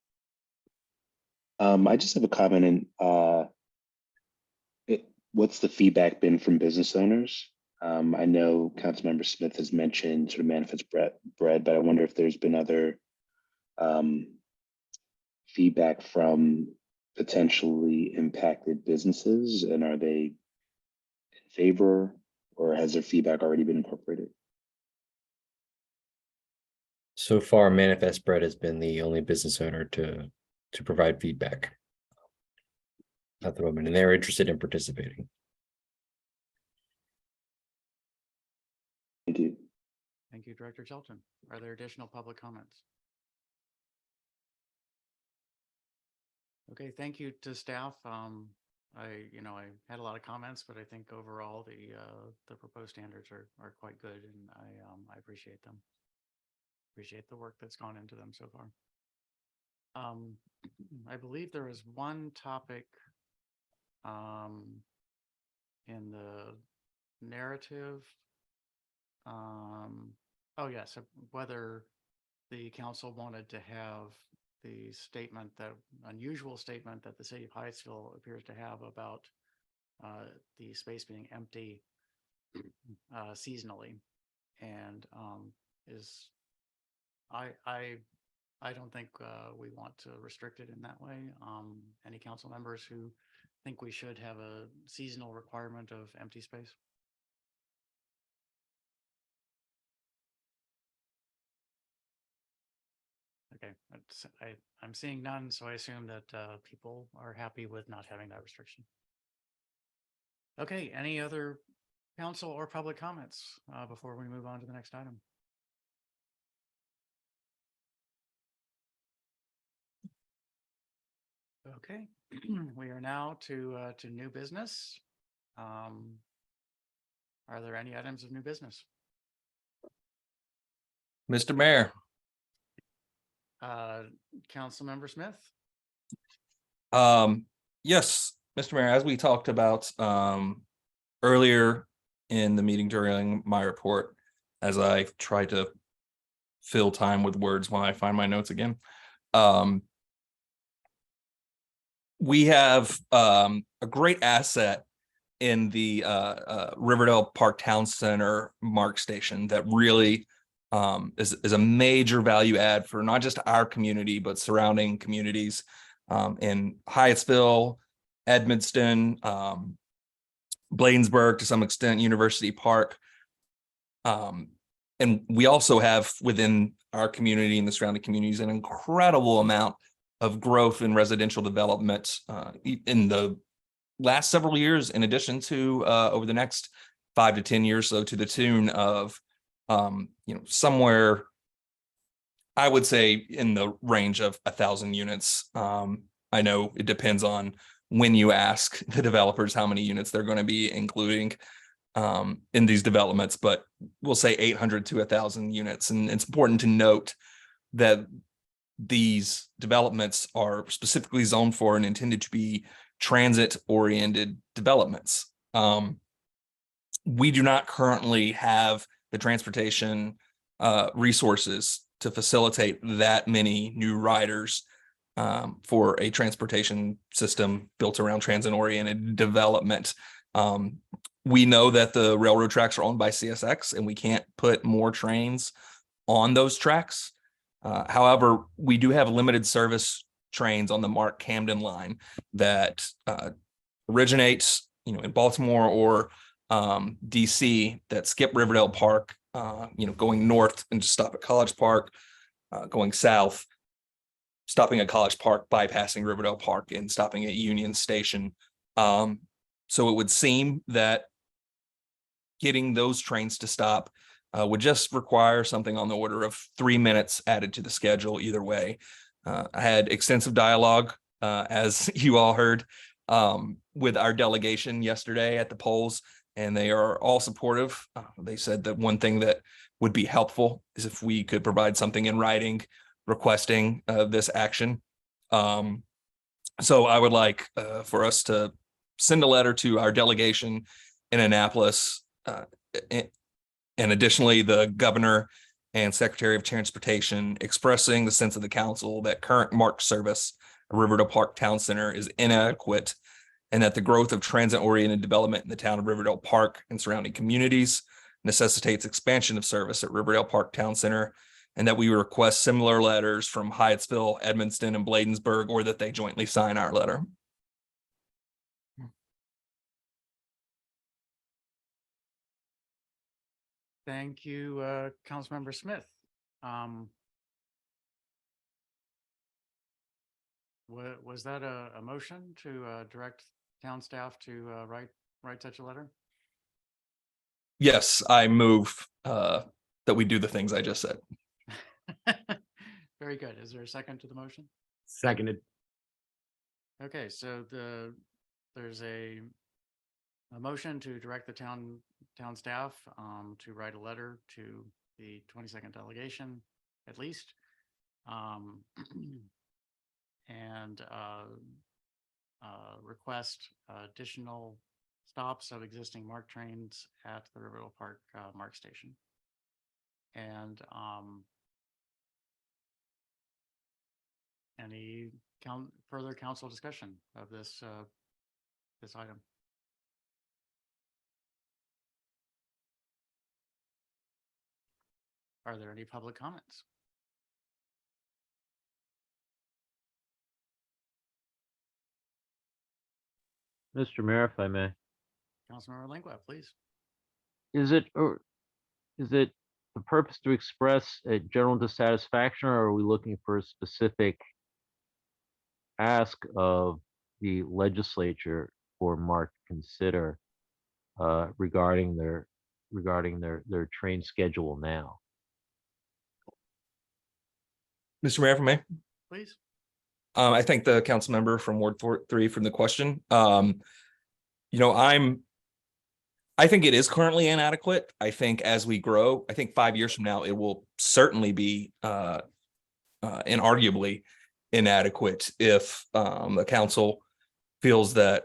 I just have a comment and what's the feedback been from business owners? I know Councilmember Smith has mentioned sort of manifest bread, but I wonder if there's been other feedback from potentially impacted businesses, and are they in favor, or has their feedback already been incorporated? So far, Manifest Bread has been the only business owner to provide feedback at the moment, and they're interested in participating. Thank you. Thank you, Director Shelton. Are there additional public comments? Okay, thank you to staff. I had a lot of comments, but I think overall the proposed standards are quite good, and I appreciate them. Appreciate the work that's gone into them so far. I believe there was one topic in the narrative. Oh yes, whether the council wanted to have the statement, that unusual statement that the city of Hyattsville appears to have about the space being empty seasonally, and I don't think we want to restrict it in that way. Any council members who think we should have a seasonal requirement of empty space? Okay, I'm seeing none, so I assume that people are happy with not having that restriction. Okay, any other council or public comments before we move on to the next item? Okay, we are now to new business. Are there any items of new business? Mr. Mayor, Councilmember Smith? yes, Mr. Mayor, as we talked about earlier in the meeting during my report, as I tried to fill time with words while I find my notes again. We have a great asset in the Riverdale Park Town Center MARC station that really is a major value add for not just our community, but surrounding communities in Hyattsville, Edmonston, Bladensburg, to some extent, University Park. And we also have within our community and the surrounding communities an incredible amount of growth in residential development in the last several years, in addition to over the next 5 to 10 years, so to the tune of somewhere, I would say, in the range of 1,000 units. I know it depends on when you ask the developers how many units they're going to be including in these developments, but we'll say 800 to 1,000 units. And it's important to note that these developments are specifically zoned for and intended to be transit-oriented developments. We do not currently have the transportation resources to facilitate that many new riders for a transportation system built around transit-oriented development. We know that the railroad tracks are owned by CSX, and we can't put more trains on those tracks. However, we do have limited service trains on the MARC Camden line that originates, in Baltimore or DC, that skip Riverdale Park, going north and just stop at College Park, going south, stopping at College Park, bypassing Riverdale Park, and stopping at Union Station. So it would seem that getting those trains to stop would just require something on the order of 3 minutes added to the schedule either way. I had extensive dialogue, as you all heard, with our delegation yesterday at the polls, and they are all supportive. They said that one thing that would be helpful is if we could provide something in writing requesting this action. So I would like for us to send a letter to our delegation in Annapolis, and additionally the governor and Secretary of Transportation, expressing the sense of the council that current MARC service at Riverdale Park Town Center is inadequate, and that the growth of transit-oriented development in the town of Riverdale Park and surrounding communities necessitates expansion of service at Riverdale Park Town Center, and that we request similar letters from Hyattsville, Edmonston, and Bladensburg, or that they jointly sign our letter. Thank you, Councilmember Smith. Was that a motion to direct town staff to write such a letter? Yes, I move that we do the things I just said. Very good. Is there a second to the motion? Seconded. Okay, so there's a motion to direct the town staff to write a letter to the 22nd delegation, at least, and request additional stops of existing MARC trains at the Riverdale Park MARC station. And any further council discussion of this item? Are there any public comments? Mr. Mayor, if I may, Councilmember Lingua, please. is it the purpose to express a general dissatisfaction, or are we looking for a specific ask of the legislature for MARC to consider regarding their train schedule now? Mr. Mayor, if I may. Please. I thank the council member from Ward 3 from the question. I think it is currently inadequate. I think as we grow, I think 5 years from now, it will certainly be inarguably inadequate if the council feels that,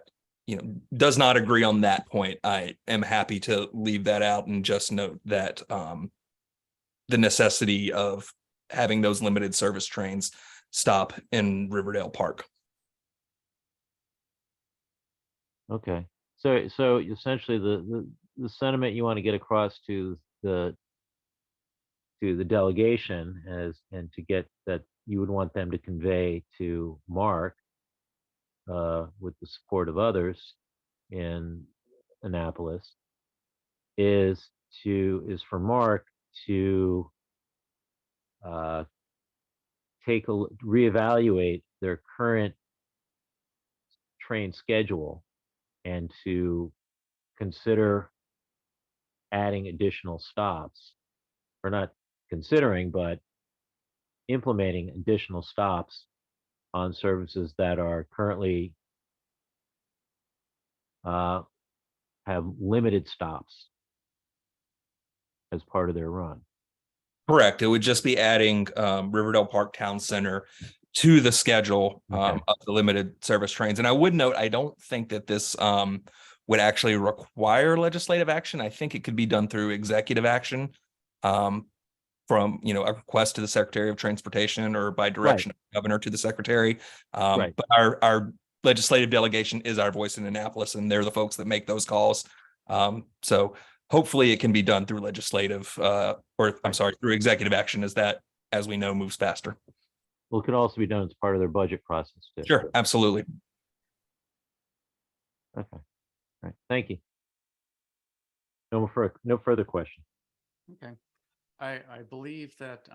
does not agree on that point. I am happy to leave that out and just note that the necessity of having those limited service trains stop in Riverdale Park. Okay, so essentially the sentiment you want to get across to the delegation and to get that you would want them to convey to Mark with the support of others in Annapolis is for Mark to reevaluate their current train schedule and to consider adding additional stops, or not considering, but implementing additional stops on services that are currently have limited stops as part of their run. Correct. It would just be adding Riverdale Park Town Center to the schedule of the limited service trains. And I would note, I don't think that this would actually require legislative action. I think it could be done through executive action from, a request to the Secretary of Transportation or by direction of the governor to the secretary. But our legislative delegation is our voice in Annapolis, and they're the folks that make those calls. So hopefully it can be done through legislative through executive action, as we know, moves faster. Well, it could also be done as part of their budget process too. Sure, absolutely. Okay. All right. Thank you. No further questions. Okay. I believe that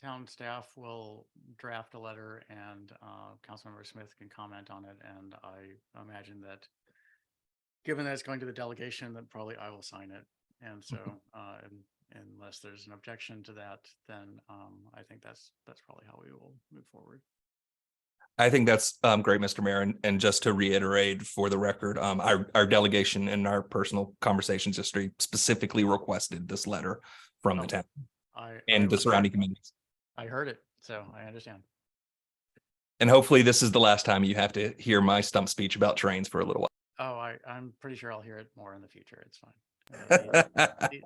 town staff will draft a letter and Councilmember Smith can comment on it. And I imagine that given that it's going to the delegation, that probably I will sign it. And so unless there's an objection to that, then I think that's probably how we will move forward. I think that's great, Mr. Mayor. And just to reiterate for the record, our delegation and our personal conversations history specifically requested this letter from the town and the surrounding communities. I heard it, so I understand. And hopefully this is the last time you have to hear my stump speech about trains for a little while. Oh, I'm pretty sure I'll hear it more in the future. It's fine.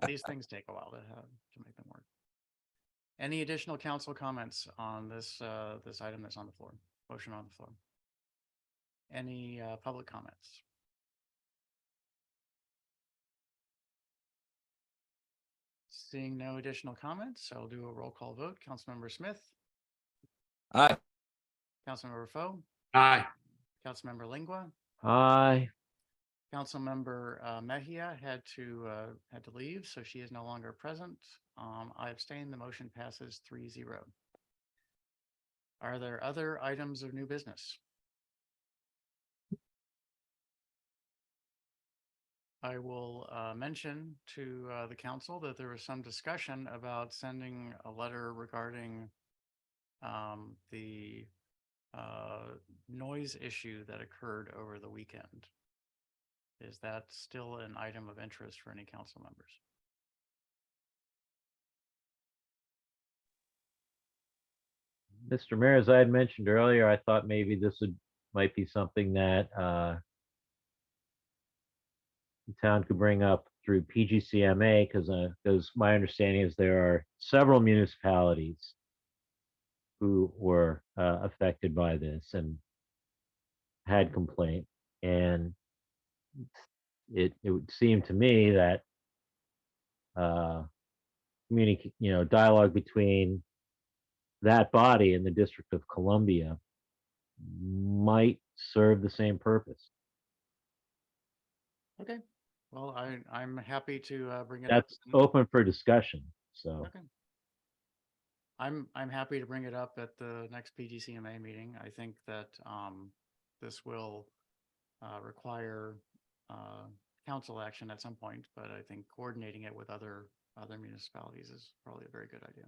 These things take a while to make them work. Any additional council comments on this this item that's on the floor? Motion on the floor. Any public comments? Seeing no additional comments, I'll do a roll call vote. Councilmember Smith. Aye. Councilmember Foe. Aye. Councilmember Lingua. Aye. Councilmember Mejia had to leave, so she is no longer present. I abstain. The motion passes 3-0. Are there other items of new business? I will mention to the council that there was some discussion about sending a letter regarding the noise issue that occurred over the weekend. Is that still an item of interest for any council members? Mr. Mayor, as I had mentioned earlier, I thought maybe this might be something that the town could bring up through PGCMA, because my understanding is there are several municipalities who were affected by this and had complaint. And it would seem to me that dialogue between that body and the District of Columbia might serve the same purpose. Okay. Well, I'm happy to bring it That's up. open for discussion. So Okay. I'm happy to bring it up at the next PGCMA meeting. I think that this will require council action at some point, but I think coordinating it with other municipalities is probably a very good idea.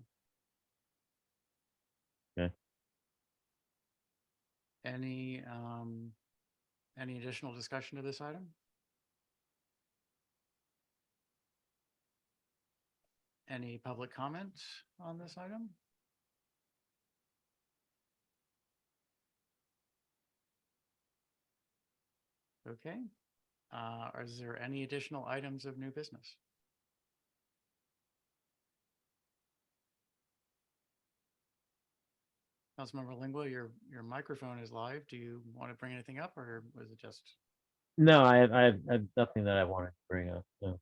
Okay. Any additional discussion to this item? Any public comment on this item? Okay. Is there any additional items of new business? Councilmember Lingua, your microphone is live. Do you want to bring anything up, or was it just? No, I have nothing that I want to bring up. No.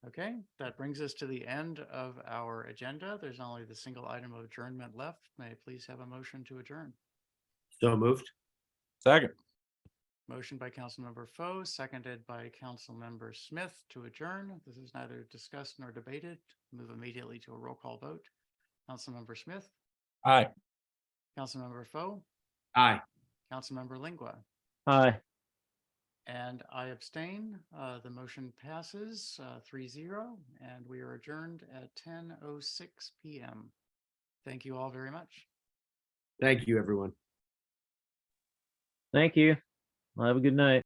Okay, that brings us to the end of our agenda. There's only the single item of adjournment left. May I please have a motion to adjourn? So moved. Second. Motion by Councilmember Foe, seconded by Councilmember Smith to adjourn. This is neither discussed nor debated. Move immediately to a roll call vote. Councilmember Smith, Aye. Councilmember Foe, Aye. Councilmember Lingua, Hi. and I abstain. The motion passes 3-0, and we are adjourned at 10:06 p.m. Thank you all very much. Thank you, everyone. Thank you. Well, have a good night.